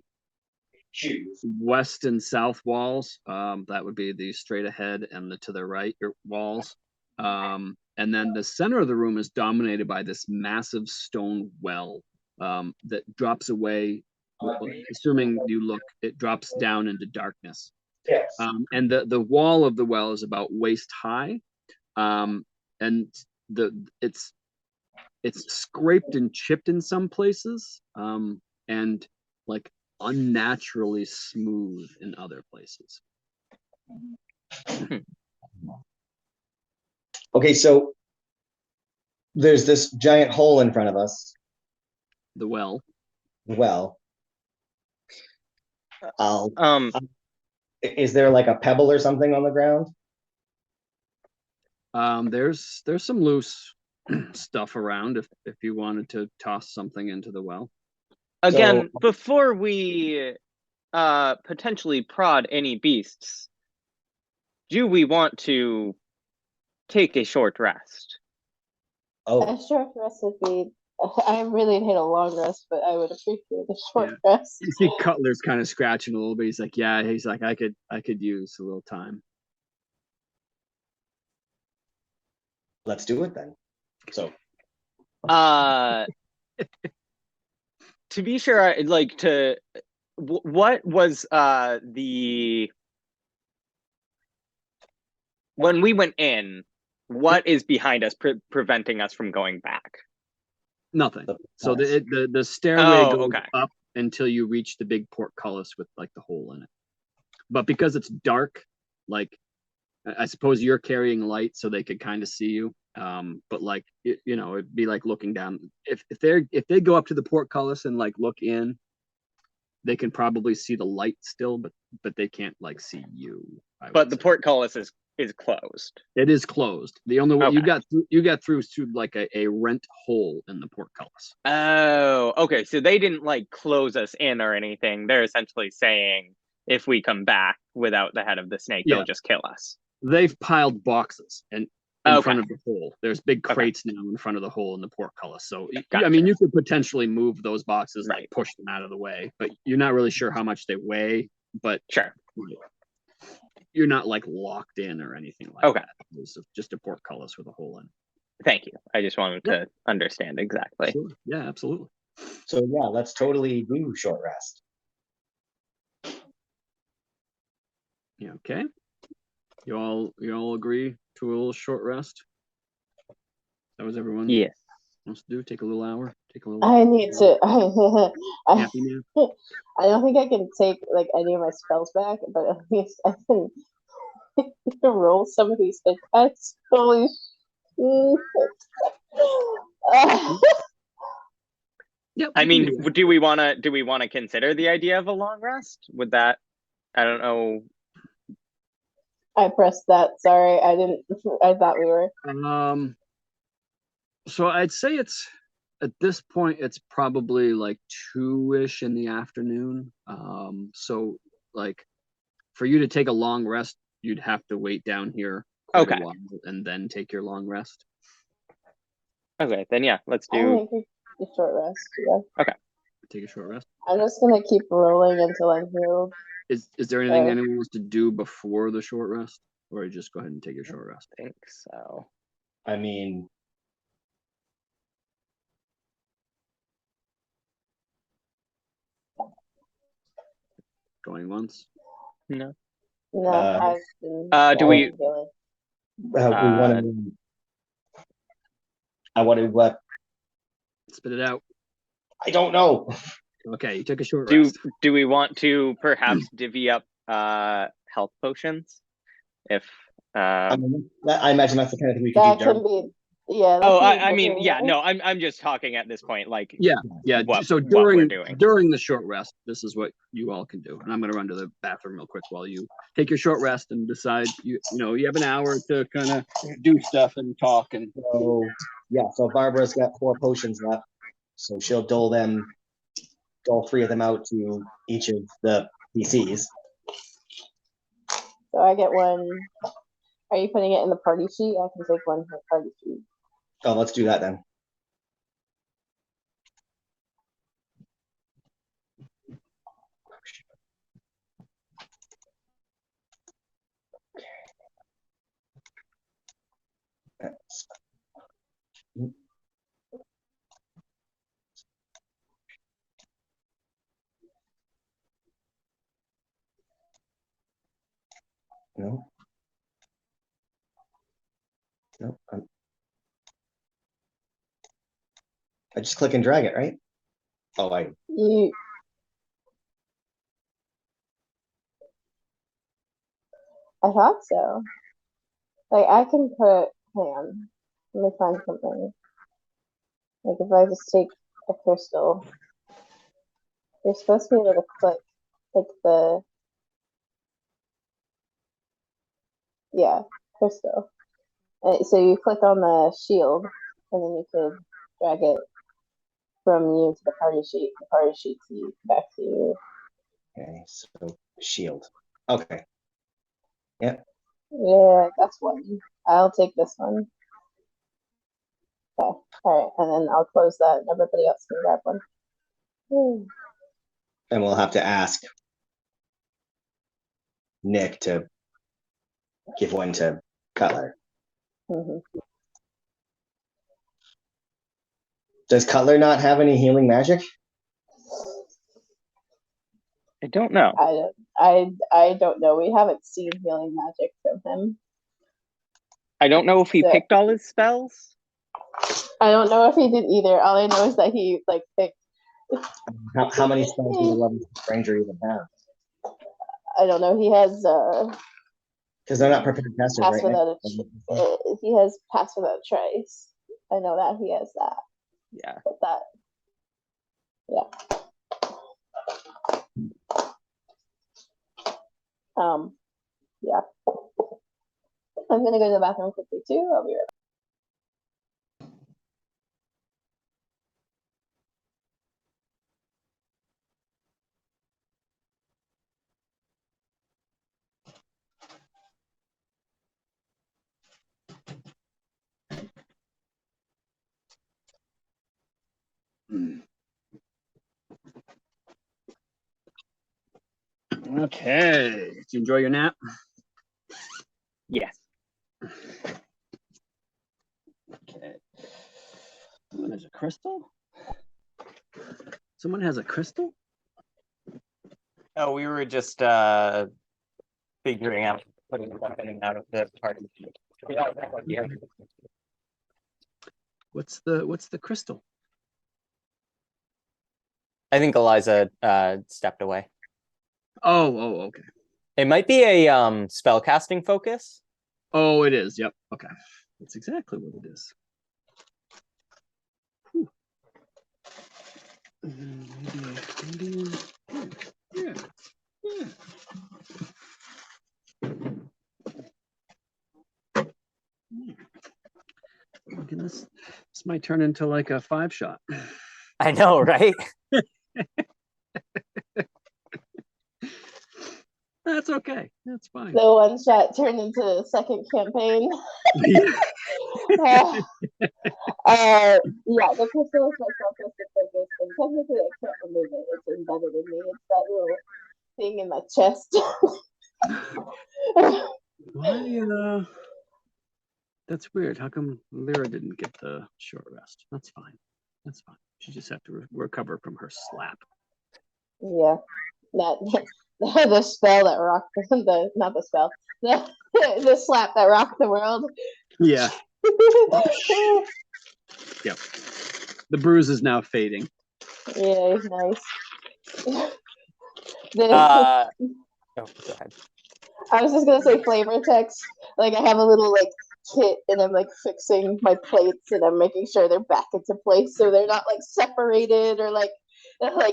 S1: west and south walls. That would be the straight ahead and the to the right walls. And then the center of the room is dominated by this massive stone well that drops away. Assuming you look, it drops down into darkness.
S3: Yes.
S1: And the wall of the well is about waist high, and it's scraped and chipped in some places, and like unnaturally smooth in other places.
S3: Okay, so there's this giant hole in front of us.
S1: The well.
S3: Well, is there like a pebble or something on the ground?
S1: There's some loose stuff around if you wanted to toss something into the well.
S2: Again, before we potentially prod any beasts, do we want to take a short rest?
S3: Oh,
S4: A short rest would be. I really hate a long rest, but I would appreciate a short rest.
S1: You see Cutler's kind of scratching a little bit. He's like, yeah, I could use a little time.
S3: let's do it then. So,
S2: to be sure, what was when we went in, what is behind us preventing us from going back?
S1: Nothing. So the stairway goes up until you reach the big portcullis with like the hole in it. But because it's dark, like I suppose you're carrying light so they could kind of see you. But like it'd be like looking down. If they go up to the portcullis and like look in, they can probably see the light still, but they can't like see you.
S2: But the portcullis is closed.
S1: It is closed. The only way you got through to like a rent hole in the portcullis.
S2: Oh, okay. So they didn't like close us in or anything. They're essentially saying if we come back without the head of the snake, they'll just kill us.
S1: They've piled boxes and in front of the hole. There's big crates now in front of the hole in the portcullis. So I mean, you could potentially move those boxes, like push them out of the way, but you're not really sure how much they weigh. But
S2: sure.
S1: You're not like locked in or anything like that. It's just a portcullis with a hole in.
S2: Thank you. I just wanted to understand exactly.
S1: Sure. Yeah, absolutely.
S3: So yeah, let's totally do short rest.
S1: Yeah. Okay. You all agree to a little short rest? That was everyone.
S2: Yeah.
S1: Wants to do? Take a little hour. Take a little.
S4: I need to. I
S1: Happy now?
S4: don't think I can take like any of my spells back, but at least I can roll some of these hit dice. Holy
S1: Yep.
S2: I mean, do we want to consider the idea of a long rest? Would that? I don't know.
S4: I pressed that. Sorry, I didn't. I thought we were.
S1: So I'd say it's at this point it's probably like 2-ish in the afternoon. So like for you to take a long rest, you'd have to wait down here quite
S2: Okay.
S1: a while and then take your long rest.
S2: Okay, then yeah, let's
S4: I'm
S2: do.
S4: gonna take a short rest. Yeah.
S1: Take a short rest.
S4: I'm just gonna keep rolling until I'm healed.
S1: Is there anything anyone wants to do before the short rest, or you just go ahead and take your short rest?
S2: I think so.
S3: I mean,
S1: Going once.
S2: No.
S4: No,
S3: Uh,
S2: do we-
S4: I've been healing.
S3: we want to. I want to.
S1: Spit it out.
S3: I don't know.
S1: Okay, you took a short
S2: Do
S1: rest.
S2: do we want to perhaps divvy up health potions? If
S3: I imagine that's the kind of thing we could
S4: That
S3: do.
S4: can be. Yeah. that
S2: oh,
S4: can be
S2: I mean,
S4: booking,
S2: yeah,
S4: right?
S2: no, I'm just talking at this point, like
S1: Yeah. So
S2: what we're
S1: during
S2: doing.
S1: the short rest, this is what you all can do. And I'm going to run to the bathroom real quick while you take your short rest and decide. You have an hour to kind of do stuff and talk and.
S3: So yeah, so Barbara's got 4 potions left, so she'll dole 3 of them out to each of the PCs.
S4: So I get one. Are you putting it in the party sheet? I can take one from the party sheet.
S3: Oh, let's do that then. No. No. I just click and drag it, right? Oh,
S4: You. I thought so. Like I can put. Hang on. Let me find something. Like if I just take a crystal, you're supposed to be able to click like the. Yeah, crystal. So you click on the shield, and then you could drag it from you to the party sheet. The party sheet to you, back to you.
S3: okay. So shield. Okay. Yep.
S4: Yeah, that's one. I'll take this one. Okay. All right, and then I'll close that, and everybody else can grab one.
S3: And we'll have to ask Nick to give one to Cutler.
S4: Mm-hmm.
S3: Does Cutler not have any healing magic?
S2: I don't know.
S4: I don't know. We haven't seen healing magic from him.
S2: I don't know if he
S4: So-
S2: picked all his spells.
S4: I don't know if he did either. All I know is that he like picked.
S3: How many spells does the 11th Ranger even have?
S4: I don't know. He has
S3: Because they're not prepared testers,
S4: pass
S3: right?
S4: without
S3: Nick?
S4: he has pass without a trace. I know that he has that.
S2: Yeah.
S4: But that. Yeah. Yeah. I'm gonna go to the bathroom quickly too. I'll be right back.
S1: Okay. Did you enjoy your nap?
S2: Yes.
S1: Okay. Someone has a crystal? Someone has a crystal?
S2: Oh, we were just figuring out putting stuff in and out of the party. Yeah.
S1: What's the crystal?
S2: I think Eliza stepped away.
S1: Oh, okay.
S2: It might be a spell casting focus.
S1: Oh, it is. Yep. Okay. That's exactly what it is. Whew. Yeah. this might turn into like a 5-shot.
S5: I know, right?
S1: That's okay. That's fine.
S4: The one shot turned into the second campaign. Yeah, the crystal is my focus, and technically I can't remove it. It's embedded in me. It's that little thing in my chest.
S1: Why, that's weird. How come Lyra didn't get the short rest? That's fine. That's fine. She just had to recover from her slap.
S4: Yeah, the spell that rocked not the spell, the slap that rocked the world.
S1: Yeah. Yep. The bruise is now fading.
S4: Yeah, nice.
S5: Oh, go ahead.
S4: I was just gonna say flavor text. Like I have a little like kit, and I'm like fixing my plates, and I'm making sure they're back into place, so they're not like separated or like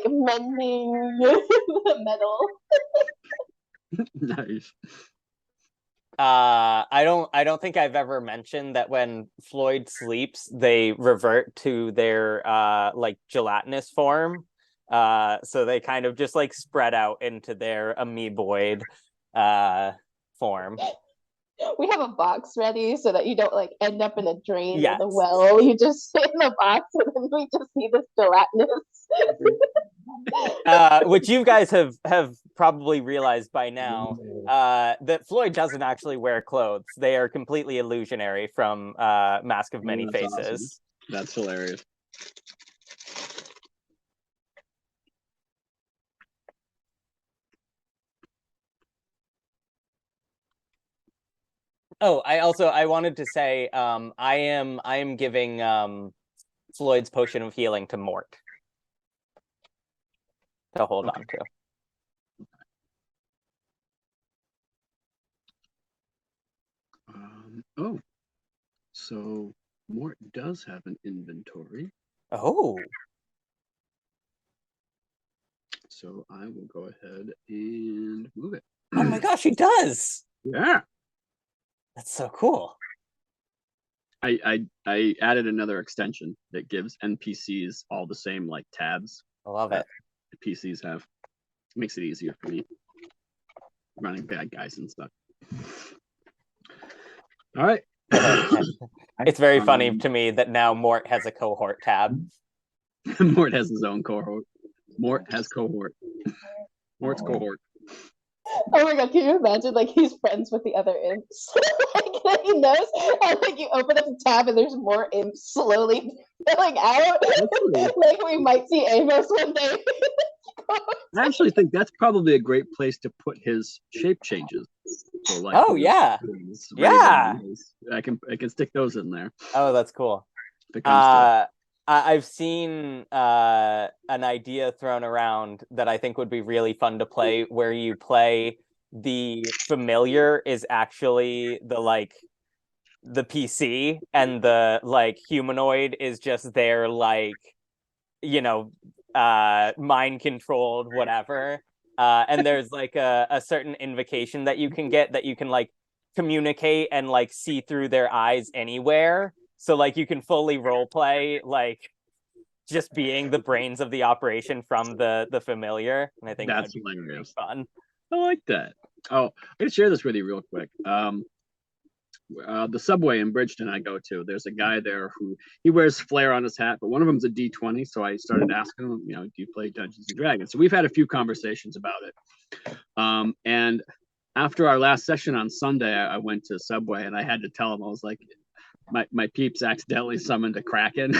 S4: mending the metal.
S1: Nice.
S5: I don't think I've ever mentioned that when Floyd sleeps, they revert to their like gelatinous form. So they kind of just like spread out into their amoeboid form.
S4: We have a box ready so that you don't like end up in a drain
S5: Yes.
S4: or the well. You just sit in the box, and then we just see this gelatinous.
S5: Which you guys have probably realized by now, that Floyd doesn't actually wear clothes. They are completely illusionary from Mask of Many
S1: That's
S5: Faces.
S1: awesome. That's hilarious.
S5: Oh, I wanted to say, I am giving Floyd's potion of healing to Mort to hold on to.
S1: Oh, so Mort does have an inventory.
S5: Oh,
S1: So I will go ahead and move it.
S5: oh my gosh, he does.
S1: Yeah.
S5: That's so cool.
S1: I added another extension that gives NPCs all the same like tabs
S5: I love
S1: that
S5: it.
S1: the PCs have. Makes it easier for me running bad guys and stuff. All right.
S5: It's very funny to me that now Mort has a cohort tab.
S1: Mort has his own cohort. Mort has cohort. Mort's cohort.
S4: Oh my god, can you imagine like he's friends with the other imps? Like he knows, and like you open up the tab and there's more imps slowly filling out. Like we might see Amos one day.
S1: I actually think that's probably a great place to put his shape changes. So like,
S5: Oh, yeah. Yeah.
S1: I can stick those in there.
S5: Oh, that's cool.
S1: If it comes to it.
S5: I've seen an idea thrown around that I think would be really fun to play, where you play the familiar is actually the PC, and the like humanoid is just their like, mind controlled whatever. And there's like a certain invocation that you can get that you can like communicate and like see through their eyes anywhere. So like you can fully role play like just being the brains of the operation from the familiar. And I think
S1: That's
S5: that'd be really
S1: hilarious.
S5: fun.
S1: I like that. Oh, I'm gonna share this with you real quick. The subway in Bridgeton I go to, there's a guy there who he wears flair on his hat, but one of them's a D20. So I started asking him, do you play Dungeons and Dragons? So we've had a few conversations about it. And after our last session on Sunday, I went to Subway and I had to tell him, I was like, my peeps accidentally summoned a Kraken.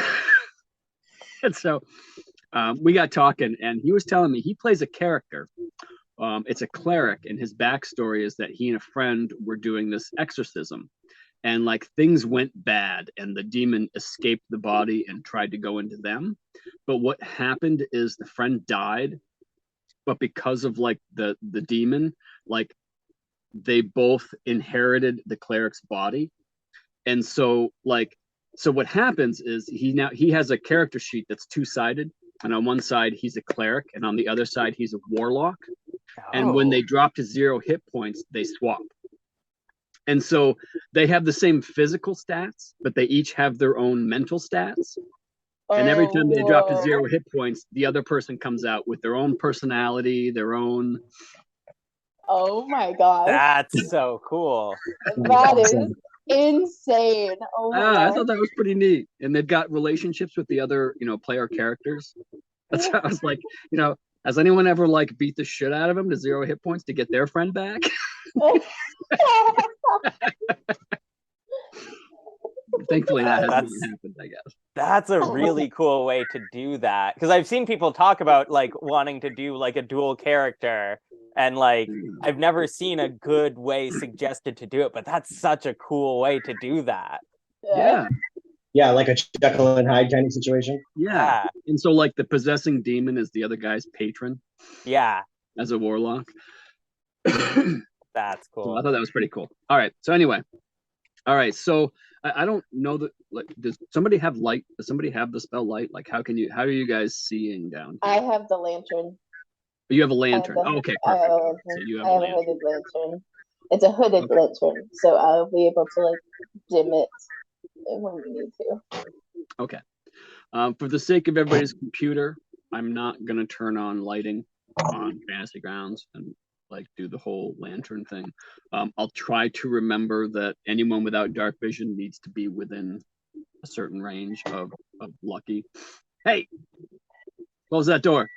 S1: And so we got talking, and he was telling me he plays a character. It's a cleric, and his backstory is that he and a friend were doing this exorcism, and like things went bad, and the demon escaped the body and tried to go into them. But what happened is the friend died, but because of like the demon, like they both inherited the cleric's body. And so what happens is he has a character sheet that's two-sided, and on one side he's a cleric, and on the other side he's a warlock. And when they drop to 0 hit points, they swap. And so they have the same physical stats, but they each have their own mental stats. And every time they drop to
S4: whoa.
S1: 0 hit points, the other person comes out with their own personality, their own.
S4: Oh my gosh.
S5: That's so cool.
S4: That is insane. Oh my
S1: I
S4: gosh.
S1: thought that was pretty neat. And they've got relationships with the other, player characters. That's how I was like, has anyone ever like beat the shit out of him to 0 hit points to get their friend back? Thankfully, that hasn't happened, I guess.
S5: That's a really cool way to do that. Because I've seen people talk about like wanting to do like a dual character, and like I've never seen a good way suggested to do it, but that's such a cool way to do that.
S1: Yeah.
S3: Yeah, like a Jekyll and Hyde kind of situation.
S1: Yeah. And so like the possessing demon is the other guy's patron.
S5: Yeah.
S1: As a warlock.
S5: That's cool.
S1: So I thought that was pretty cool. All right. So anyway. All right. So I don't know that, like, does somebody have light? Does somebody have the spell light? Like, how are you guys seeing down here?
S4: I have the lantern.
S1: You have a lantern. Okay, perfect.
S4: I have a lantern.
S1: So you
S4: I have a hooded lantern. It's a hooded lantern, so I'll be able to like dim it when we need to.
S1: Okay. For the sake of everybody's computer, I'm not gonna turn on lighting on Fantasy Grounds and like do the whole lantern thing. I'll try to remember that anyone without dark vision needs to be within a certain range of Lucky. Hey, close that door.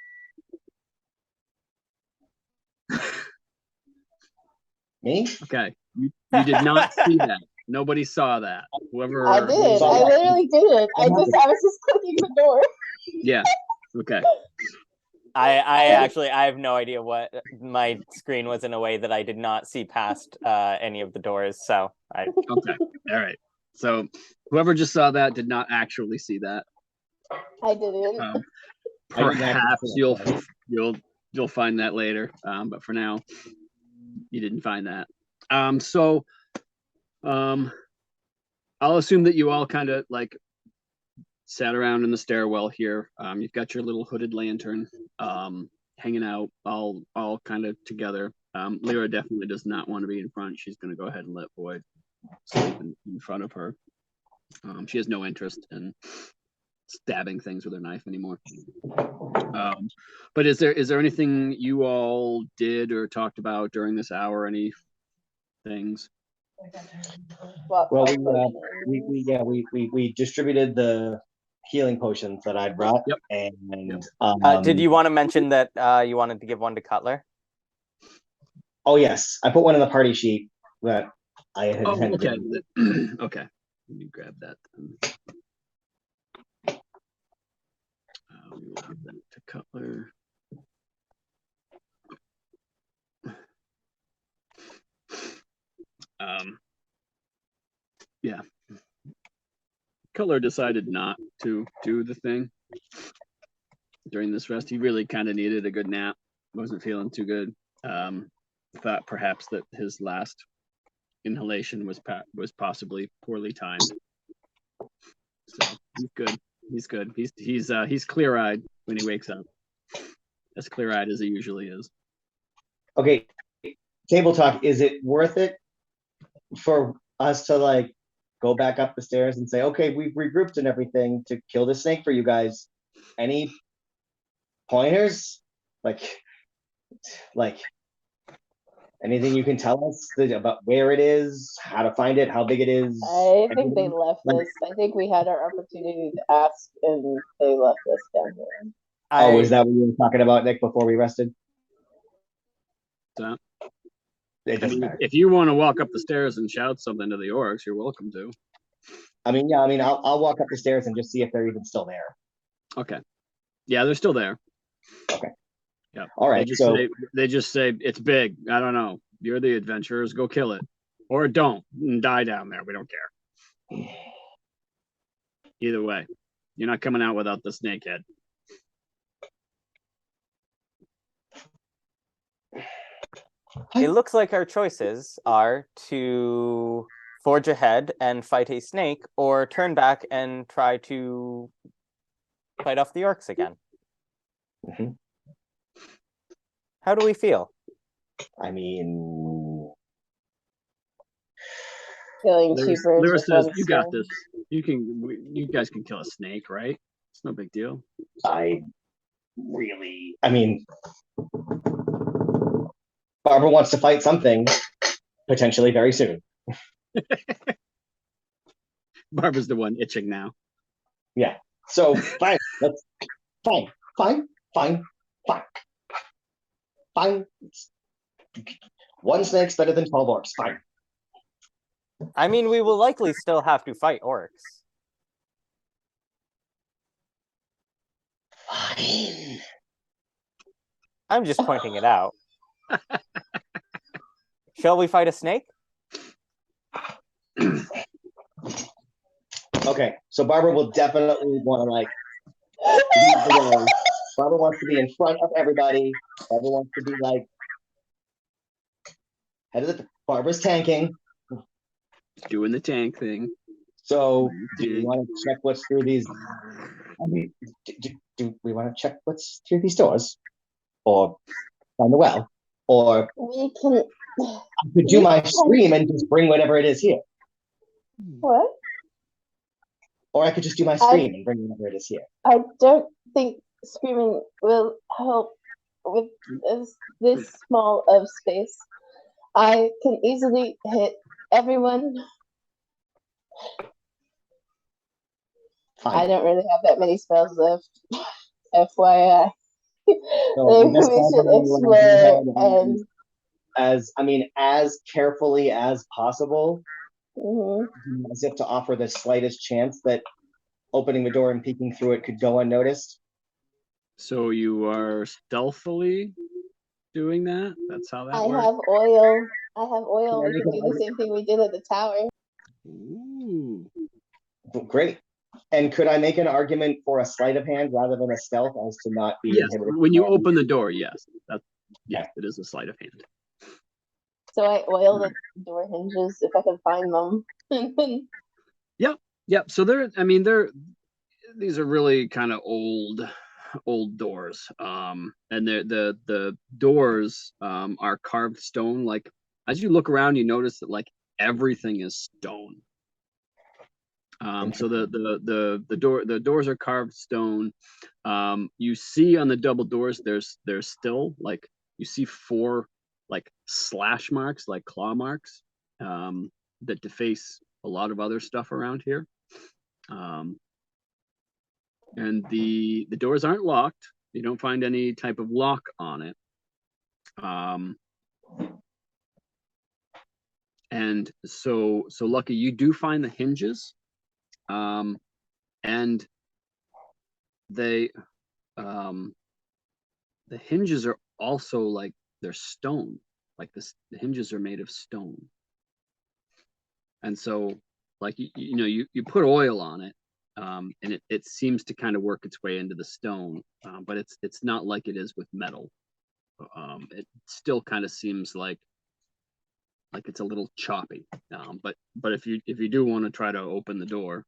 S3: Me?
S1: Okay. You did not see that. Nobody saw that. Whoever
S4: I did. I literally did. I was just clicking the door.
S1: Yeah. Okay.
S5: I have no idea what my screen was in a way that I did not see past any of the doors. So
S1: Okay. All right. So whoever just saw that did not actually see that.
S4: I didn't.
S1: Perhaps you'll find that later. But for now, you didn't find that. So I'll assume that you all kind of like sat around in the stairwell here. You've got your little hooded lantern, hanging out all kind of together. Lyra definitely does not want to be in front. She's going to go ahead and let Boyd sleep in front of her. She has no interest in stabbing things with her knife anymore. But is there anything you all did or talked about during this hour? Any things?
S3: Well, we distributed the healing potions that I brought.
S1: Yep.
S3: And
S5: did you want to mention that you wanted to give one to Cutler?
S3: Oh yes, I put one in the party sheet that I had intended.
S1: Okay. Okay. Let me grab that. We will give that to Cutler. Yeah. Cutler decided not to do the thing during this rest. He really kind of needed a good nap. Wasn't feeling too good. Thought perhaps that his last inhalation was possibly poorly timed. So he's good. He's good. He's clear-eyed when he wakes up. As clear-eyed as he usually is.
S3: Okay. Table talk, is it worth it for us to like go back up the stairs and say, okay, we've regrouped and everything to kill the snake for you guys? Any pointers? Like anything you can tell us about where it is, how to find it, how big it is?
S4: I think they left us. I think we had our opportunity to ask, and they left us down here.
S3: Is that what you were talking about, Nick, before we rested?
S1: So, if you want to walk up the stairs and shout something to the orcs, you're welcome to.
S3: I'll walk up the stairs and just see if they're even still there.
S1: Okay. Yeah, they're still there.
S3: Okay.
S1: Yeah.
S3: All right.
S1: They just say it's big. I don't know. You're the adventurers. Go kill it, or don't and die down there. We don't care. Either way, you're not coming out without the snake head.
S5: It looks like our choices are to forge ahead and fight a snake, or turn back and try to fight off the orcs again.
S3: Mm-hmm.
S5: How do we feel?
S3: I mean,
S4: Killing
S1: Lyra,
S4: two birds
S1: Lyra
S4: with
S1: says,
S4: one
S1: "You got
S4: stone.
S1: this. You guys can kill a snake, right? It's no big deal."
S3: I mean, Barbara wants to fight something potentially very soon.
S1: Barbara's the one itching now.
S3: Yeah. So fine. Let's fine. One snake's better than 12 orcs. Fine.
S5: I mean, we will likely still have to fight orcs.
S3: Fine.
S5: I'm just pointing it out. Shall we fight a snake?
S3: Okay, so Barbara will definitely want to Barbara wants to be in front of everybody. Barbara wants to be like head of the. Barbara's tanking.
S1: Doing the tank thing.
S3: So do we want to check what's through these? Do we want to check what's through these doors, or find the well, or
S4: We can.
S3: I could do my scream and just bring whatever it is here,
S4: What?
S3: or I could just do my scream and bring whatever it is here.
S4: I don't think screaming will help with this small of space. I can easily hit everyone.
S3: Fine.
S4: I don't really have that many spells left. FYI.
S3: So
S4: Maybe we should explore and
S3: as carefully as possible,
S4: mhm.
S3: as if to offer the slightest chance that opening the door and peeking through it could go unnoticed.
S1: So you are stealthily doing that? That's how that
S4: I
S1: works?
S4: have oil. I have oil.
S3: Can I
S4: We
S3: make
S4: can
S3: an
S4: do the same thing we did at the tower.
S1: Ooh.
S3: Great. And could I make an argument for a sleight of hand rather than a stealth as to not be
S1: Yes,
S3: inhibited?
S1: when you open the door, yes. Yes, it is a sleight of hand.
S4: So I oil the door hinges if I can find them.
S1: Yep. So these are really kind of old doors. And the doors are carved stone. Like as you look around, you notice that like everything is stone. So the doors are carved stone. You see on the double doors, there's still like you see 4 like slash marks, like claw marks, that deface a lot of other stuff around here. And the doors aren't locked. You don't find any type of lock on it. And so Lucky, you do find the hinges. And they the hinges are also like they're stone. Like the hinges are made of stone. And so like you put oil on it, and it seems to kind of work its way into the stone, but it's not like it is with metal. It still kind of seems like it's a little choppy. But if you do want to try to open the door,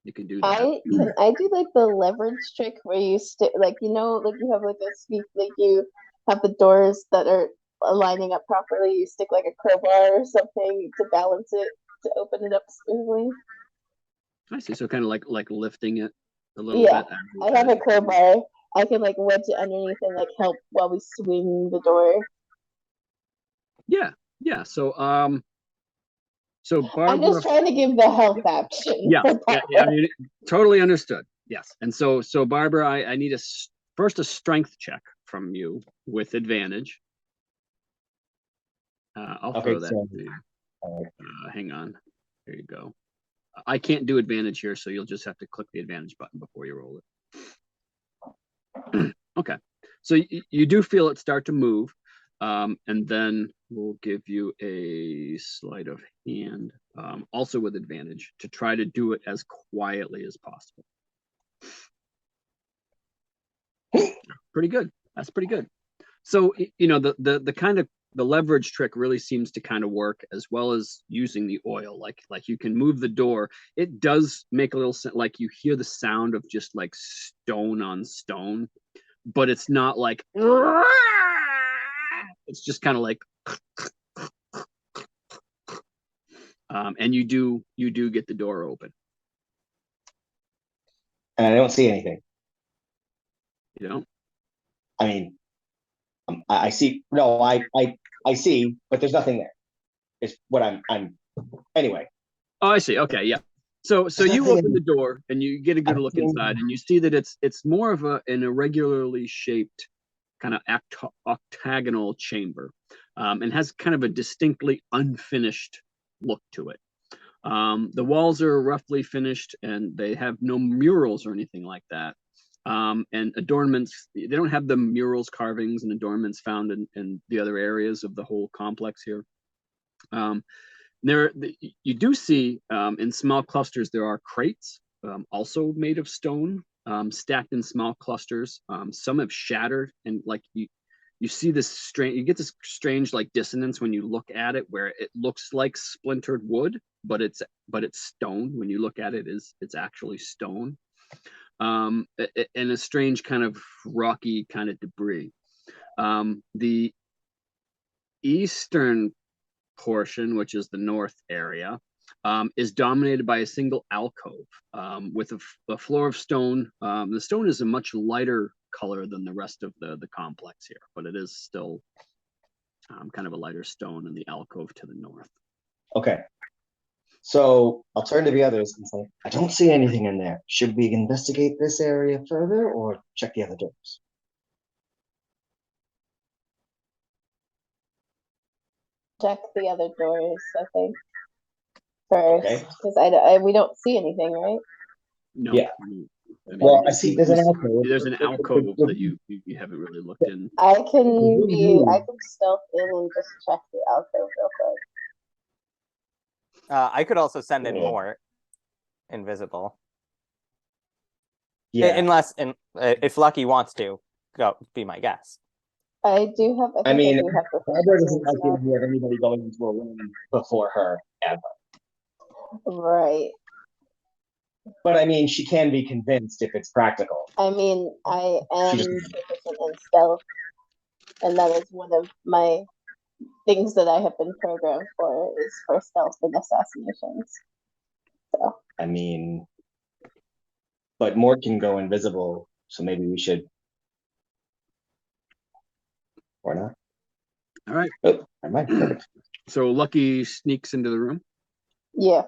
S1: you can do that.
S4: I do like the leverage trick where you stick like like you have like a speak like you have the doors that are lining up properly. You stick like a crowbar or something to balance it to open it up smoothly.
S1: I see. So kind of like lifting it a little
S4: Yeah,
S1: bit.
S4: I have a crowbar. I can like wedge it underneath and like help while we swing the door.
S1: Yeah. So Barbara,
S4: I'm just trying to give the health option.
S1: Yeah, I mean, totally understood. Yes, and so Barbara, I need first a strength check from you with advantage. I'll throw that. Hang on. There you go. I can't do advantage here, so you'll just have to click the advantage button before you roll it. Okay, so you do feel it start to move, and then we'll give you a sleight of hand, also with advantage, to try to do it as quietly as possible. Pretty good. That's pretty good. So the kind of the leverage trick really seems to kind of work, as well as using the oil. Like you can move the door. It does make a little like you hear the sound of just like stone on stone, but it's not like it's just kind of like And you do get the door open.
S3: And I don't see anything.
S1: You know.
S3: I mean, I see. No, I see, but there's nothing there. Is what I'm. Anyway.
S1: Oh, I see. Okay, yeah. So you open the door and you get a good look inside, and you see that it's more of an irregularly shaped kind of octagonal chamber, and has kind of a distinctly unfinished look to it. The walls are roughly finished, and they have no murals or anything like that. And adornments, they don't have the murals, carvings, and adornments found in the other areas of the whole complex here. You do see in small clusters there are crates, also made of stone, stacked in small clusters. Some have shattered, and like you see this strange, you get this strange like dissonance when you look at it, where it looks like splintered wood, but it's stone. When you look at it, it's actually stone, and a strange kind of rocky kind of debris. The eastern portion, which is the north area, is dominated by a single alcove with a floor of stone. The stone is a much lighter color than the rest of the complex here, but it is still kind of a lighter stone in the alcove to the north.
S3: Okay. So I'll turn to the others and say, I don't see anything in there. Should we investigate this area further or check the other doors?
S4: Check the other doors, I think, first, because we don't see anything, right?
S1: No.
S3: Yeah.
S1: I mean,
S3: Well, I see there's an alcove.
S1: There's an alcove that you haven't really looked in.
S4: I can stealth in and just check the alcove real quick.
S5: I could also send in more invisible.
S3: Yeah.
S5: Unless if Lucky wants to go be my guest.
S4: I do have.
S3: I mean,
S4: do have
S3: Barbara doesn't like to hear anybody going into a room before her ever.
S4: Right.
S3: But I mean, she can be convinced if it's practical.
S4: I mean, I am proficient in stealth, and that is one of my things that I have been programmed for, is for stealth and assassinations. So.
S3: I mean, but Mort can go invisible, so maybe we should. Or not.
S1: All right.
S3: Oh, never mind. Perfect.
S1: So Lucky sneaks into the room.
S4: Yeah.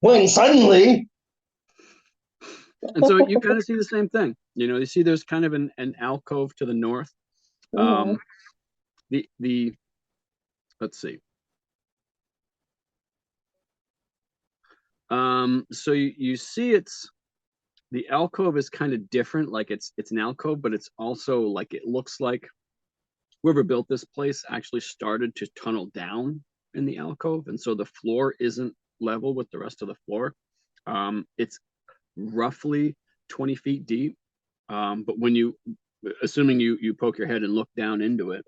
S3: When suddenly.
S1: And so you kind of see the same thing. You see there's kind of an alcove to the north.
S4: Mm-hmm.
S1: Let's see. So you see the alcove is kind of different. Like it's an alcove, but it's also like, it looks like whoever built this place actually started to tunnel down in the alcove, and so the floor isn't level with the rest of the floor. It's roughly 20 feet deep, but when assuming you poke your head and look down into it,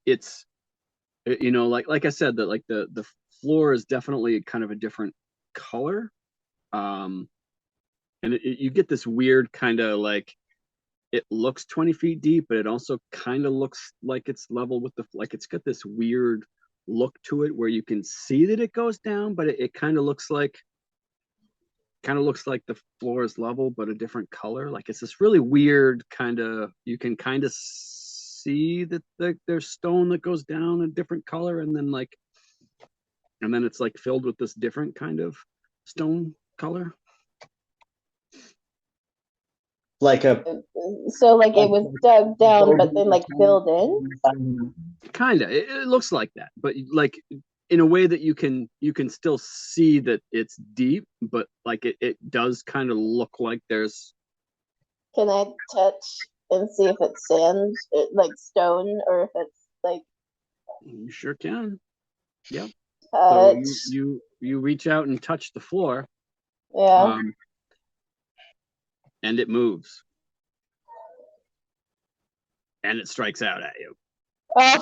S1: it's like I said, that like the floor is definitely kind of a different color, and you get this weird kind of like, it looks 20 feet deep, but it also kind of looks like it's level with like it's got this weird look to it where you can see that it goes down, but it kind of looks like the floor is level but a different color. Like it's this really weird kind of, you can kind of see that there's stone that goes down a different color, and then it's like filled with this different kind of stone color.
S4: So like it was dug down, but then like filled in.
S1: Kind of. It looks like that, but like in a way that you can still see that it's deep, but like it does kind of look like there's.
S4: Can I touch and see if it's sand, like stone, or if it's like?
S1: You sure can. Yep.
S4: Touch.
S1: So you reach out and touch the floor.
S4: Yeah.
S1: And it moves. And it strikes out at you.
S4: Oh,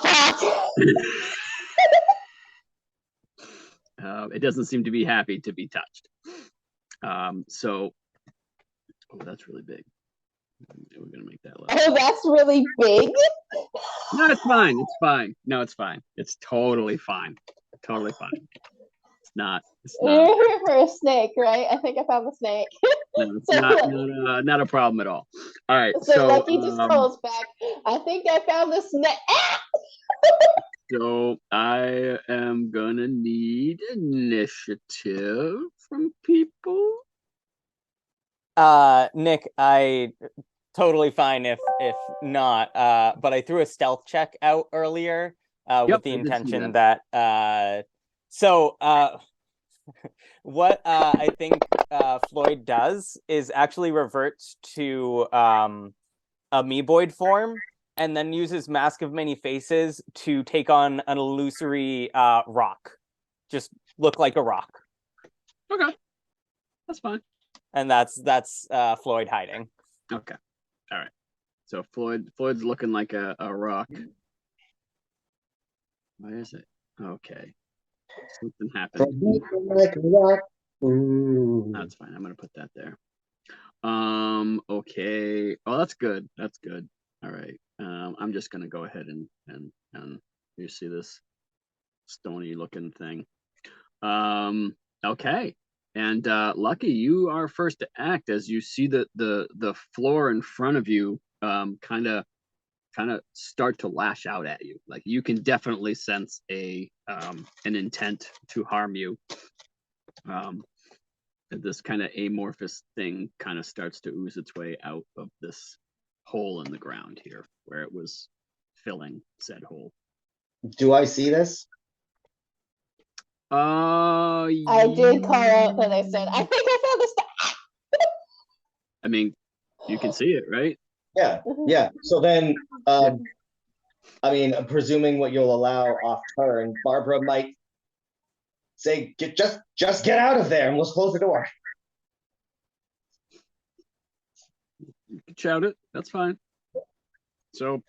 S1: fuck! It doesn't seem to be happy to be touched. Oh, that's really big. We're gonna make that.
S4: Oh, that's really big.
S1: No, it's fine. It's fine. No, it's fine. It's totally fine. Totally fine. It's not. It's not.
S4: You're here for a snake, right? I think I found the snake.
S1: No, it's
S4: So,
S1: not a problem at all. All right.
S4: So Lucky just calls back. I think I found the snake.
S1: So I am gonna need initiative from people.
S5: Nick, I totally fine if not. But I threw a stealth check out earlier with the
S1: I did see
S5: intention that what I think Floyd does is actually reverts to amoeboid form and then uses Mask of Many Faces to take on an illusory rock. Just look like a rock.
S1: Okay. That's fine.
S5: And that's Floyd hiding.
S1: Okay. All right. So Floyd's looking like a rock. Why is it? Okay. Something happened.
S3: Like a rock.
S1: That's fine. I'm gonna put that there. Okay. Oh, that's good. That's good. All right. I'm just gonna go ahead and you see this stony looking thing. Okay. And Lucky, you are first to act as you see the floor in front of you kind of start to lash out at you. Like you can definitely sense an intent to harm you. This kind of amorphous thing kind of starts to ooze its way out of this hole in the ground here where it was filling said hole.
S3: Do I see this?
S4: I did call out that I said, I think I found the snake.
S1: I mean, you can see it, right?
S3: Yeah, yeah. So then, I mean, presuming what you'll allow off turn, Barbara might say, just get out of there and let's close the door.
S1: You can shout it. That's fine. So,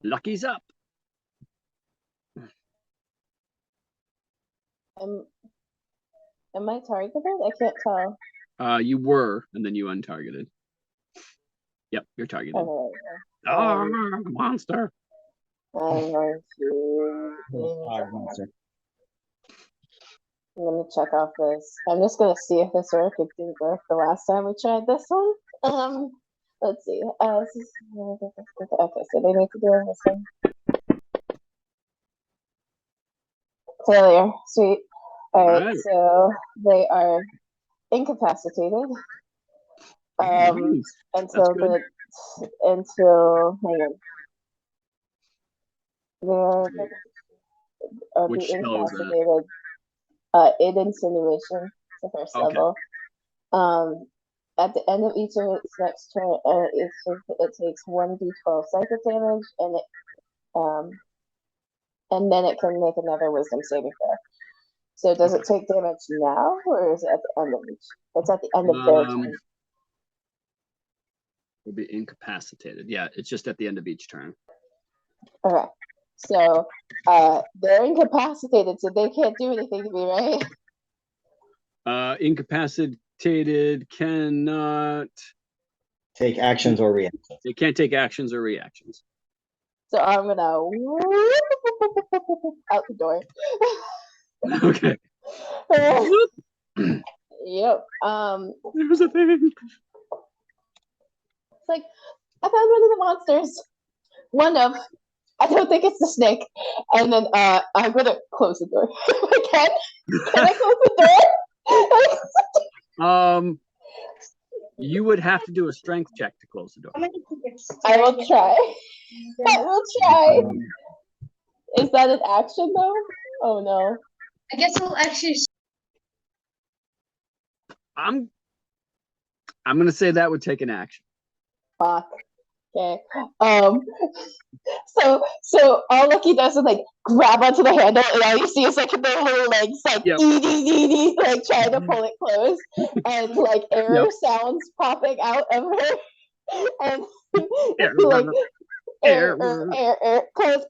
S1: Lucky's up.
S4: Am I targeted? I can't tell.
S1: You were, and then you untargeted. Yep, you're targeted.
S4: Okay.
S1: Monster.
S4: I'm going to.
S3: Monster.
S4: I'm gonna check off this. I'm just gonna see if this worked. It didn't work the last time we tried this one. Let's see. This is okay. So they need to do this one. Failure. Sweet. All right. So they are incapacitated.
S1: Nice.
S4: Until hang on. They're
S1: Which
S4: be
S1: spell is that?
S4: incapacitated. Id insinuation, the first level. At the end of each of its next turn, it takes 1d12 psychic damage, and then it can make another Wisdom saving throw. So does it take damage now, or is it at the end of each? It's at the end of their turn.
S1: Will be incapacitated. Yeah, it's just at the end of each turn.
S4: Okay. So they're incapacitated, so they can't do anything to me, right?
S1: Incapacitated cannot
S3: take actions or reactions.
S1: They can't take actions or reactions.
S4: So I'm gonna out the door.
S1: Okay.
S4: Yep.
S1: There's a thing.
S4: It's like I found one of the monsters. One of. I don't think it's the snake. And then I'm gonna close the door. Can I close the door?
S1: You would have to do a strength check to close the door.
S4: I will try. I will try. Is that an action though? Oh no.
S6: I guess I'll actually.
S1: I'm gonna say that would take an action.
S4: Fuck. Okay. So all Lucky does is like grab onto the handle, and all you see is like their little legs like like trying to pull it closed, and like arrow sounds popping out of her, and like air, close,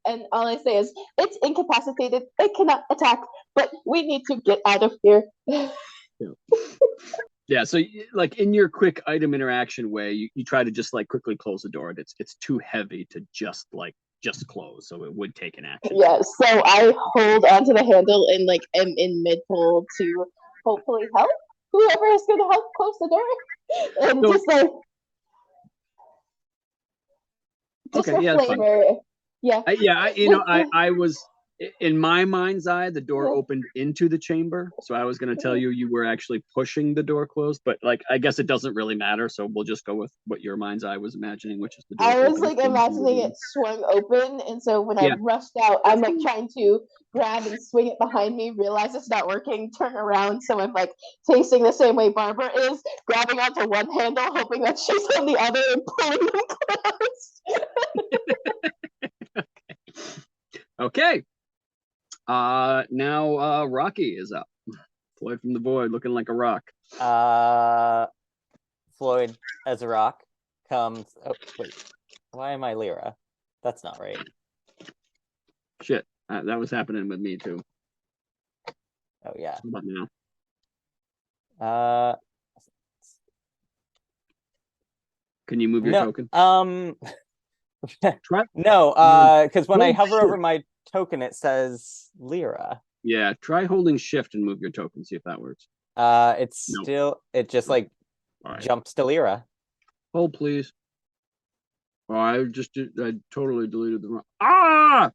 S4: and all I say is it's incapacitated, it cannot attack, but we need to get out of here.
S1: Yeah, so like in your quick item interaction way, you try to just like quickly close the door. It's too heavy to just close, so it would take an action.
S4: Yeah, so I hold onto the handle and like am in mid pull to hopefully help whoever is going to help close the door, and
S1: So-
S4: just like
S1: Okay,
S4: for
S1: yeah, that's fine.
S4: flavor. Yeah.
S1: I was in my mind's eye, the door opened into the chamber, so I was going to tell you were actually pushing the door closed, but like I guess it doesn't really matter, so we'll just go with what your mind's eye was imagining, which is the door.
S4: I was
S1: open
S4: like imagining it swung open, and so when I rushed out, I'm like trying to grab and swing it behind me, realize it's not working, turn around, so I'm like facing the same way Barbara is, grabbing onto one handle, hoping that she's on the other and pulling them close.
S1: Okay. Now Rocky is up. Floyd from the void, looking like a rock.
S5: Floyd as a rock comes. Oh wait, why am I Lyra? That's not right.
S1: Shit, that was happening with me too.
S5: Oh yeah.
S1: What about
S5: now?
S1: Can you move your token?
S5: No, because when I hover over my token, it says Lyra.
S1: Yeah, try holding shift and move your token, see if that works.
S5: It just like jumps to Lyra.
S1: Hold, please. Oh, I totally deleted the wrong. Ah!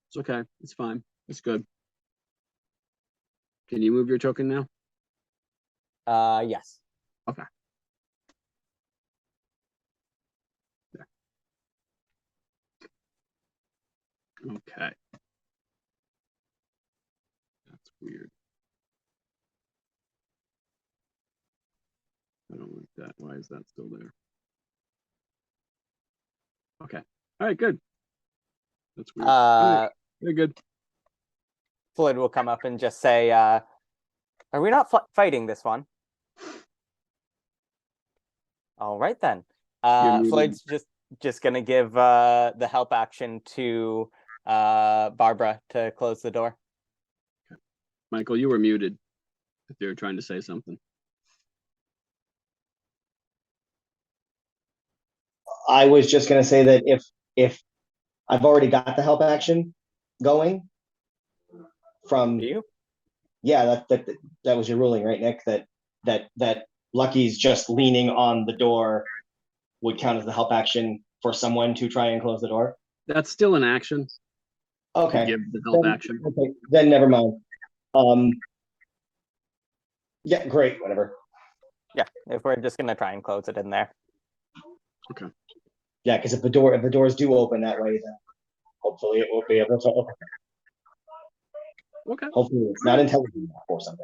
S1: It's okay. It's fine. It's good. Can you move your token now?
S5: Yes.
S1: Okay. There. Okay. That's weird. I don't like that. Why is that still there? Okay. All right, good. That's weird. Right. Very good.
S5: Floyd will come up and just say, are we not fighting this one? All right, then. Floyd's just going to give the help action to Barbara to close the door.
S1: Okay. Michael, you were muted if you were trying to say something.
S3: I was just going to say that if I've already got the help action going from
S5: you,
S3: that was your ruling, right, Nick? That Lucky's just leaning on the door would count as the help action for someone to try and close the door.
S1: That's still an action.
S3: Okay.
S1: Give the help action.
S3: Okay, then never mind. Yeah, great, whatever.
S5: Yeah, if we're just gonna try and close it in there.
S1: Okay.
S3: Yeah, because if the doors do open that way, then hopefully it will be able to open.
S1: Okay.
S3: Hopefully it's not intelligent or something.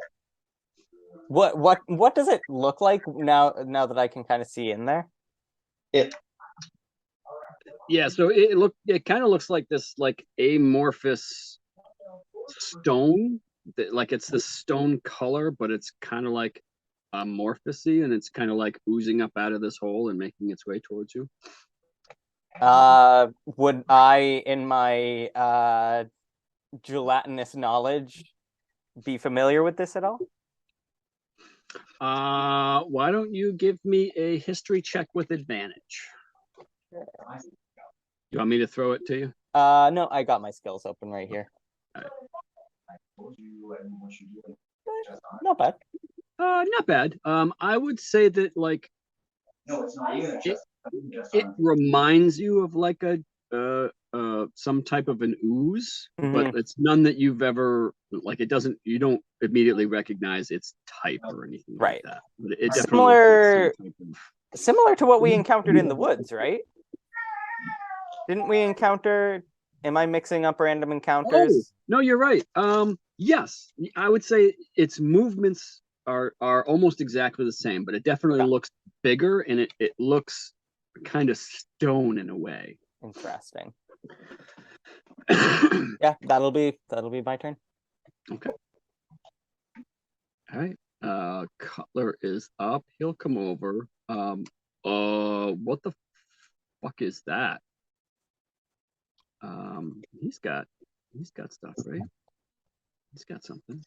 S5: What does it look like now that I can kind of see in there?
S1: So it kind of looks like this like amorphous stone, like it's the stone color, but it's kind of like amorphous-y, and it's kind of like oozing up out of this hole and making its way towards you.
S5: Would I, in my gelatinous knowledge, be familiar with this at all?
S1: Why don't you give me a history check with advantage? You want me to throw it to you?
S5: No, I got my skills open right here.
S1: Right.
S5: Not bad.
S1: Not bad. I would say that like it reminds you of like a some type of an ooze, but it's none that you've ever like. You don't immediately recognize its type or anything like that. But it
S5: similar to what we encountered in the woods, right? Didn't we encounter? Am I mixing up random encounters?
S1: Oh, no, you're right. Yes, I would say its movements are almost exactly the same, but it definitely looks bigger, and it looks kind of stone in a way.
S5: Interesting. Yeah, that'll be my turn.
S1: Okay. All right. Cutler is up. He'll come over. What the fuck is that? He's got stuff, right? He's got something.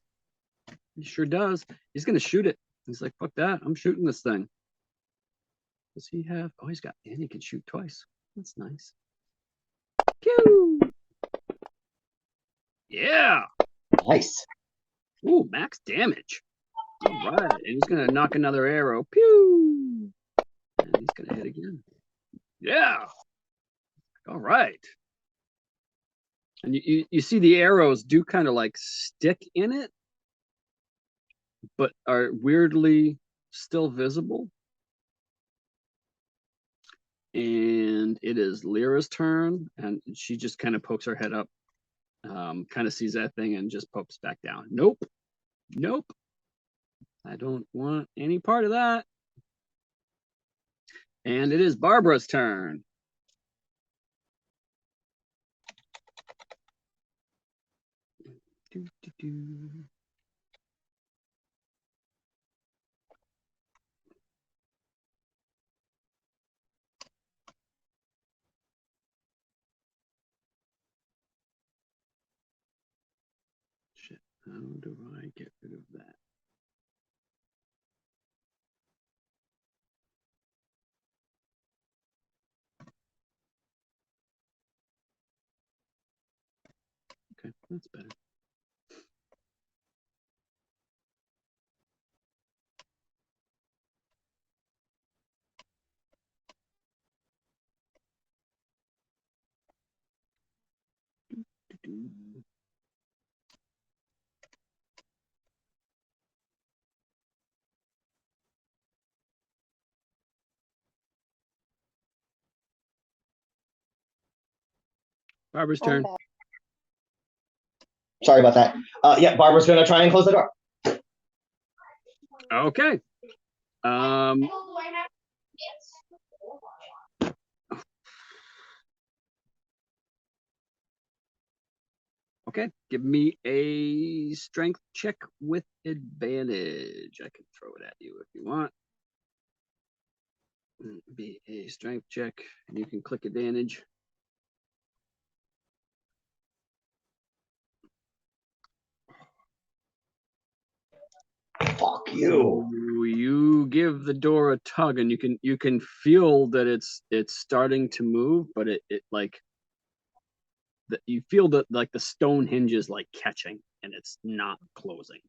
S1: He sure does. He's gonna shoot it. He's like, fuck that. I'm shooting this thing. Does he have? Oh, he's got, and he can shoot twice. That's nice. Pew! Yeah.
S3: Nice.
S1: Ooh, max damage. All right, and he's gonna knock another arrow. Pew! And he's gonna hit again. Yeah. All right. And you see the arrows do kind of like stick in it, but are weirdly still visible. And it is Lyra's turn, and she just kind of pokes her head up, kind of sees that thing and just pokes back down. Nope. Nope. I don't want any part of that. And it is Barbara's turn. Do, do, do. Shit, how do I get rid of that? Okay, that's better. Do, do. Barbara's
S4: I'm
S1: turn.
S4: back.
S3: Sorry about that. Yeah, Barbara's gonna try and close the door.
S1: Okay. Okay, give me a strength check with advantage. I can throw it at you if you want. Be a strength check, and you can click advantage.
S3: Fuck you.
S1: So you give the door a tug, and you can feel that it's starting to move, but it like that you feel that like the stone hinges like catching, and it's not closing.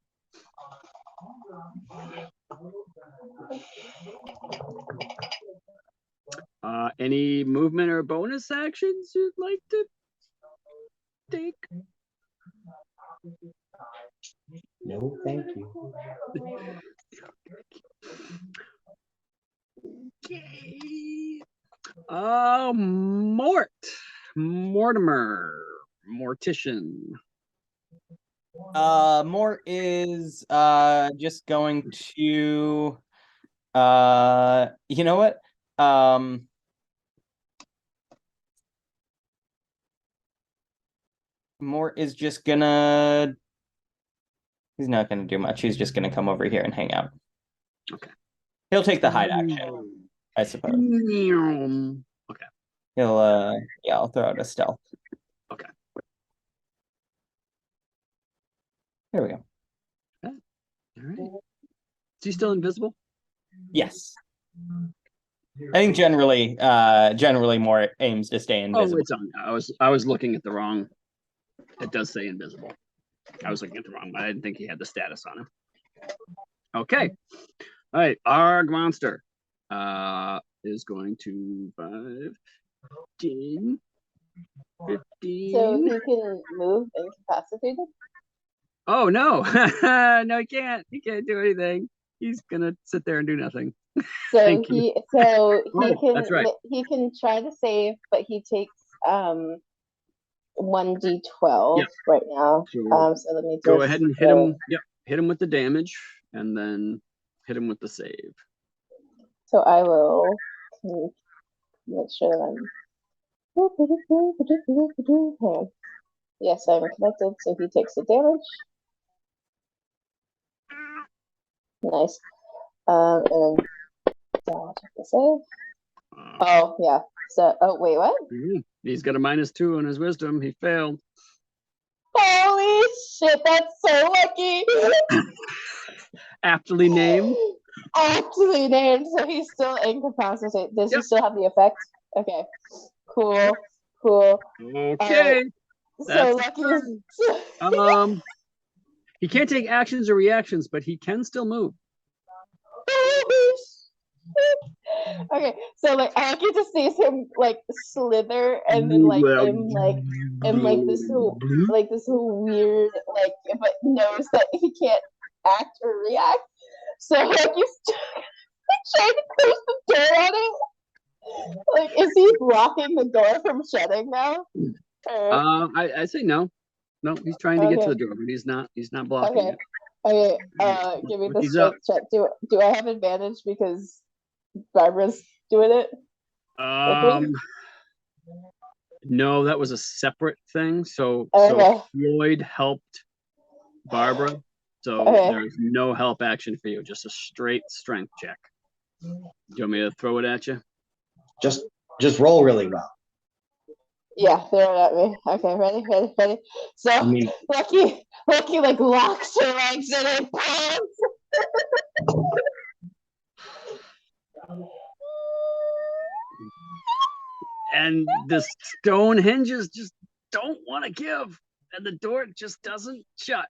S1: Any movement or bonus actions you'd like to take?
S3: No, thank you.
S1: Okay. Mortimer, Mortician.
S5: Mort is just going to you know what? Mort is just gonna, he's not gonna do much. He's just gonna come over here and hang out.
S1: Okay.
S5: He'll take the hide action, I suppose.
S1: Okay.
S5: He'll yeah, I'll throw out a stealth.
S1: Okay.
S5: Here we go.
S1: All right. Is he still invisible?
S5: Yes. I think generally Mort aims to stay invisible.
S1: Oh, it's on. I was looking at the wrong. It does say invisible. I was looking at the wrong one. I didn't think he had the status on him. Okay. All right. Arg monster is going to 5, 10, 15.
S4: So he can move incapacitated?
S1: Oh no. No, he can't. He can't do anything. He's gonna sit there and do nothing.
S4: So
S1: Thank you.
S4: he
S1: That's right.
S4: he can try to save, but he takes 1d12
S1: Yeah.
S4: right now.
S1: So
S4: So let me just
S1: go ahead and hit him. Yep. Hit him with the damage, and then hit him with the save.
S4: So I will make sure that I'm. Yes, I'm connected. So he takes the damage. Nice. And I'll check the save. Oh yeah. So wait, what?
S1: He's got a -2 on his wisdom. He failed.
S4: Holy shit! That's so lucky.
S1: Aptly named.
S4: Aptly named, so he's still incapacitated. Does he
S1: Yep.
S4: still have the effect? Okay. Cool. Cool.
S1: Okay.
S4: So
S1: That's
S4: Lucky's
S1: he can't take actions or reactions, but he can still move.
S4: okay, so like I get to see him like slither and then like this whole weird but knows that he can't act or react. So like he's trying to close the door on it. Like, is he blocking the door from shutting now?
S1: I say no. No, he's trying to get to the door, but he's not blocking it.
S4: Okay, give me the
S1: He's up.
S4: strength check. Do I have advantage because Barbara's doing it?
S1: No, that was a separate thing. So Floyd helped Barbara. So there's no help action for you, just a straight strength check. Do you want me to throw it at you?
S3: Just roll really well.
S4: Yeah, throw it at me. Okay, ready. So Lucky like locks her legs in her pants.
S1: And the stone hinges just don't want to give, and the door just doesn't shut.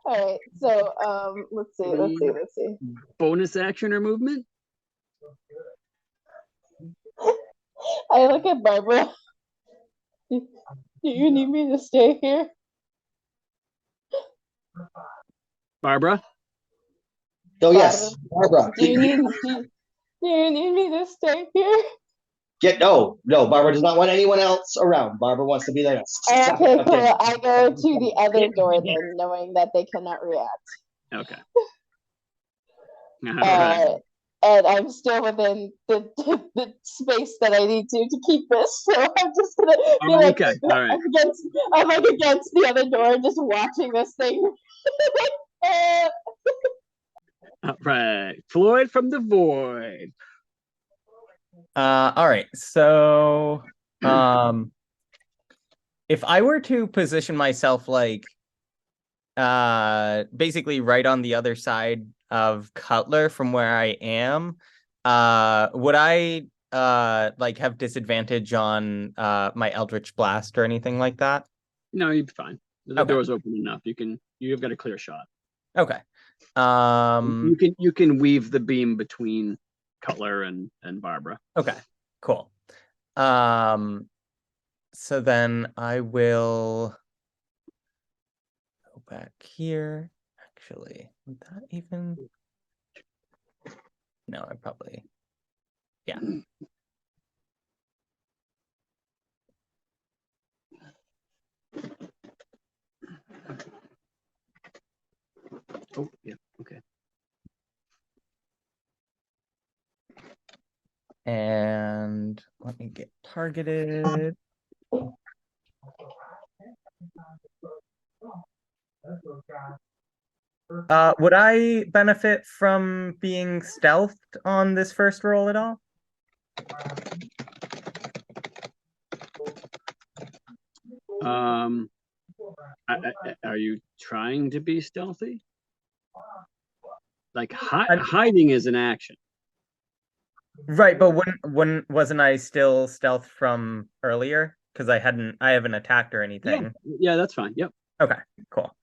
S4: All right, so let's see.
S1: Bonus action or movement?
S4: I look at Barbara. Do you need me to stay here?
S3: Barbara? Oh yes, Barbara.
S4: Do you need me to stay here?
S3: No, Barbara does not want anyone else around. Barbara wants to be there.
S4: Okay, cool. I go to the other door then, knowing that they cannot react.
S1: Okay. All right.
S4: And I'm still within the space that I need to keep this, so I'm just gonna be
S1: okay. All right.
S4: I'm like against the other door, just watching this thing.
S1: All right, Floyd from the void.
S5: All right, so if I were to position myself like basically right on the other side of Cutler from where I am, would I like have disadvantage on my Eldritch Blast or anything like that?
S1: No, you'd be fine. The door's open enough. You've got a clear shot. Okay. You can weave the beam between Cutler and Barbara.
S5: Okay, cool. So then I will go back here. Actually, would that even? No, I probably. Yeah.
S1: Oh, yeah. Okay.
S5: And let me get targeted. Would I benefit from being stealthed on this first roll at all?
S1: Are you trying to be stealthy? Like hiding is an action.
S5: Right, but wasn't I still stealth from earlier? Because I haven't attacked or anything.
S1: Yeah, that's fine. Yep.
S5: Okay, cool.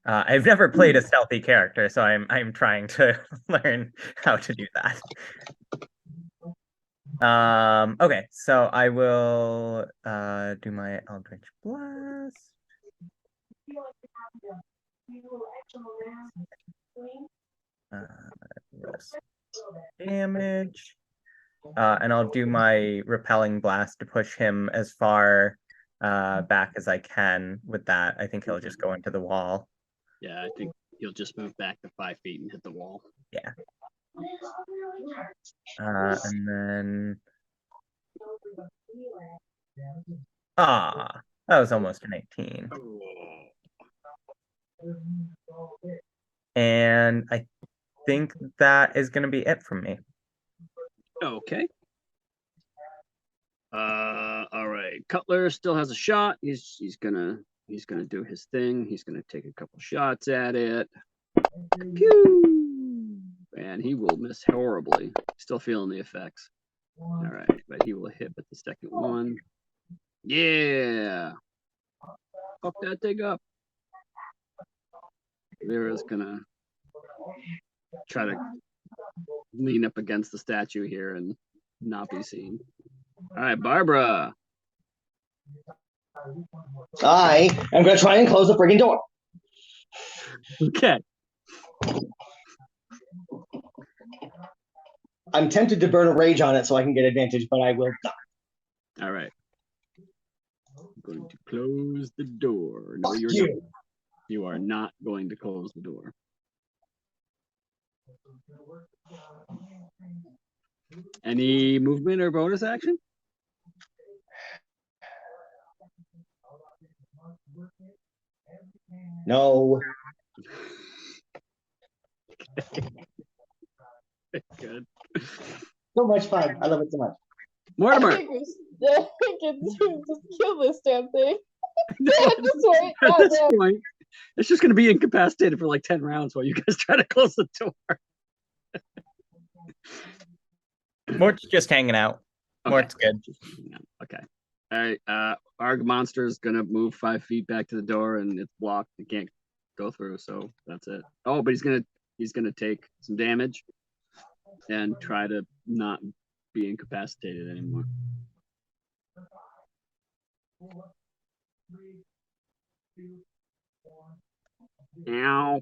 S5: I've never played a stealthy character, so I'm trying to learn how to do that. Okay, so I will do my Eldritch Blast. Damage. And I'll do my repelling blast to push him as far back as I can with that. I think he'll just go into the wall.
S1: Yeah, I think he'll just move back to 5 feet and hit the wall.
S5: Yeah. And then that was almost an 18. And I think that is going to be it from me.
S1: Okay. All right. Cutler still has a shot. He's gonna do his thing. He's gonna take a couple shots at it. Pew! And he will miss horribly. Still feeling the effects. All right, but he will hit with the second one. Yeah. Fuck that thing up. Vera's gonna try to lean up against the statue here and not be seen. All right, Barbara.
S3: I am going to try and close the friggin' door.
S1: Okay.
S3: I'm tempted to burn a rage on it so I can get advantage, but I will not.
S1: All right. I'm going to close the door. No,
S3: Fuck
S1: you're
S3: you.
S1: not. You are not going to close the door. Any movement or bonus action?
S3: No.
S1: Good.
S3: So much fun. I love it so much.
S4: I
S1: Mortimer.
S4: think we can just kill this damn thing.
S1: No,
S4: At this point,
S1: at this
S4: goddamn.
S1: point, it's just going to be incapacitated for like 10 rounds while you guys try to close the door.
S6: Mort's just hanging out.
S1: Okay.
S6: Mort's good.
S1: Okay. All right. Arg monster is gonna move 5 feet back to the door, and it's blocked. It can't go through, so that's it. Oh, but he's gonna take some damage and try to not be incapacitated anymore. Ow.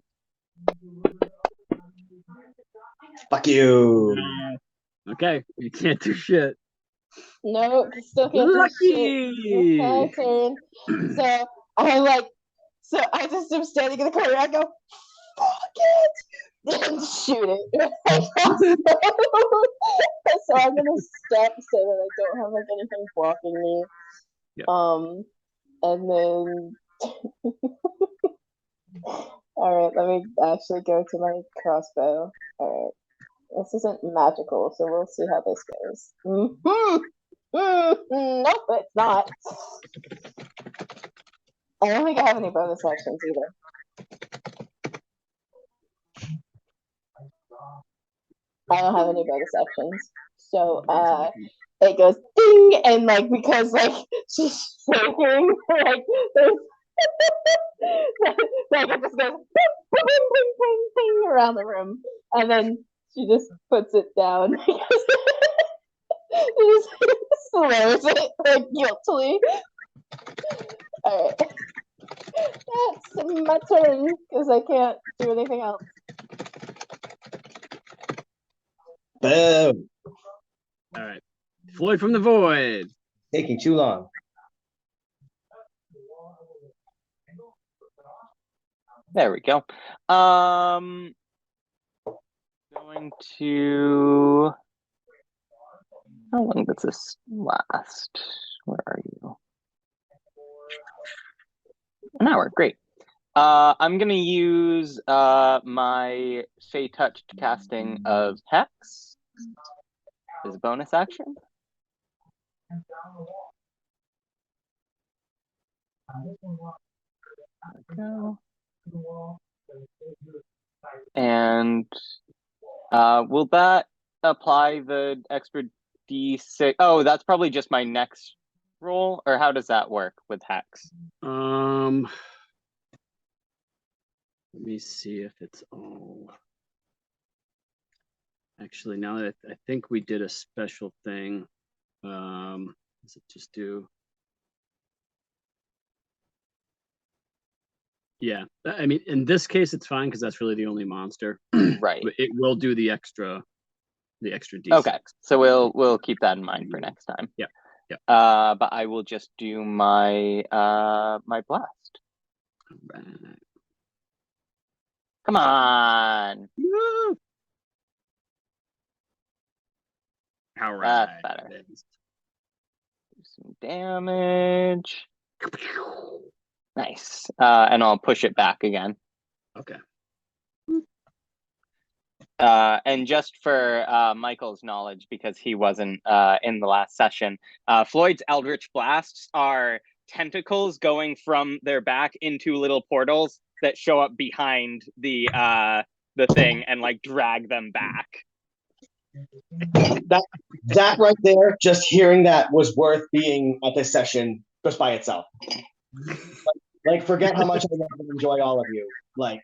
S3: Fuck you.
S1: Okay, you can't do shit.
S4: No, still can't do shit.
S1: Lucky.
S4: My turn. So I'm like, so I just am standing in the corner. I go, fuck it, and shoot it. So I'm gonna step so that I don't have like anything blocking me.
S1: Yep.
S4: And then. All right, let me actually go to my crossbow. All right. This isn't magical, so we'll see how this goes. Nope, it's not. I don't think I have any bonus actions either. I don't have any bonus actions. So it goes ding, and like because like she's shaking, like there's like it just goes ping, ping, ping, ping, ping around the room, and then she just puts it down. She just slurs it like guiltily. All right, that's my turn because I can't do anything else.
S3: Boom.
S1: All right. Floyd from the void.
S3: Taking too long.
S2: There we go. Going to. How long does this last? Where are you? An hour. Great. I'm gonna use my Fey Touched casting of Hex as a bonus action. There we go. And will that apply the extra D6? Oh, that's probably just my next roll, or how does that work with Hex?
S1: Let me see if it's all. Actually, now that I think we did a special thing, does it just do? Yeah, I mean, in this case, it's fine because that's really the only monster.
S2: Right.
S1: But it will do the extra D6.
S2: Okay, so we'll keep that in mind for next time.
S1: Yeah. Yeah.
S2: But I will just do my my blast.
S1: Right.
S2: Come on.
S1: Woo! All right.
S2: That's better. Do some damage. Nice. And I'll push it back again.
S1: Okay.
S2: And just for Michael's knowledge, because he wasn't in the last session, Floyd's Eldritch Blasts are tentacles going from their back into little portals that show up behind the thing and like drag them back.
S3: That right there, just hearing that was worth being at this session just by itself. Like, forget how much I love and enjoy all of you. Like,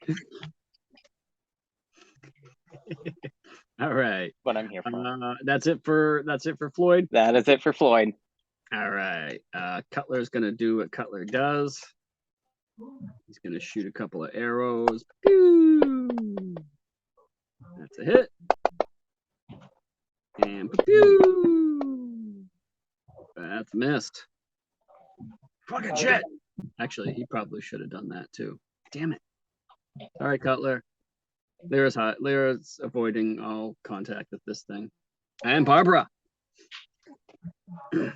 S1: All right.
S2: What I'm here for.
S1: That's it for Floyd.
S2: That is it for Floyd.
S1: All right. Cutler's gonna do what Cutler does. He's gonna shoot a couple of arrows. Pew! That's a hit. And pew! That's missed. Fucking shit. Actually, he probably should have done that too. Damn it. All right, Cutler. Lyra's avoiding all contact with this thing. And Barbara. And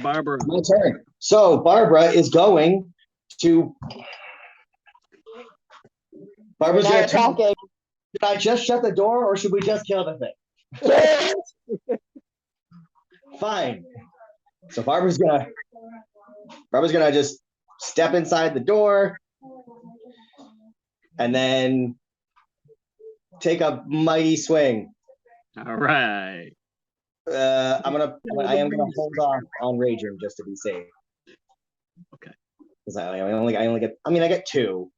S1: Barbara.
S3: my turn. So Barbara is going to. Barbara's
S4: Now
S3: going to.
S4: attacking.
S3: Should I just shut the door, or should we just kill the thing? Fine. So Barbara's gonna just step inside the door, and then take a mighty swing.
S1: All right.
S3: I am gonna hold off on raging just to be safe.
S1: Okay.
S3: Because I only get. I mean, I get 2,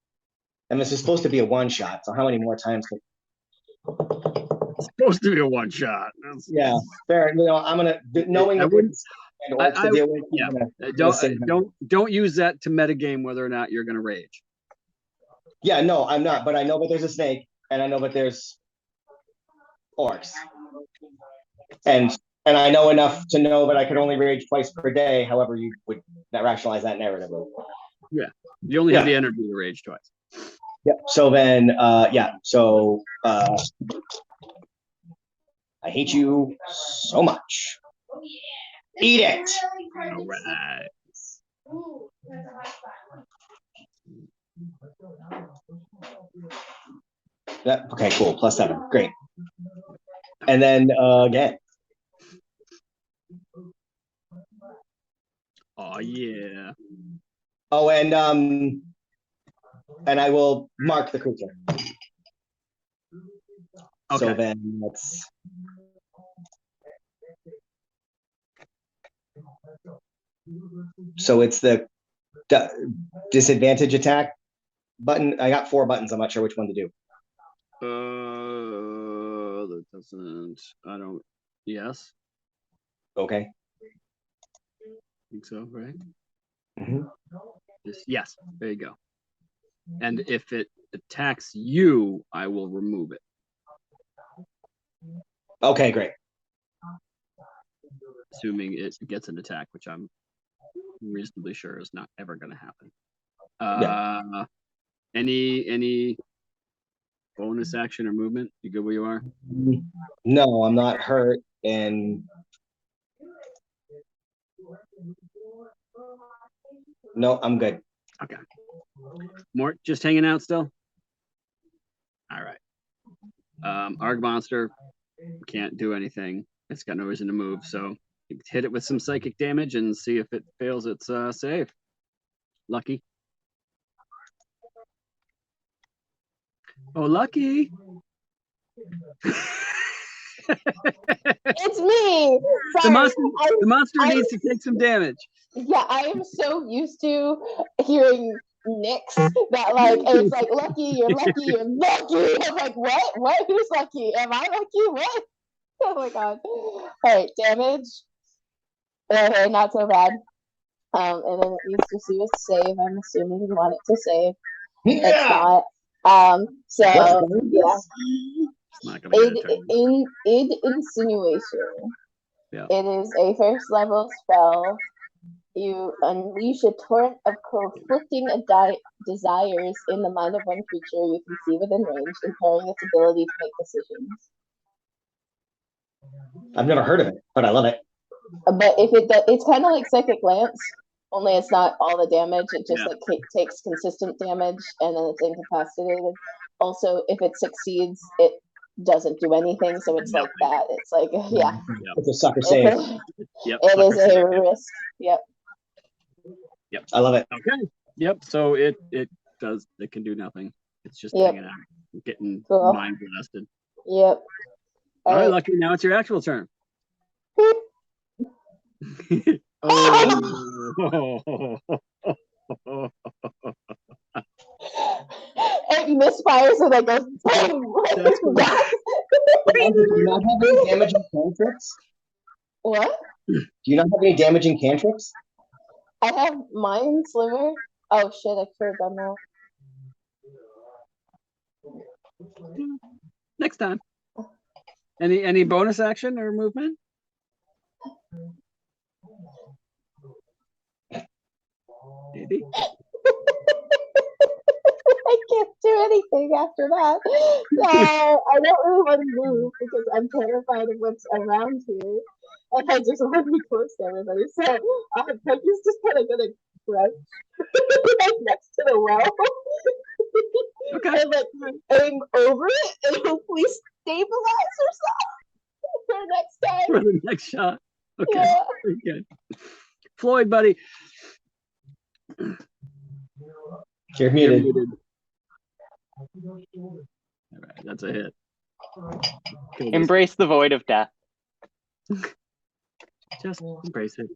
S3: and this is supposed to be a 1-shot. So how many more times?
S1: It's supposed to be a 1-shot.
S3: Yeah, fair. I'm gonna knowing
S1: I
S3: that
S1: wouldn't.
S3: to deal with.
S1: Yeah. Don't use that to metagame whether or not you're gonna rage.
S3: Yeah, no, I'm not. But I know that there's a snake, and I know that there's orcs, and I know enough to know that I could only rage twice per day. However, you would not rationalize that narratively.
S1: Yeah, you only have the energy to rage twice.
S3: Yeah. So then, So I hate you so much. Eat it.
S1: All right.
S3: Okay, cool. +7. Great. And then again.
S1: Oh yeah.
S3: Oh, and I will mark the creature.
S1: Okay.
S3: So then let's. So it's the disadvantage attack button. I got 4 buttons. I'm not sure which one to do.
S1: That doesn't. I don't. Yes.
S3: Okay.
S1: I think so, right?
S3: Mm-hmm.
S1: Yes. There you go. And if it attacks you, I will remove it.
S3: Okay, great.
S1: Assuming it gets an attack, which I'm reasonably sure is not ever going to happen. Any bonus action or movement? You good where you are?
S3: No, I'm not hurt, and no, I'm good.
S1: Okay. Mort, just hanging out still? All right. Arg monster can't do anything. It's got no reason to move, so you hit it with some psychic damage and see if it fails its save. Lucky. Oh, lucky.
S4: It's me. Sorry.
S1: The monster needs to take some damage.
S4: Yeah, I am so used to hearing nicks that like it's like lucky, you're lucky, you're lucky. I'm like, what? Who's lucky? Am I lucky? What? Oh my god. All right, damage. Okay, not so bad. And then it needs to see a save. I'm assuming you want it to save. It's not. So yeah.
S1: It's not gonna get
S4: Insinuation.
S1: Yeah.
S4: It is a first level spell. You unleash a torrent of conflicting desires in the mind of one creature you can see within range, impairing its ability to make decisions.
S3: I've never heard of it, but I love it.
S4: But if it's kind of like Psychic Lance, only it's not all the damage. It just takes consistent damage and then it's incapacitated. Also, if it succeeds, it doesn't do anything. So it's like that. It's like
S3: It's a sucker save.
S4: It is a risk. Yep.
S3: I love it.
S1: Okay. Yep. So it can do nothing. It's just
S4: Yep.
S1: hanging out, getting
S4: Cool.
S1: mind blasted.
S4: Yep.
S1: All right, Lucky. Now it's your actual turn.
S4: It misfires and it goes boom.
S1: That's cool.
S3: Do you not have any damaging cantrips?
S4: What?
S3: Do you not have any damaging cantrips?
S4: I have Mind Sliver. Oh shit, I could have done that.
S1: Next time. Any bonus action or movement? Maybe.
S4: I can't do anything after that. I don't really want to move because I'm terrified of what's around here. And I just want to be close to everybody. So Peggy's just kind of gonna crouch like next to the well.
S1: Okay.
S4: And like aim over it and hopefully stabilize herself for next time.
S1: For the next shot. Okay.
S4: Yeah.
S1: Very good. Floyd, buddy.
S3: You're muted.
S1: All right, that's a hit.
S2: Embrace the void of death.
S1: Just embrace it.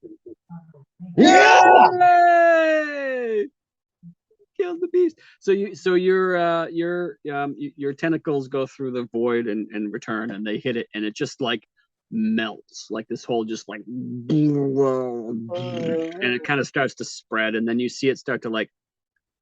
S3: Yeah!
S1: Yay! Kill the beast. So your tentacles go through the void and return, and they hit it, and it just like melts, like this whole just like, and it kind of starts to spread, and then you see it start to like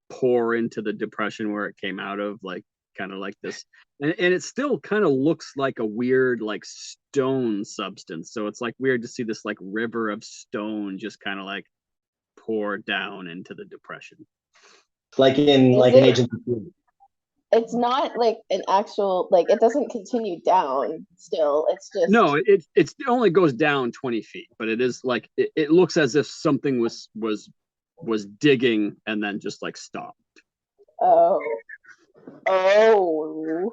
S1: pour into the depression where it came out of, like kind of like this, and it still kind of looks like a weird like stone substance. So it's like weird to see this like river of stone just kind of like pour down into the depression.
S3: Like in Agents of Shield.
S4: It's not like an actual, like it doesn't continue down still. It's just
S1: No, it only goes down 20 feet, but it is like it looks as if something was digging and then just like stopped.
S4: Oh. Okay.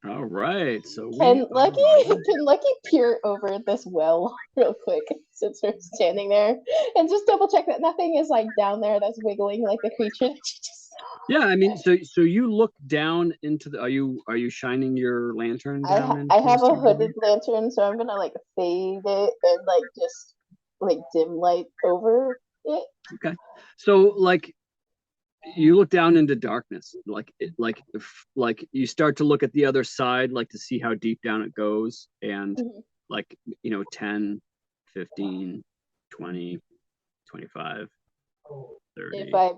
S1: All right. So
S4: Can Lucky peer over this well real quick since we're standing there and just double check that nothing is like down there that's wiggling like the creature that you just saw?
S1: Yeah, I mean, so you look down into the. Are you shining your lantern down?
S4: I have a hooded lantern, so I'm gonna like fade it and like just like dim light over it.
S1: Okay. So like you look down into darkness, like you start to look at the other side, like to see how deep down it goes, and like 10, 15, 20, 25, 30.
S4: If I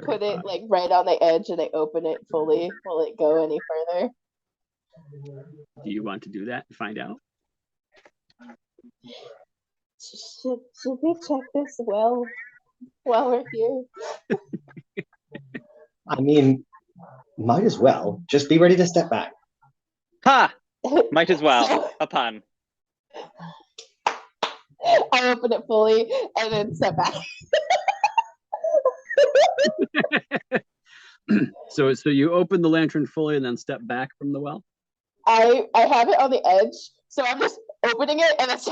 S4: put it like right on the edge and I open it fully, will it go any further?
S1: Do you want to do that and find out?
S4: Should we check this well while we're here?
S3: I mean, might as well. Just be ready to step back.
S2: Ha! Might as well. A pun.
S4: I open it fully and then step back.
S1: So you open the lantern fully and then step back from the well?
S4: I have it on the edge, so I'm just opening it and it's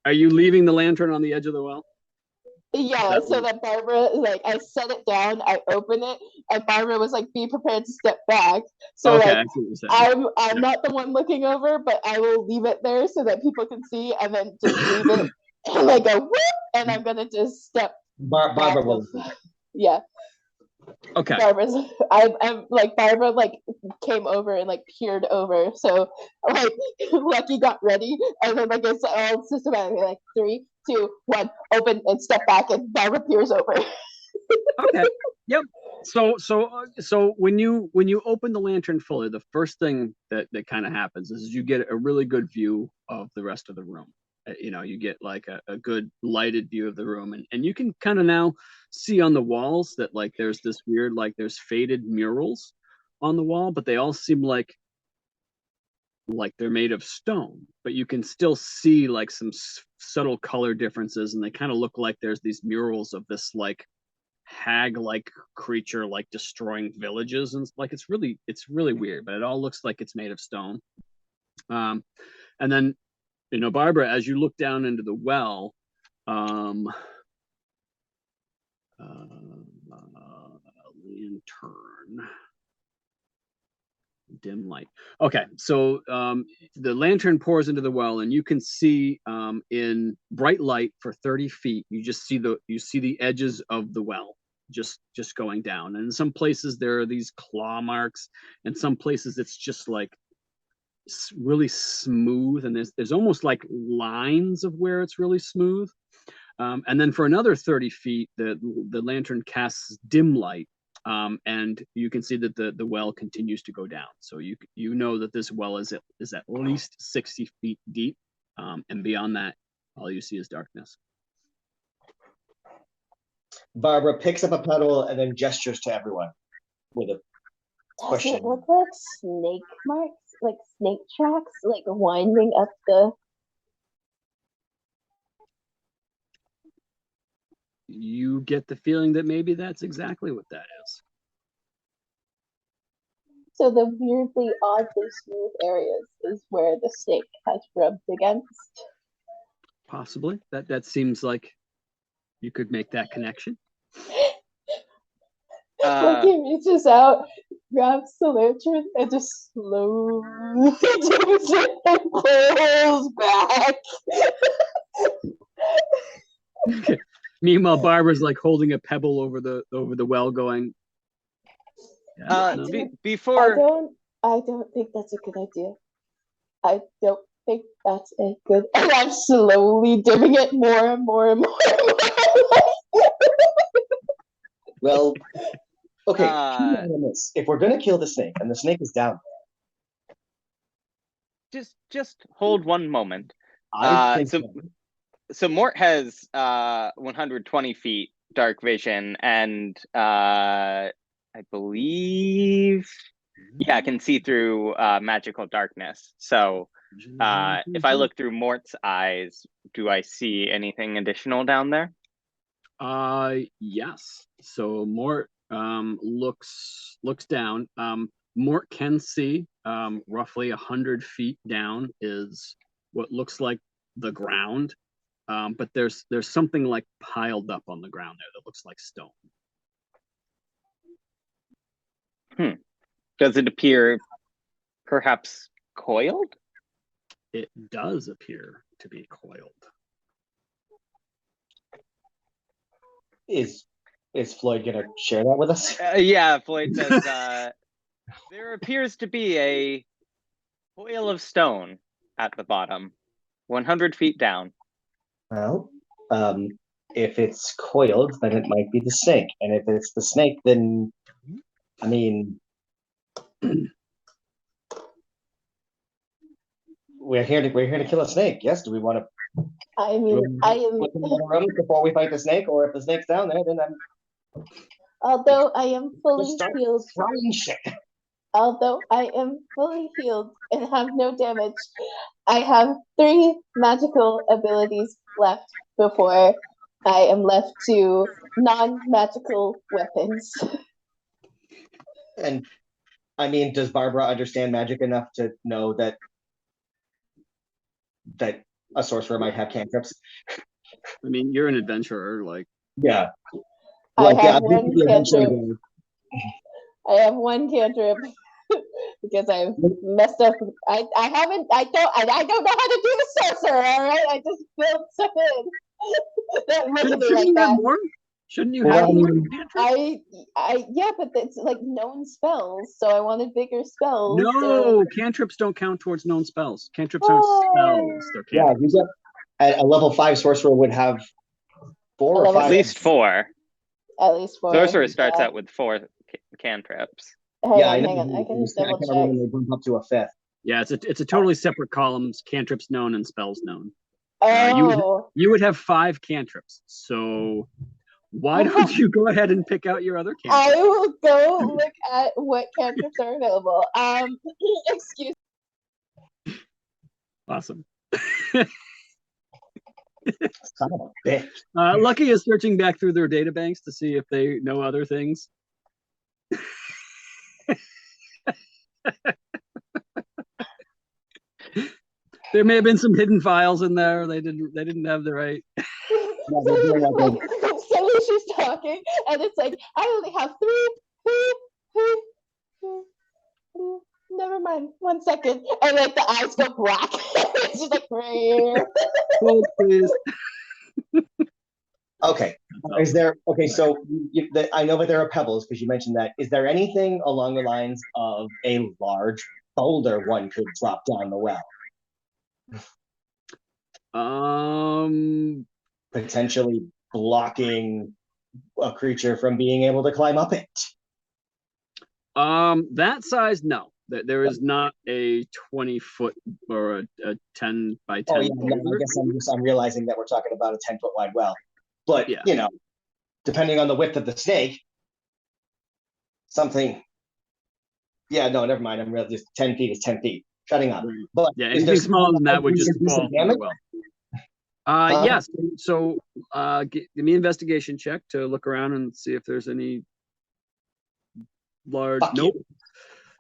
S1: Are you leaving the lantern on the edge of the well?
S4: Yeah, so that Barbara, like, I set it down, I open it, and Barbara was like, be prepared to step back. So
S1: okay,
S4: like, I'm not the one looking over, but I will leave it there so that people can see, and then just leave it and like go whoop, and I'm gonna just step.
S3: Barbara will.
S4: Yeah.
S1: Okay.
S4: I'm like Barbara like came over and like peered over, so like Lucky got ready, and then like it's all systematically like 3, 2, 1, open and step back, and Barbara peers over.
S1: Okay. Yep. So when you open the lantern fully, the first thing that kind of happens is you get a really good view of the rest of the room. You get like a good lighted view of the room, and you can kind of now see on the walls that like there's this weird, like there's faded murals on the wall, but they all seem like they're made of stone, but you can still see like some subtle color differences, and they kind of look like there's these murals of this like hag-like creature like destroying villages, and like it's really weird, but it all looks like it's made of stone. And then Barbara, as you look down into the well, lantern, dim light. Okay, so the lantern pours into the well, and you can see in bright light for 30 feet. You just see the edges of the well just going down. And in some places there are these claw marks, and some places it's just like really smooth, and there's almost like lines of where it's really smooth. And then for another 30 feet, the lantern casts dim light, and you can see that the well continues to go down. So you know that this well is at least 60 feet deep, and beyond that, all you see is darkness.
S3: Barbara picks up a pedal and then gestures to everyone with a
S4: Does
S3: question.
S4: it look like snake marks, like snake tracks, like winding up the?
S1: You get the feeling that maybe that's exactly what that is.
S4: So the weirdly, oddly smooth areas is where the snake has rubbed against.
S1: Possibly. That seems like you could make that connection.
S4: Lucky reaches out, grabs the lantern, and just slowly dims it and pulls back.
S1: Okay. Meanwhile, Barbara's like holding a pebble over the well, going. Yeah, no.
S2: Before
S4: I don't think that's a good idea. I don't think that's a good. And I'm slowly dimming it more and more and more. And more.
S3: Well, okay. If we're gonna kill the snake and the snake is down,
S2: just hold one moment.
S3: I think
S2: So Mort has 120 feet dark vision, and I believe, I can see through magical darkness. So if I look through Mort's eyes, do I see anything additional down there?
S1: Yes. So Mort looks down. Mort can see roughly 100 feet down is what looks like the ground. But there's something like piled up on the ground there that looks like stone.
S2: Does it appear perhaps coiled?
S1: It does appear to be coiled.
S3: Is Floyd gonna share that with us?
S2: Yeah, Floyd says there appears to be a coil of stone at the bottom, 100 feet down.
S3: Well, if it's coiled, then it might be the snake, and if it's the snake, then I mean, we're here to kill a snake. Yes. Do we want to?
S4: I mean, I am.
S3: Look in the room before we fight the snake, or if the snake's down there, then I'm.
S4: Although I am fully healed.
S3: Throwing shit.
S4: Although I am fully healed and have no damage, I have 3 magical abilities left before I am left to non-magical weapons.
S3: And I mean, does Barbara understand magic enough to know that a sorcerer might have cantrips?
S1: I mean, you're an adventurer, like.
S3: Yeah.
S4: I have one cantrip. I have one cantrip because I've messed up. I don't know how to do the sorcerer. All right, I just built something that looks like that.
S1: Shouldn't you have more cantrips?
S4: Yeah, but it's like known spells, so I wanted bigger spells.
S1: No,
S4: so.
S1: Cantrips don't count towards known spells. Cantrips aren't spells. They're cantrips.
S3: Yeah, a level 5 sorcerer would have 4 or 5.
S2: At least 4.
S4: At least 4.
S2: Sorcerer starts out with 4 cantrips.
S3: Hang
S4: on. I can double check.
S3: When they bump up to a 5th.
S1: Yeah, it's a totally separate columns. Cantrips known and spells known.
S4: Oh.
S1: You would have 5 cantrips. So why don't you go ahead and pick out your other cantrips?
S4: I will go look at what cantrips are available. Excuse me.
S1: Awesome.
S3: Son of a bitch.
S1: Lucky is searching back through their databanks to see if they know other things. There may have been some hidden files in there. They didn't have the right.
S3: No, they're doing like
S4: Suddenly she's talking, and it's like, I only have three. Never mind. 1 second, and like the eyes go black. It's just like,
S1: Hold, please.
S3: Okay. Is there So I know that there are pebbles because you mentioned that. Is there anything along the lines of a large boulder one could drop down the well, potentially blocking a creature from being able to climb up it?
S1: That size, no. There is not a 20-foot or a 10 by 10.
S3: Oh yeah, no, I guess I'm realizing that we're talking about a 10-foot wide well, but
S1: Yeah.
S3: you know, depending on the width of the snake, something. Yeah, no, never mind. I'm really just 10 feet is 10 feet. Shutting up. But
S1: Yeah, anything smaller than that would just fall through the well. Yes. So give me an investigation check to look around and see if there's any large.
S3: Fuck
S1: Nope.
S3: you.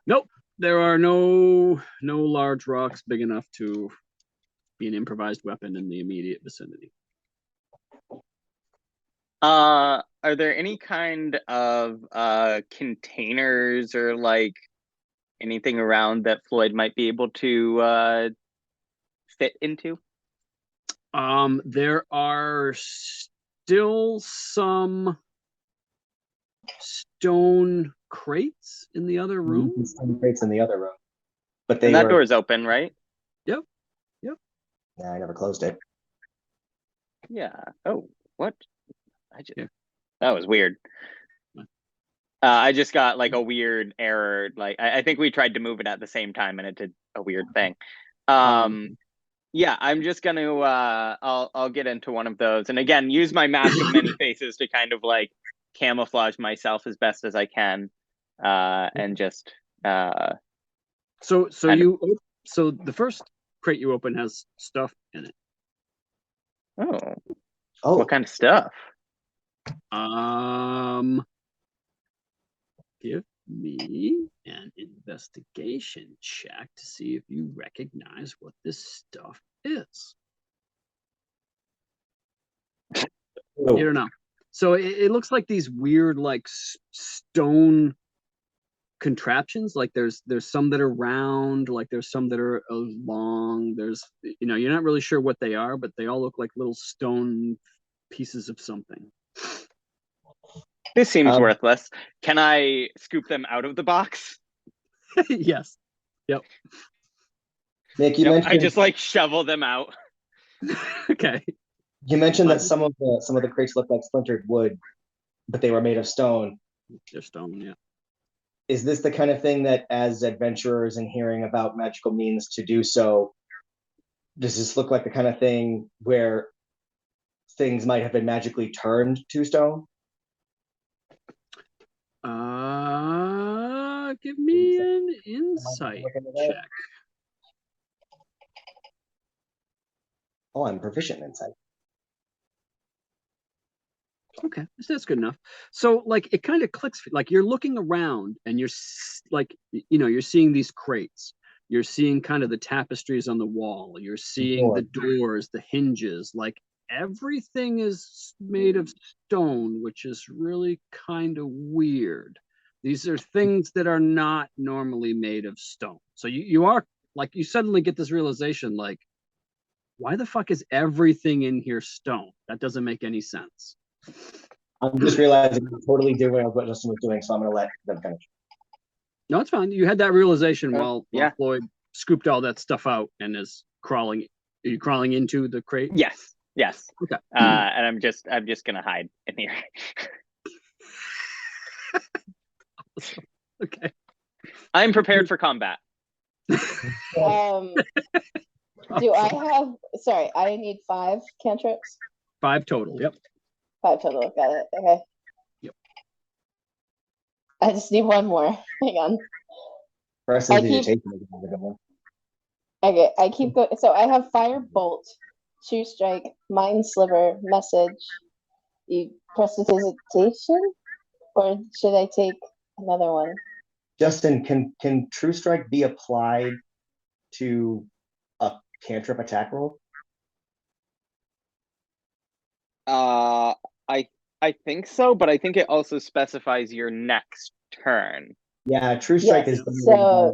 S1: Nope. There are no large rocks big enough to be an improvised weapon in the immediate vicinity.
S2: Are there any kind of containers or like anything around that Floyd might be able to fit into?
S1: There are still some stone crates in the other room.
S3: Stone crates in the other room, but
S2: And that door is open, right?
S1: Yep.
S3: Yeah, I never closed it.
S2: Yeah. Oh, what?
S1: Yeah.
S2: That was weird. I just got like a weird error. Like I think we tried to move it at the same time and it did a weird thing. Yeah, I'm just gonna I'll get into one of those, and again use my mask of many faces to kind of like camouflage myself as best as I can, and just
S1: So
S2: kind
S1: the first crate you open has stuff in it.
S3: Oh,
S2: what kind of stuff?
S1: Give me an investigation check to see if you recognize what this stuff is. You don't know. So it looks like these weird like stone contraptions. Like there's some that are round, like there's some that are long. There's you're not really sure what they are, but they all look like little stone pieces of something.
S2: This seems worthless. Can I scoop them out of the box?
S1: Yes. Yep.
S3: Nick, you mentioned
S2: I just like shovel them out.
S1: Okay.
S3: You mentioned that some of the crates look like splintered wood, but they were made of stone.
S1: They're stone, yeah.
S3: Is this the kind of thing that, as adventurers and hearing about magical means to do so, does this look like the kind of thing where things might have been magically turned to stone?
S1: Give me an insight check.
S3: Oh, I'm proficient in insight.
S1: Okay, that's good enough. So like it kind of clicks, like you're looking around and you're like, you're seeing these crates. You're seeing kind of the tapestries on the wall. You're seeing the doors, the hinges, like everything is made of stone, which is really kind of weird. These are things that are not normally made of stone. So you are like, you suddenly get this realization, like, why the fuck is everything in here stone? That doesn't make any sense.
S3: I'm just realizing I'm totally doing what Justin was doing, so I'm going to let them finish.
S1: No, it's fine. You had that realization while
S2: yeah.
S1: Floyd scooped all that stuff out and is crawling. Are you crawling into the crate?
S2: Yes.
S1: Okay.
S2: And I'm just gonna hide in here.
S1: Okay.
S2: I'm prepared for combat.
S4: Do I have? Sorry, I need 5 cantrips.
S1: 5 total. Yep.
S4: 5 total. Got it. Okay.
S1: Yep.
S4: I just need 1 more. Hang on. Okay, I keep going. So I have fire bolt, true strike, mind sliver, message. You prestidigitation, or should I take another one?
S3: Justin, can true strike be applied to a cantrip attack roll?
S2: I think so, but I think it also specifies your next turn.
S3: Yeah, True Strike
S4: Yes,
S3: is the
S4: so-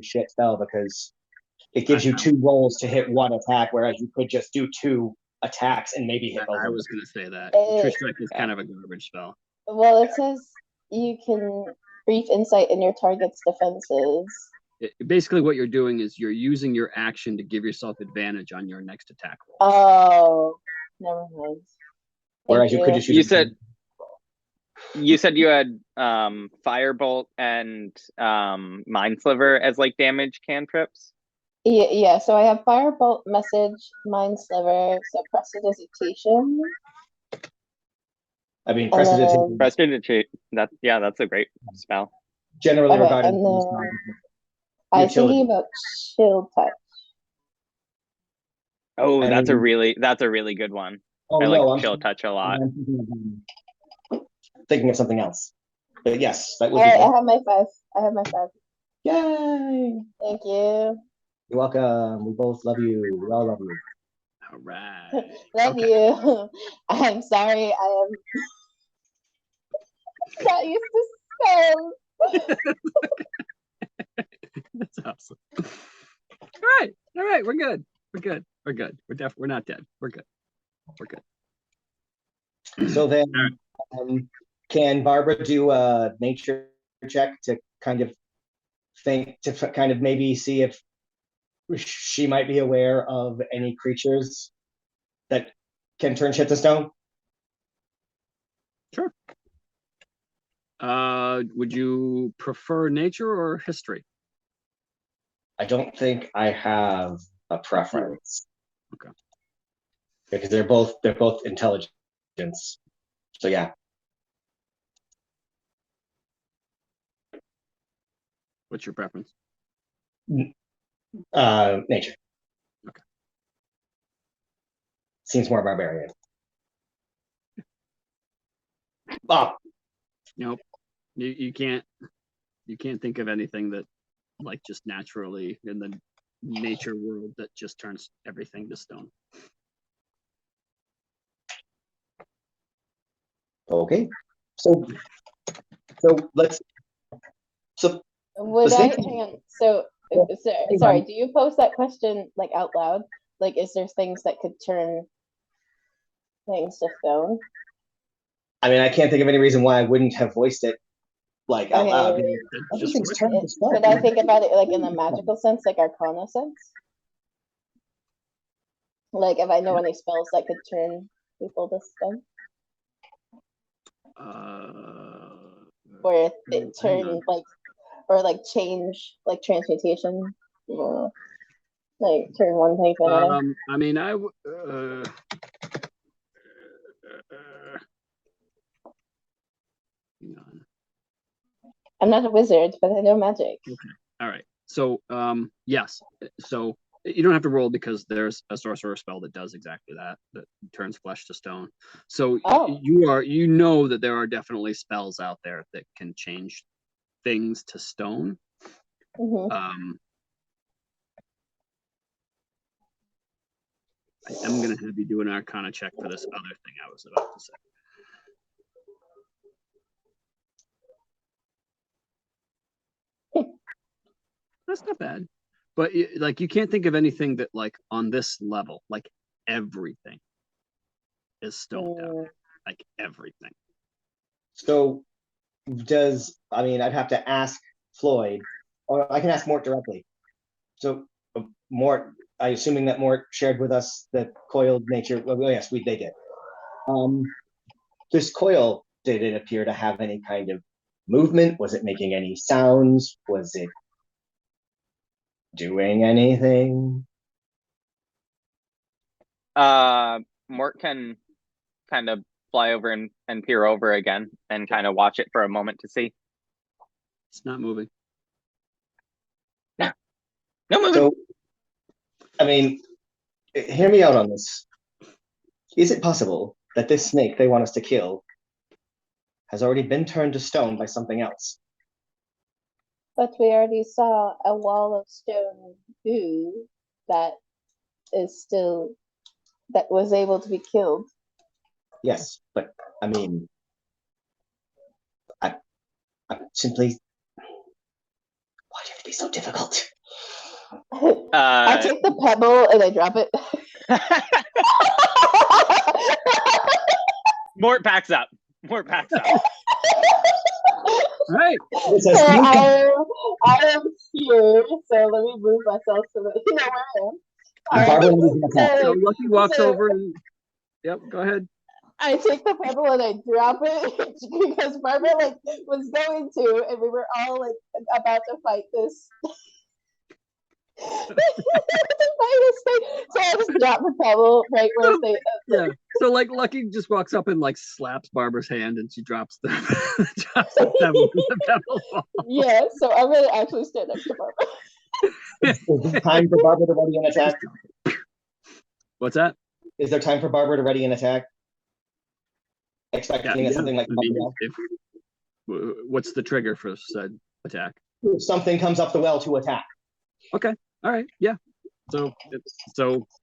S3: shit spell because it gives you 2 rolls to hit 1 attack, whereas you could just do 2 attacks and maybe hit both.
S1: I
S3: of
S1: was
S3: them.
S1: going to say that.
S4: Eh,
S1: True Strike is kind of a garbage spell.
S4: Well, it says you can brief insight in your target's defenses.
S1: Basically, what you're doing is you're using your action to give yourself advantage on your next attack roll.
S4: Oh, never mind.
S3: Whereas
S4: Thank
S3: you could just use
S2: You said you had Firebolt and Mind Sliver as like damage cantrips.
S4: Yeah, so I have Firebolt, Message, Mind Sliver, so Prestidigitation.
S3: I mean,
S4: And
S3: Prestidigitation
S4: then-
S2: Prestidigitate. That's a great spell.
S3: generally
S4: Okay,
S3: regarded
S4: and
S3: as
S4: then-
S3: not
S4: I was
S3: utility.
S4: thinking about Shield Touch.
S2: Oh,
S3: I
S2: that's a
S3: mean-
S2: really good one.
S3: Oh,
S2: I
S3: no,
S2: like
S3: I'm
S2: Chill Touch a lot.
S3: thinking of something else. But yes, that would
S4: All
S3: be
S4: right, I
S3: good.
S4: have my 5. I have my 5.
S3: Yay!
S4: Thank you.
S3: You're welcome. We both love you. We all love you.
S1: All right.
S4: Love
S1: Okay.
S4: you. I'm sorry, I am not used to spells.
S1: That's awesome. All right. We're good. We're not dead. We're good.
S3: So then, can Barbara do a nature check to kind of maybe see if she might be aware of any creatures that can turn shit to stone?
S1: Sure. Would you prefer nature or history?
S3: I don't think I have a preference.
S1: Okay.
S3: Because they're both intelligence. So yeah.
S1: What's your preference?
S3: Nature.
S1: Okay.
S3: Seems more barbarian. Oh,
S1: Nope. You can't think of anything that like just naturally in the nature world that just turns everything to stone.
S3: okay. So let's. So
S4: Would
S3: The
S4: I
S3: snake-
S4: hang on? So, sorry. Do you post that question like out loud? Like, is there things that could turn things to stone?
S3: I mean, I can't think of any reason why I wouldn't have voiced it like out loud.
S4: Okay.
S1: Just
S3: Everything's
S1: voice
S3: turned to stone.
S4: Could I think about it like in the magical sense, like Arcana sense? Like, if I know any spells that could turn people to stone, or if it
S1: hang
S4: turn
S1: on.
S4: like, or like change, like transmutation, like turn one thing to another.
S1: I mean, hang on.
S4: I'm not a wizard, but I know magic.
S1: All right. So, yes. So you don't have to roll because there's a sorcerer spell that does exactly that, that turns flesh to stone. So
S4: Oh.
S1: you know that there are definitely spells out there that can change things to stone.
S4: Mhm.
S1: I am going to have you do an Arcana check for this other thing I was about to say. That's not bad. But like you can't think of anything that like on this level, like everything is stoned out.
S4: Mm.
S1: Like everything.
S3: So I'd have to ask Floyd, or I can ask Mort directly. So Mort, assuming that Mort shared with us the coiled nature. Well, yes, they did. This coil, did it appear to have any kind of movement? Was it making any sounds? Was it doing anything?
S2: Mort can kind of fly over and peer over again and kind of watch it for a moment to see.
S1: It's not moving.
S2: No moving.
S3: So, I mean, hear me out on this. Is it possible that this snake they want us to kill has already been turned to stone by something else?
S4: But we already saw a wall of stone goo that is still that was able to be killed.
S3: Yes, but I mean, I simply. Why do you have to be so difficult?
S4: I take the pebble and I drop it.
S2: Mort backs up. Mort backs up.
S1: Right.
S3: It's a
S4: So
S3: snake.
S4: I am here. So let me move myself so that you know where I am.
S3: Barbara
S4: Alright,
S3: needs an attack.
S1: So Lucky walks
S4: so-
S1: over and yep, go ahead.
S4: I take the pebble and I drop it because Barbara like was going to, and we were all like about to fight this. So I just drop the pebble right where they.
S1: Yeah. So like Lucky just walks up and like slaps Barbara's hand and she drops the drops the pebble in the pebble ball.
S4: Yeah, so I'm gonna actually stand next to Barbara.
S3: Is there time for Barbara to ready an attack?
S1: What's that?
S3: Is there time for Barbara to ready an attack? Expecting something like
S1: I mean, what's the trigger for said attack?
S3: if something comes up the well to attack.
S1: Okay. All right. Yeah. So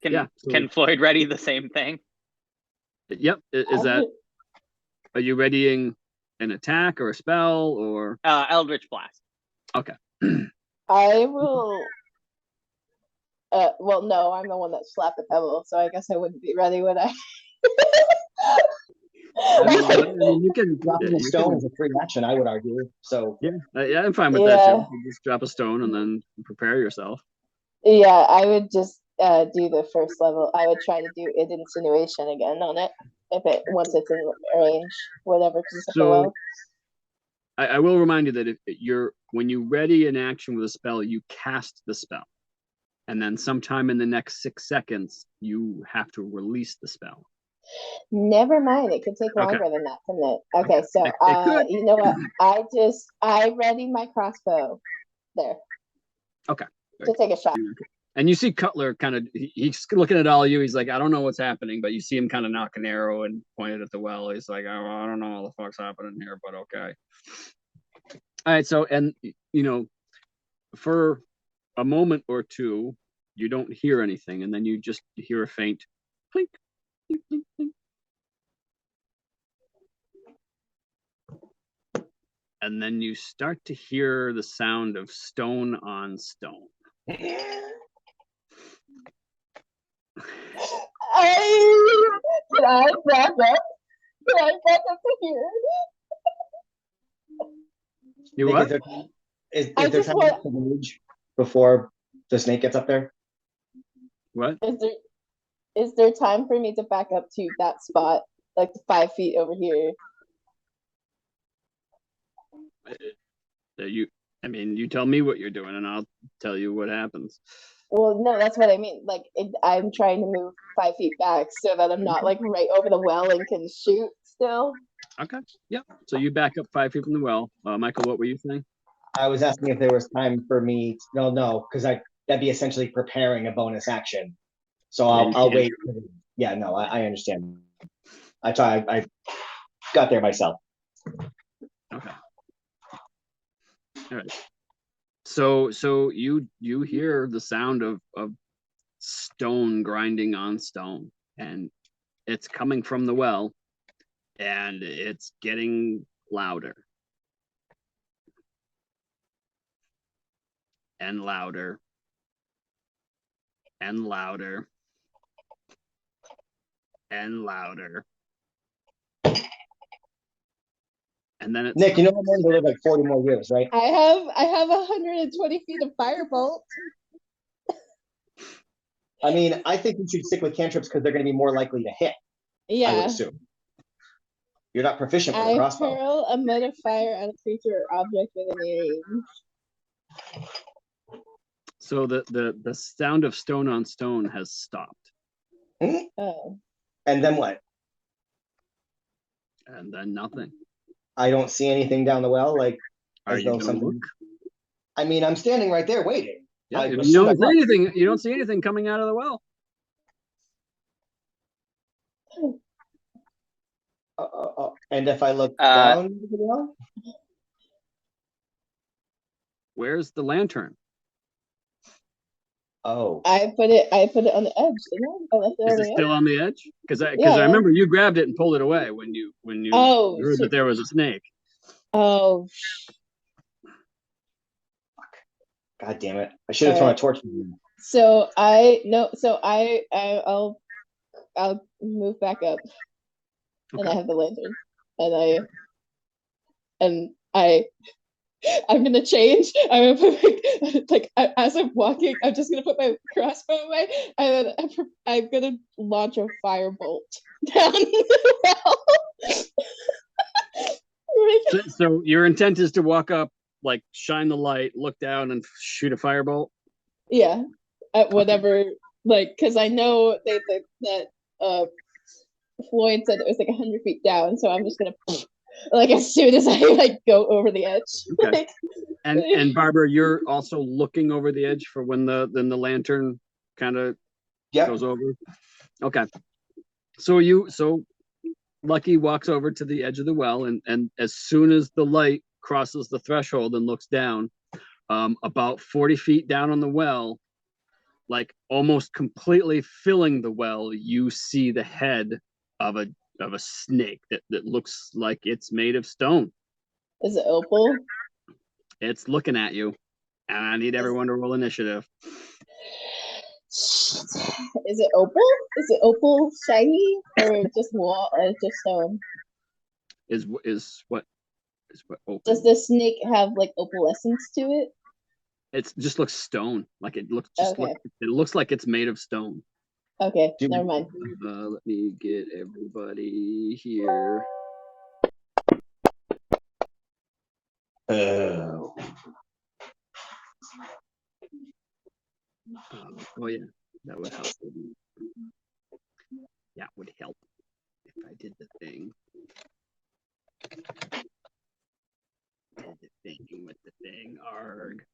S2: Can Floyd ready the same thing?
S1: Yep. Is that? Are you readying an attack or a spell or?
S2: Eldritch Blast.
S1: Okay.
S4: I will. Well, no, I'm the one that slapped the pebble, so I guess I wouldn't be ready, would I?
S1: I mean, you can
S3: Dropping a stone is a free action, I would argue. So
S1: yeah, I'm fine with that too. You just drop a stone and then prepare yourself.
S4: Yeah, I would just do the first level. I would try to do an insinuation again on it once it's in range, whatever.
S1: So I will remind you that if when you ready an action with a spell, you cast the spell, and then sometime in the next 6 seconds you have to release the spell.
S4: Never mind. It could take longer than that from it. Okay, so you know what? I ready my crossbow there.
S1: Okay.
S4: To take a shot.
S1: And you see Cutler kind of he's looking at all of you. He's like, I don't know what's happening, but you see him kind of knock an arrow and point it at the well. He's like, oh, I don't know what the fuck's happening here, but okay. All right. So, and for a moment or two, you don't hear anything, and then you just hear a faint clink, clink, clink, clink. And then you start to hear the sound of stone on stone.
S4: Can I back up? Can I back up to here?
S1: You what?
S3: Is there time to rage before the snake gets up there?
S1: What?
S4: Is there time for me to back up to that spot, like 5 feet over here?
S1: You tell me what you're doing, and I'll tell you what happens.
S4: Well, no, that's what I mean. Like, I'm trying to move 5 feet back so that I'm not like right over the well and can shoot still.
S1: Okay. Yep. So you back up 5 feet from the well. Michael, what were you saying?
S3: I was asking if there was time for me. No, because that'd be essentially preparing a bonus action. So I'll wait. Yeah, no, I understand. I got there myself.
S1: Okay. All right. So you hear the sound of stone grinding on stone, and it's coming from the well, and it's getting louder and louder and louder and louder. And then it's
S3: Nick, you know I'm going to live like 40 more years, right?
S4: I have 120 feet of firebolt.
S3: I mean, I think you should stick with cantrips because they're going to be more likely to hit.
S4: Yeah.
S3: I would assume. You're not proficient with a crossbow.
S4: I hurl a modifier at a creature or object within range.
S1: so the sound of stone on stone has stopped.
S4: Oh.
S3: And then what?
S1: And then nothing.
S3: I don't see anything down the well. Like,
S1: Are you gonna look?
S3: I mean, I'm standing right there waiting.
S1: Yeah, you don't see anything. You don't see anything coming out of the well.
S3: And if I look down the well?
S1: Where's the lantern?
S3: Oh,
S4: I put it on the edge, didn't I? I left it
S1: Is
S4: on
S1: it
S4: the edge.
S1: still on the edge? Because I
S4: Yeah.
S1: remember you grabbed it and pulled it away when you
S4: Oh,
S1: heard that
S4: shit.
S1: there was a snake.
S4: Oh,
S3: God damn it! I should have thrown a torch.
S4: so I'll move back up, and I
S1: Okay.
S4: have the lantern, I'm gonna change. I'm gonna put as I'm walking, I'm just gonna put my crossbow away, and then I'm gonna launch a firebolt down the well.
S1: So your intent is to walk up, like shine the light, look down, and shoot a firebolt.
S4: Yeah, at whatever, because I know that Floyd said it was like 100 feet down, so I'm just gonna as soon as I go over the edge.
S1: Okay. And Barbara, you're also looking over the edge for when the lantern kind of goes over. Okay. So Lucky walks over to the edge of the well, and as soon as the light crosses the threshold and looks down, about 40 feet down on the well, like almost completely filling the well, you see the head of a snake that looks like it's made of stone.
S4: Is it Opal?
S1: It's looking at you, and I need everyone to roll initiative.
S4: Is it Opal? Is it Opal shiny or just wall? Just stone?
S1: Is what Opal?
S4: Does the snake have like opalescence to it?
S1: It just looks stone. Like it looks just
S4: Okay.
S1: it looks like it's made of stone.
S4: Okay, never mind.
S1: Let me get everybody here.
S3: Oh.
S1: Oh yeah, that would help. That would help if I did the thing. Did the thing with the thing. Arg.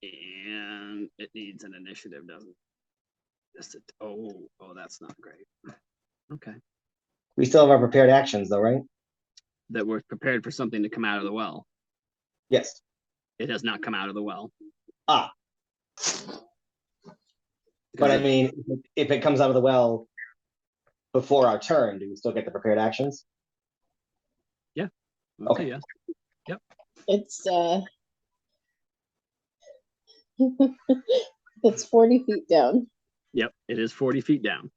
S1: And it needs an initiative, doesn't it? Oh, that's not great. Okay.
S3: We still have our prepared actions, though, right?
S1: That we're prepared for something to come out of the well.
S3: Yes.
S1: It has not come out of the well.
S3: Ah. But I mean, if it comes out of the well before our turn, do we still get the prepared actions?
S1: Yeah.
S3: Okay.
S1: Yes. Yep.
S4: It's it's 40 feet down.
S1: Yep, it is 40 feet down.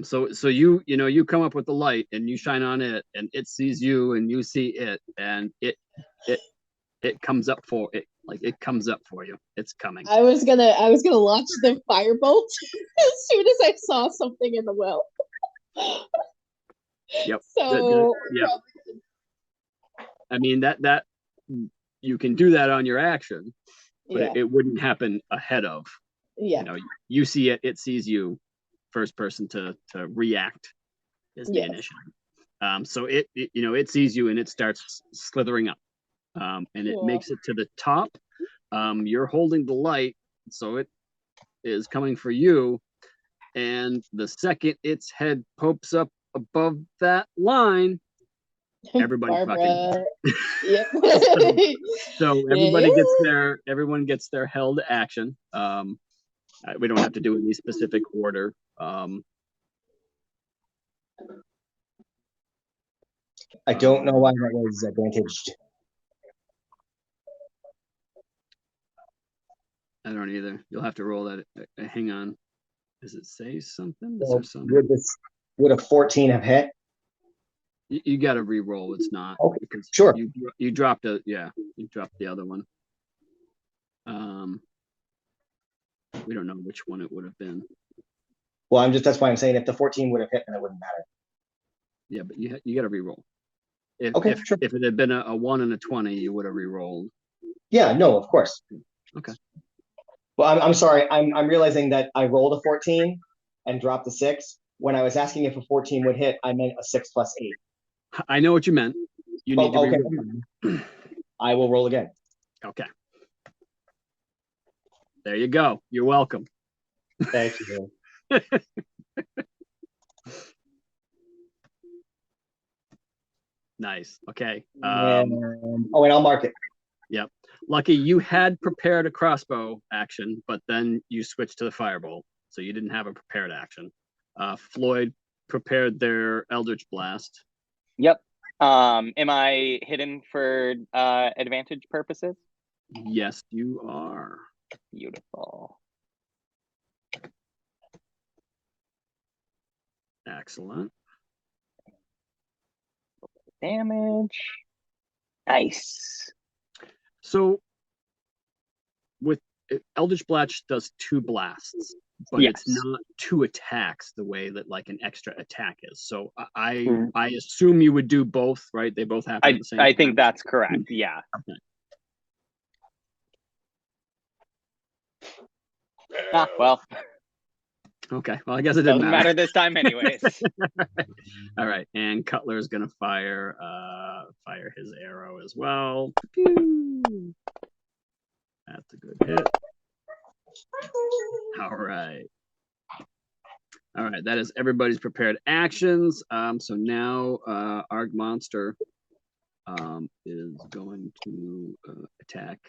S1: So you come up with the light and you shine on it, and it sees you and you see it, and it comes up for it, like it comes up for you. It's coming.
S4: I was gonna launch the firebolt as soon as I saw something in the well.
S1: Yep.
S4: So
S1: yep. I mean that you can do that on your action, but
S4: yeah.
S1: it wouldn't happen ahead of.
S4: Yeah.
S1: You see it, it sees you. First person to react is the initiative. So it sees you and it starts slithering up, and it makes it to the top. You're holding the light, so it is coming for you, and the second its head pokes up above that line, everybody fucking.
S4: Yep.
S1: so everyone gets their held action. We don't have to do any specific order.
S3: I don't know why that was advantaged.
S1: I don't either. You'll have to roll that. Hang on. Does it say something?
S3: So would a 14 have hit?
S1: You got to re-roll. It's not.
S3: Okay,
S1: because
S3: sure.
S1: You dropped you dropped the other one. We don't know which one it would have been.
S3: Well, that's why I'm saying if the 14 would have hit, then it wouldn't matter.
S1: Yeah, but you got to re-roll. If it had been a 1 and a 20, you would have re-rolled.
S3: Yeah, no, of course.
S1: Okay.
S3: Well, I'm sorry. I'm realizing that I rolled a 14 and dropped the 6. When I was asking if a 14 would hit, I meant a 6 plus 8.
S1: I know what you meant. You need to re-roll.
S3: I will roll again.
S1: Okay. There you go. You're welcome.
S3: Thank you.
S1: Nice. Okay.
S3: And I'll mark it.
S1: Yep. Lucky, you had prepared a crossbow action, but then you switched to the firebolt, so you didn't have a prepared action. Floyd prepared their Eldritch Blast.
S2: Yep. Am I hidden for advantage purposes?
S1: Yes, you are.
S2: Beautiful.
S1: Excellent.
S2: Damage. Nice.
S1: So with Eldritch Blast does 2 blasts, but
S2: Yes.
S1: it's not 2 attacks the way that like an extra attack is. So I
S2: Mhm.
S1: I assume you would do both, right? They both happen at the same
S2: I
S1: time.
S2: think that's correct. Yeah.
S1: Okay.
S2: Well,
S1: Okay. Well, I guess it didn't
S2: doesn't matter this time anyways.
S1: All right, and Cutler is gonna fire his arrow as well. Pew! That's a good hit. All right. All right, that is everybody's prepared actions. So now Arg Monster is going to attack.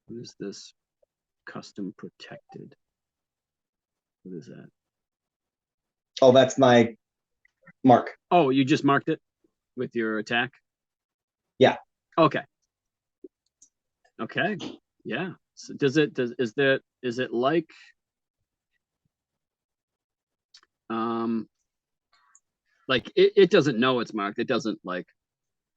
S1: What is this? Custom protected. What is that?
S3: Oh, that's my mark.
S1: Oh, you just marked it with your attack?
S3: Yeah.
S1: Okay. Okay. Yeah. So is it like it doesn't know it's marked. It doesn't like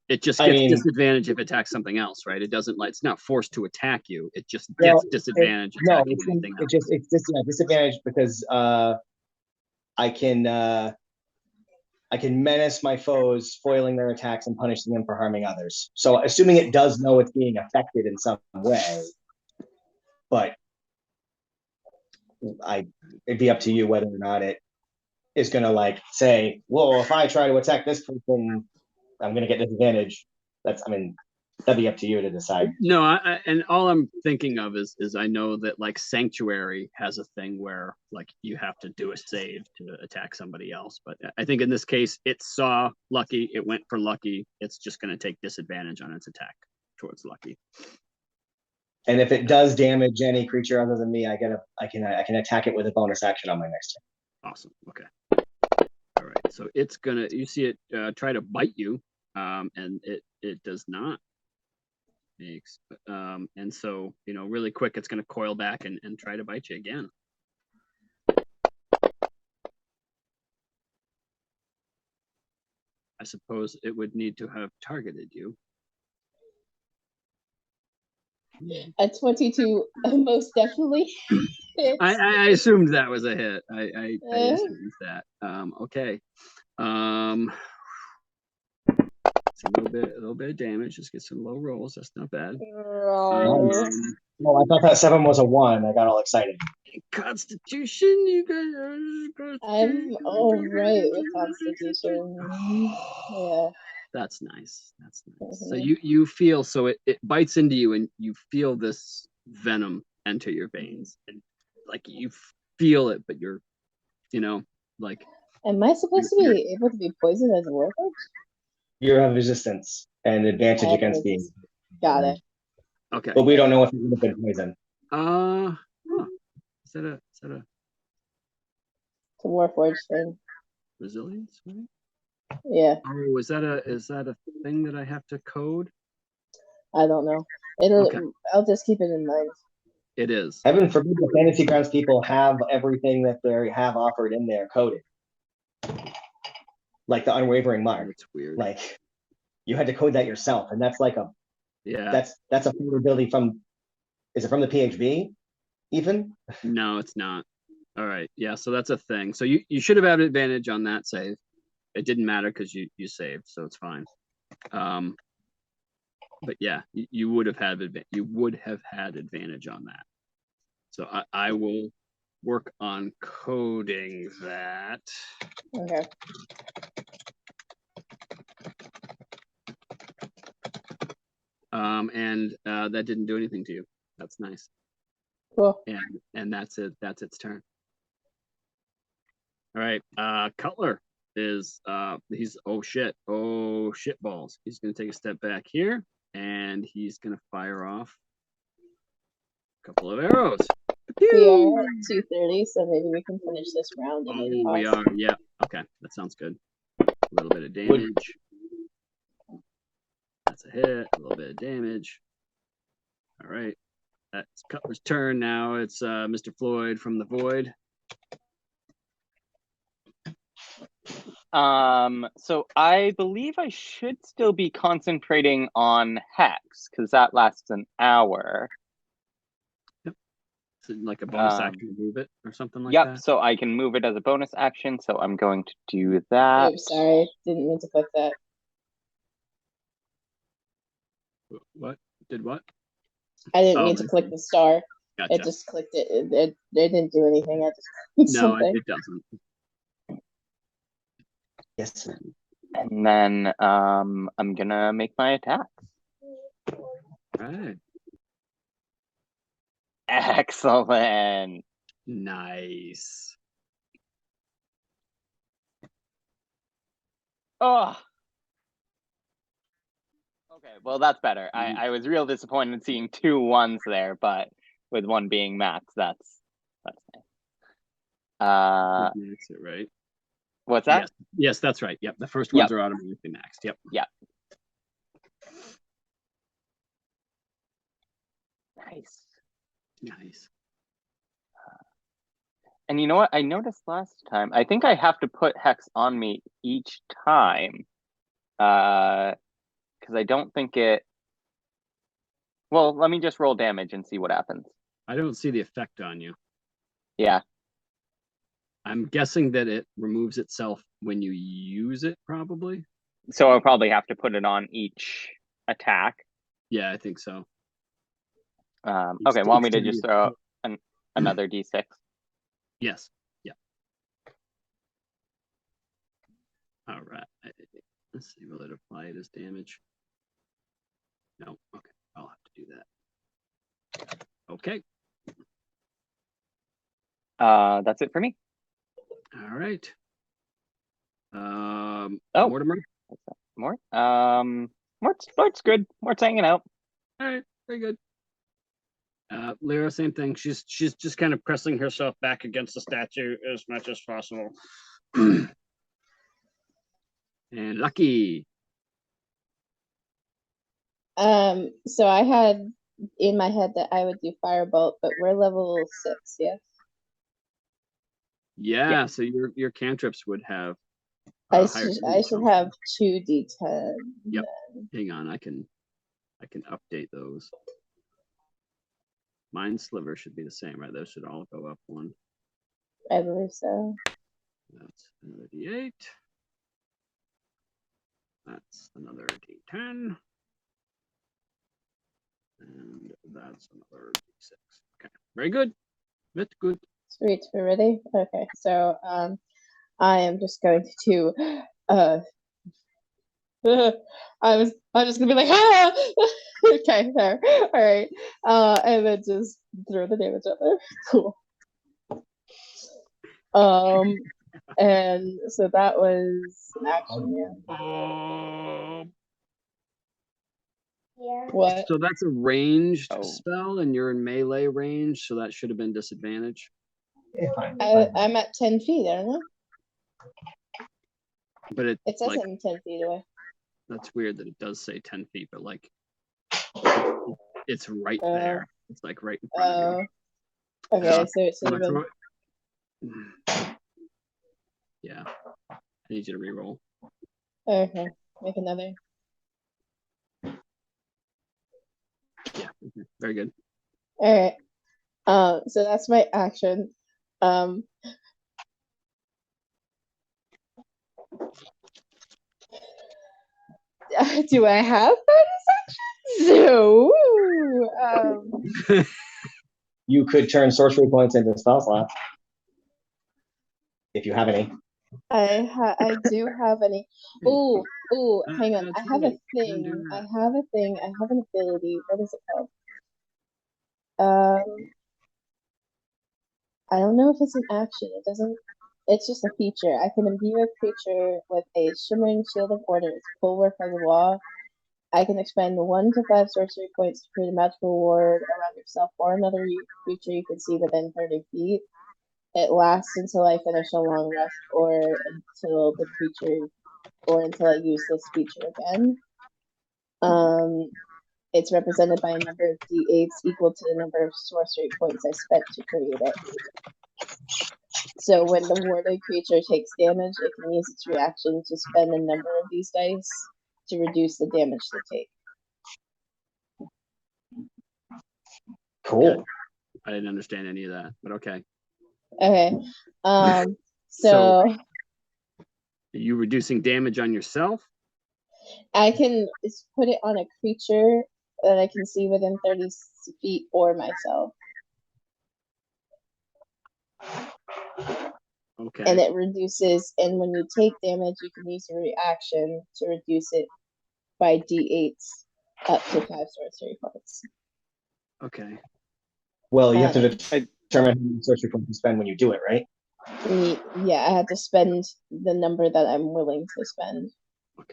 S1: it just gets disadvantage if it attacks something else, right? It doesn't like it's not forced to attack you. It just gets disadvantage attacking anything else.
S3: It's just disadvantage because I can menace my foes, foiling their attacks and punishing them for harming others. So assuming it does know it's being affected in some way, but it'd be up to you whether or not it is going to like say, well, if I try to attack this person, I'm going to get disadvantage. That'd be up to you to decide.
S1: No, and all I'm thinking of is I know that like Sanctuary has a thing where like you have to do a save to attack somebody else, but I think in this case it saw Lucky, it went for Lucky. It's just going to take disadvantage on its attack towards Lucky.
S3: And if it does damage any creature other than me, I can attack it with a bonus action on my next turn.
S1: Awesome. Okay. All right. So it's gonna. You see it try to bite you, and it does not. And so really quick, it's gonna coil back and try to bite you again. I suppose it would need to have targeted you.
S4: A 22 most definitely hits.
S1: I assumed that was a hit. I assumed that. Okay. It's a little bit of damage. Just get some low rolls. That's not bad.
S3: I thought that 7 was a 1. I got all excited.
S1: Constitution, you guys.
S4: I'm all right with Constitution. Yeah.
S1: That's nice. That's nice. So you feel it bites into you and you feel this venom enter your veins and like you feel it, but you're like.
S4: Am I supposed to be able to be poisoned as a warforged?
S3: You have resistance and advantage against being.
S4: Got it.
S1: Okay.
S3: But we don't know if it would have been poisoned.
S1: Is that a
S4: It's a warforged thing.
S1: resilience? Right?
S4: Yeah.
S1: Oh, is that a thing that I have to code?
S4: I don't know. I'll just keep it in mind.
S1: It is.
S3: Heaven forbid the Fantasy Grounds people have everything that they have offered in there coded. Like the unwavering mark.
S1: It's weird.
S3: Like you had to code that yourself, and that's like that's a vulnerability from. Is it from the PHB? Even?
S1: No, it's not. All right. Yeah. So that's a thing. So you should have had advantage on that save. It didn't matter because you saved, so it's fine. But yeah, you would have had advantage on that. So I will work on coding that.
S4: Okay.
S1: And that didn't do anything to you. That's nice.
S4: Cool.
S1: And that's it. That's its turn. All right. Cutler is he's oh shit balls. He's gonna take a step back here and he's gonna fire off a couple of arrows.
S4: We are at 2:30, so maybe we can finish this round and then
S1: Oh, we
S4: pause.
S1: are. Yeah. Okay, that sounds good. A little bit of damage. That's a hit. A little bit of damage. All right. That's Cutler's turn now. It's Mr. Floyd from the Void.
S2: So I believe I should still be concentrating on Hex because that lasts an hour.
S1: Like a bonus action to move it or something like
S2: Yep,
S1: that.
S2: so I can move it as a bonus action, so I'm going to do that.
S4: Oops, sorry, didn't mean to click that.
S1: What? Did what?
S4: I didn't mean to click the star.
S1: Gotcha.
S4: It just clicked it. It didn't do anything. I just clicked
S1: No,
S4: something.
S1: it doesn't.
S3: Yes.
S2: And then I'm gonna make my attack.
S1: Right.
S2: Excellent.
S1: Nice.
S2: Oh. Okay, well that's better. I was real disappointed seeing 2 1s there, but with one being max, that's nice.
S1: Max it, right?
S2: What's that?
S1: Yes. Yes, that's right. Yep. The first ones are automatically maxed. Yep.
S2: Yep. Nice.
S1: Nice.
S2: And you know what? I noticed last time, I think I have to put Hex on me each time. Because I don't think it... Well, let me just roll damage and see what happens.
S1: I don't see the effect on you.
S2: Yeah.
S1: I'm guessing that it removes itself when you use it, probably.
S2: So I'll probably have to put it on each attack.
S1: Yeah, I think so.
S2: Okay, want me to just throw another d6?
S1: Yes. Yeah. All right. Let's see. Will it apply it as damage? No. Okay. I'll have to do that. Okay.
S2: That's it for me.
S1: All right.
S2: Oh.
S1: Mortimer.
S2: Mort? Mort's good. Mort's hanging out.
S1: All right. Very good. Lyra, same thing. She's just kind of pressing herself back against the statue as much as possible. And Lucky.
S4: So I had in my head that I would do firebolt, but we're level 6, yes?
S1: Yeah, so your cantrips would have
S4: I
S1: higher
S4: should
S1: damage.
S4: have 2d10.
S1: Yep. Hang on, I can update those. Mind Sliver should be the same, right? Those should all go up 1.
S4: I believe so.
S1: That's another D8. That's another D10. And that's another D6. Okay, very good. That's good.
S4: Sweet, we're ready? Okay, so I am just going to I'm just gonna be like, ah! Okay, there. All right. And then just throw the damage out there. Cool. And so that was an action, yeah. What?
S1: So that's a ranged
S2: Oh.
S1: spell, and you're in melee range, so that should have been disadvantage.
S4: I'm at 10 feet, aren't I?
S1: But
S4: It says
S1: like,
S4: I'm 10 feet away.
S1: that's weird that it does say 10 feet, but like it's right there. It's like right in front of you.
S4: Okay, so it should have
S1: Wanna
S4: been.
S1: throw it? Yeah. I need you to reroll.
S4: Okay, make another.
S1: Yeah. Okay. Very good.
S4: All right. So that's my action. Do I have bonus actions? No.
S3: You could turn sorcery points into spell slots if you have any.
S4: I do have any. Ooh, hang on.
S1: That's
S4: I have a
S1: right. You can
S4: thing.
S1: do
S4: I
S1: that.
S4: have a thing. I have an ability. What is it called? I don't know if it's an action. It doesn't it's just a feature. I can imbue a creature with a shimmering shield of order. It's bulwark of the law. I can expend 1 to 5 sorcery points to create a magical ward around yourself or another creature you can see within 30 feet. It lasts until I finish a long rest or until the creature or until I use this feature again. It's represented by a number of d8s equal to the number of sorcery points I spent to create it. So when the warded creature takes damage, it can use its reaction to spend a number of these dice to reduce the damage they take.
S3: Cool.
S1: I didn't understand any of that, but okay.
S4: Okay.
S1: So are you reducing damage on yourself?
S4: I can put it on a creature that I can see within 30 feet or myself.
S1: Okay.
S4: And it reduces, and when you take damage, you can use your reaction to reduce it by d8s up to 5 sorcery points.
S1: Okay.
S3: Well, you have to determine how many sorcery points you spend when you do it, right?
S4: Yeah, I have to spend the number that I'm willing to spend.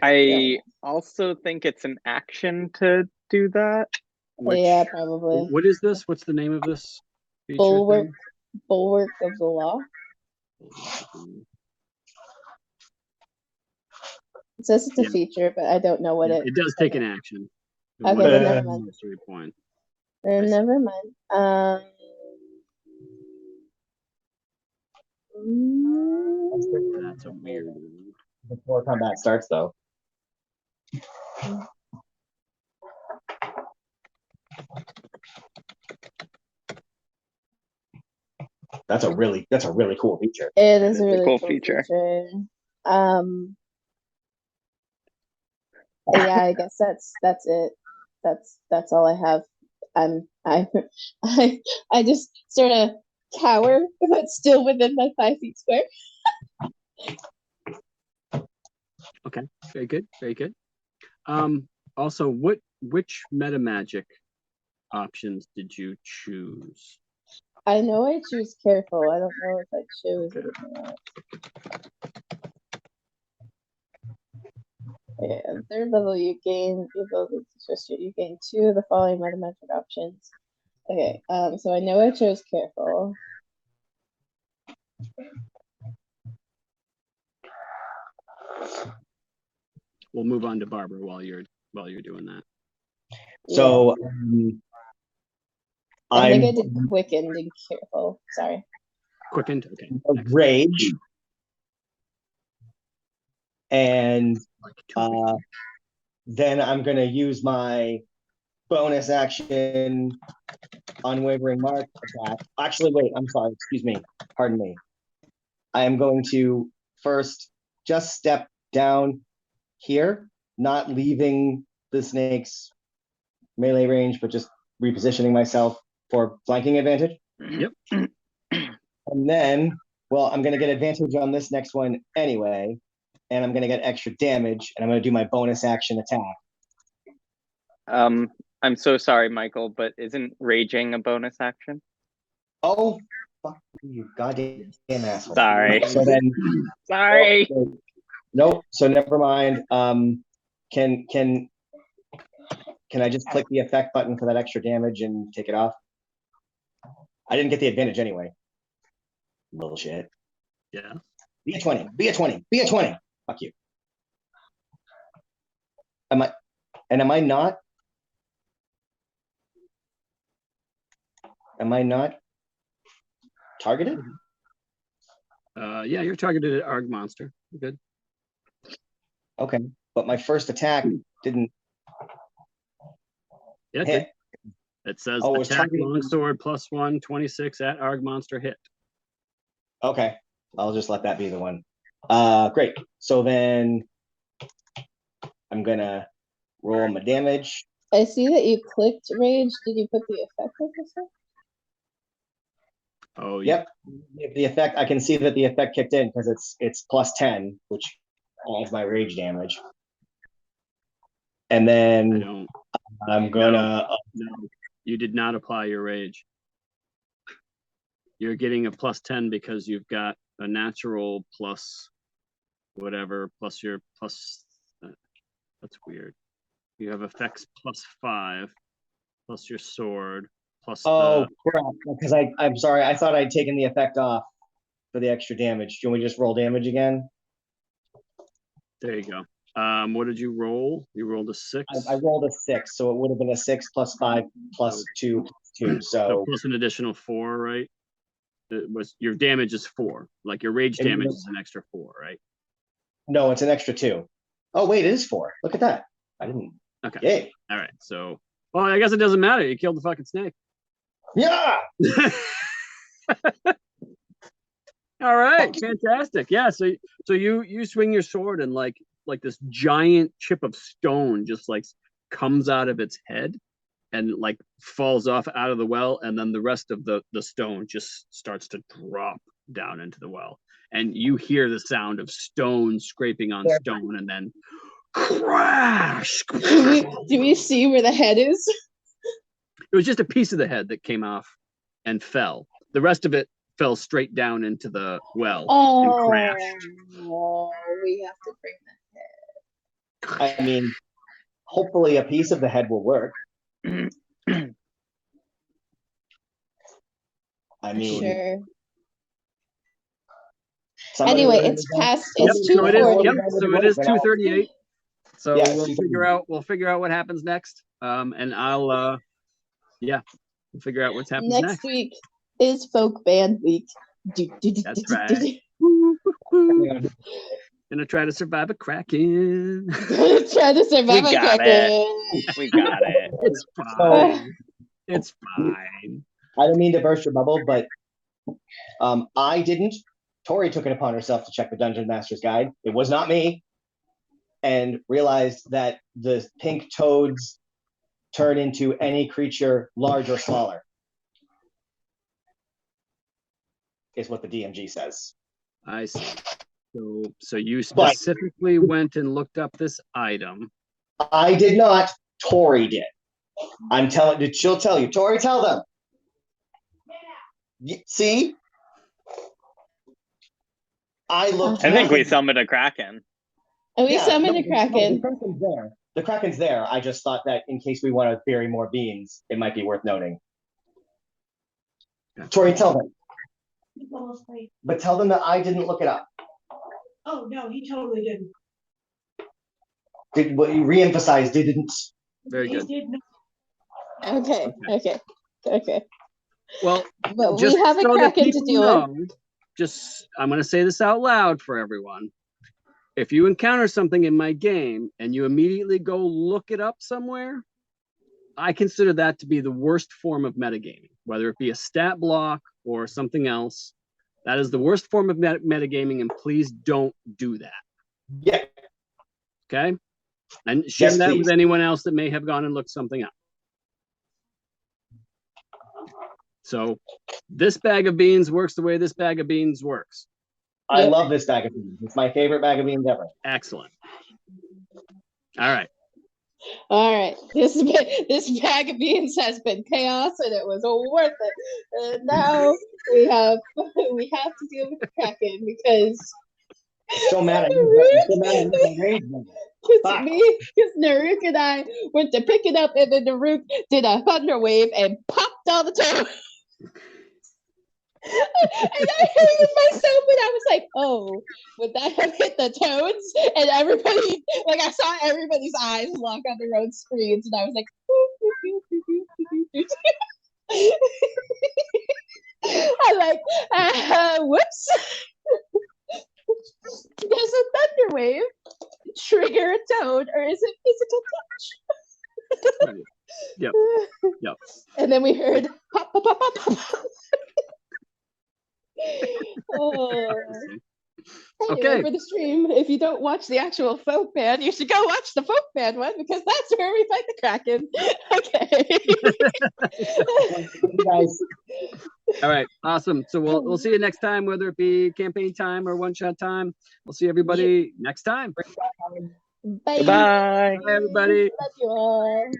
S2: I also think it's an action to do that.
S4: Yeah, probably.
S1: What is this? What's the name of this feature?
S4: Bulwark of the law. It says it's a feature, but I don't know what
S1: it does take an action.
S4: Okay, then never mind.
S1: Point.
S4: Never mind.
S1: That's a weird one.
S3: Before combat starts, though. That's a really cool feature.
S4: It is a really
S2: cool
S4: feature. Yeah, I guess that's it. That's all I have. I just sort of cower, but still within my 5 feet square.
S1: Okay, very good, very good. Also, which meta magic options did you choose?
S4: I know I choose careful. I don't know if I chose anything else. Yeah, third level you gain the ability to switch it. You gain 2 of the following meta magic options. Okay, so I know I chose careful.
S1: We'll move on to Barbara while you're doing that.
S3: So
S4: I think I did quickened and careful. Sorry.
S1: Quickened, okay.
S3: Rage. And then I'm gonna use my bonus action unwavering mark attack. Actually, wait, I'm sorry, excuse me. Pardon me. I am going to first just step down here, not leaving the snake's melee range, but just repositioning myself for flanking advantage.
S1: Yep.
S3: And then, well, I'm going to get advantage on this next one anyway, and I'm going to get extra damage, and I'm going to do my bonus action attack.
S2: I'm so sorry, Michael, but isn't raging a bonus action?
S3: Oh, fuck you, goddamn asshole.
S2: Sorry.
S3: So then,
S2: sorry.
S3: Nope. So never mind. Can I just click the effect button for that extra damage and take it off? I didn't get the advantage anyway. Bullshit.
S1: Yeah.
S3: Be a 20. Be a 20. Be a 20. Fuck you. Am I not? Am I not targeted?
S1: Yeah, you're targeted at Arg Monster. Good.
S3: Okay, but my first attack didn't.
S1: Yeah,
S3: hit.
S1: It says
S3: Oh, it was
S1: attack
S3: targeting.
S1: longsword +1, 26 at Arg Monster hit.
S3: Okay, I'll just let that be the one. Great. So then I'm gonna roll my damage.
S4: I see that you clicked rage. Did you put the effect of this one?
S1: Oh, yeah.
S3: Yep. The effect, I can see that the effect kicked in because it's +10, which adds my rage damage. And then I'm gonna.
S1: No, you did not apply your rage. You're getting a +10 because you've got a natural plus whatever plus your plus. That's weird. You have effects +5 plus your sword plus.
S3: Oh, crap. Because I'm sorry. I thought I'd taken the effect off for the extra damage. Do you want me to just roll damage again?
S1: There you go. What did you roll? You rolled a 6.
S3: I rolled a 6, so it would have been a 6 plus 5 plus 2 plus 2.
S1: So plus an additional 4, right? It was your damage is 4. Like your rage damage is an extra 4, right?
S3: No, it's an extra 2. Oh wait, it is 4. Look at that. I didn't.
S1: Okay.
S3: Yay.
S1: All right. So, well, I guess it doesn't matter. You killed the fucking snake.
S3: Yeah.
S1: All right. Fantastic. Yeah. So you swing your sword and like this giant chip of stone just like comes out of its head and like falls off out of the well, and then the rest of the stone just starts to drop down into the well, and you hear the sound of stone scraping on stone, and then crash.
S4: Do we see where the head is?
S1: It was just a piece of the head that came off and fell. The rest of it fell straight down into the well and crashed.
S4: Oh, we have to bring that head.
S3: I mean, hopefully a piece of the head will work. I mean,
S4: Sure.
S3: somebody
S4: Anyway,
S3: would-
S4: it's past.
S1: Yep,
S4: It's
S1: so it is.
S4: 2:40.
S1: Yep, so it is 2:38. So
S3: Yeah,
S1: we'll figure out what happens next. And I'll we'll figure out what's happening
S4: Next
S1: next.
S4: week is folk band week.
S1: That's right. Woo, woo, woo. Gonna try to survive a Kraken.
S4: Try to survive
S2: We
S4: a
S2: got
S4: Kraken.
S2: We got it.
S1: It's fine. It's fine.
S3: I don't mean to burst your bubble, but I didn't. Tori took it upon herself to check the Dungeon Master's Guide. It was not me. And realized that the pink toads turn into any creature large or smaller. Is what the DMG says.
S1: I see. So you specifically went and looked up this item.
S3: I did not. Tori did. I'm telling. She'll tell you. Tori, tell them. See, I looked.
S2: I think we summoned a Kraken.
S4: And we
S3: Yeah,
S4: summoned
S3: no,
S4: a Kraken.
S3: The Kraken's there. The Kraken's there. I just thought that in case we want to bury more beans, it might be worth noting.
S1: Okay.
S3: Tori, tell them.
S7: He's almost late.
S3: But tell them that I didn't look it up.
S7: Oh, no, he totally didn't.
S3: Did what you reemphasize didn't.
S1: Very
S7: He
S1: good.
S7: did not.
S4: Okay.
S1: Well,
S4: But
S1: just
S4: we have a
S1: so that
S4: Kraken to
S1: people
S4: deal with.
S1: know, just I'm going to say this out loud for everyone. If you encounter something in my game and you immediately go look it up somewhere, I consider that to be the worst form of metagaming, whether it be a stat block or something else. That is the worst form of metagaming, and please don't do that.
S3: Yeah.
S1: Okay? And share
S3: Yes,
S1: that
S3: please.
S1: with anyone else that may have gone and looked something up. So this bag of beans works the way this bag of beans works.
S3: I
S4: Yep.
S3: love this bag of beans. It's my favorite bag of beans ever.
S1: Excellent. All right.
S4: All right. This bag of beans has been chaos, and it was worth it. And now we have to deal with the Kraken because
S3: So mad at you. So mad at you. Rage me.
S4: because Naruk and I went to pick it up, and then Naruk did a thunder wave and popped all the toads. And I hated myself, and I was like, "Oh, would that have hit the toads?" And everybody, like, I saw everybody's eyes lock on their own screens, and I was like, "I like, whoops." Does a thunder wave trigger a toad, or is it physical touch?
S1: Right. Yep. Yep.
S4: And then we heard pop, pop, pop, pop, pop. Oh. Anyway,
S1: Okay.
S4: for the stream, if you don't watch the actual folk band, you should go watch the folk band one because that's where we fight the Kraken. Okay.
S3: You guys.
S1: All right. Awesome. So we'll see you next time, whether it be campaign time or one shot time. We'll see everybody next time.
S4: Bye.
S2: Goodbye.
S1: Bye, everybody.
S4: Love you all.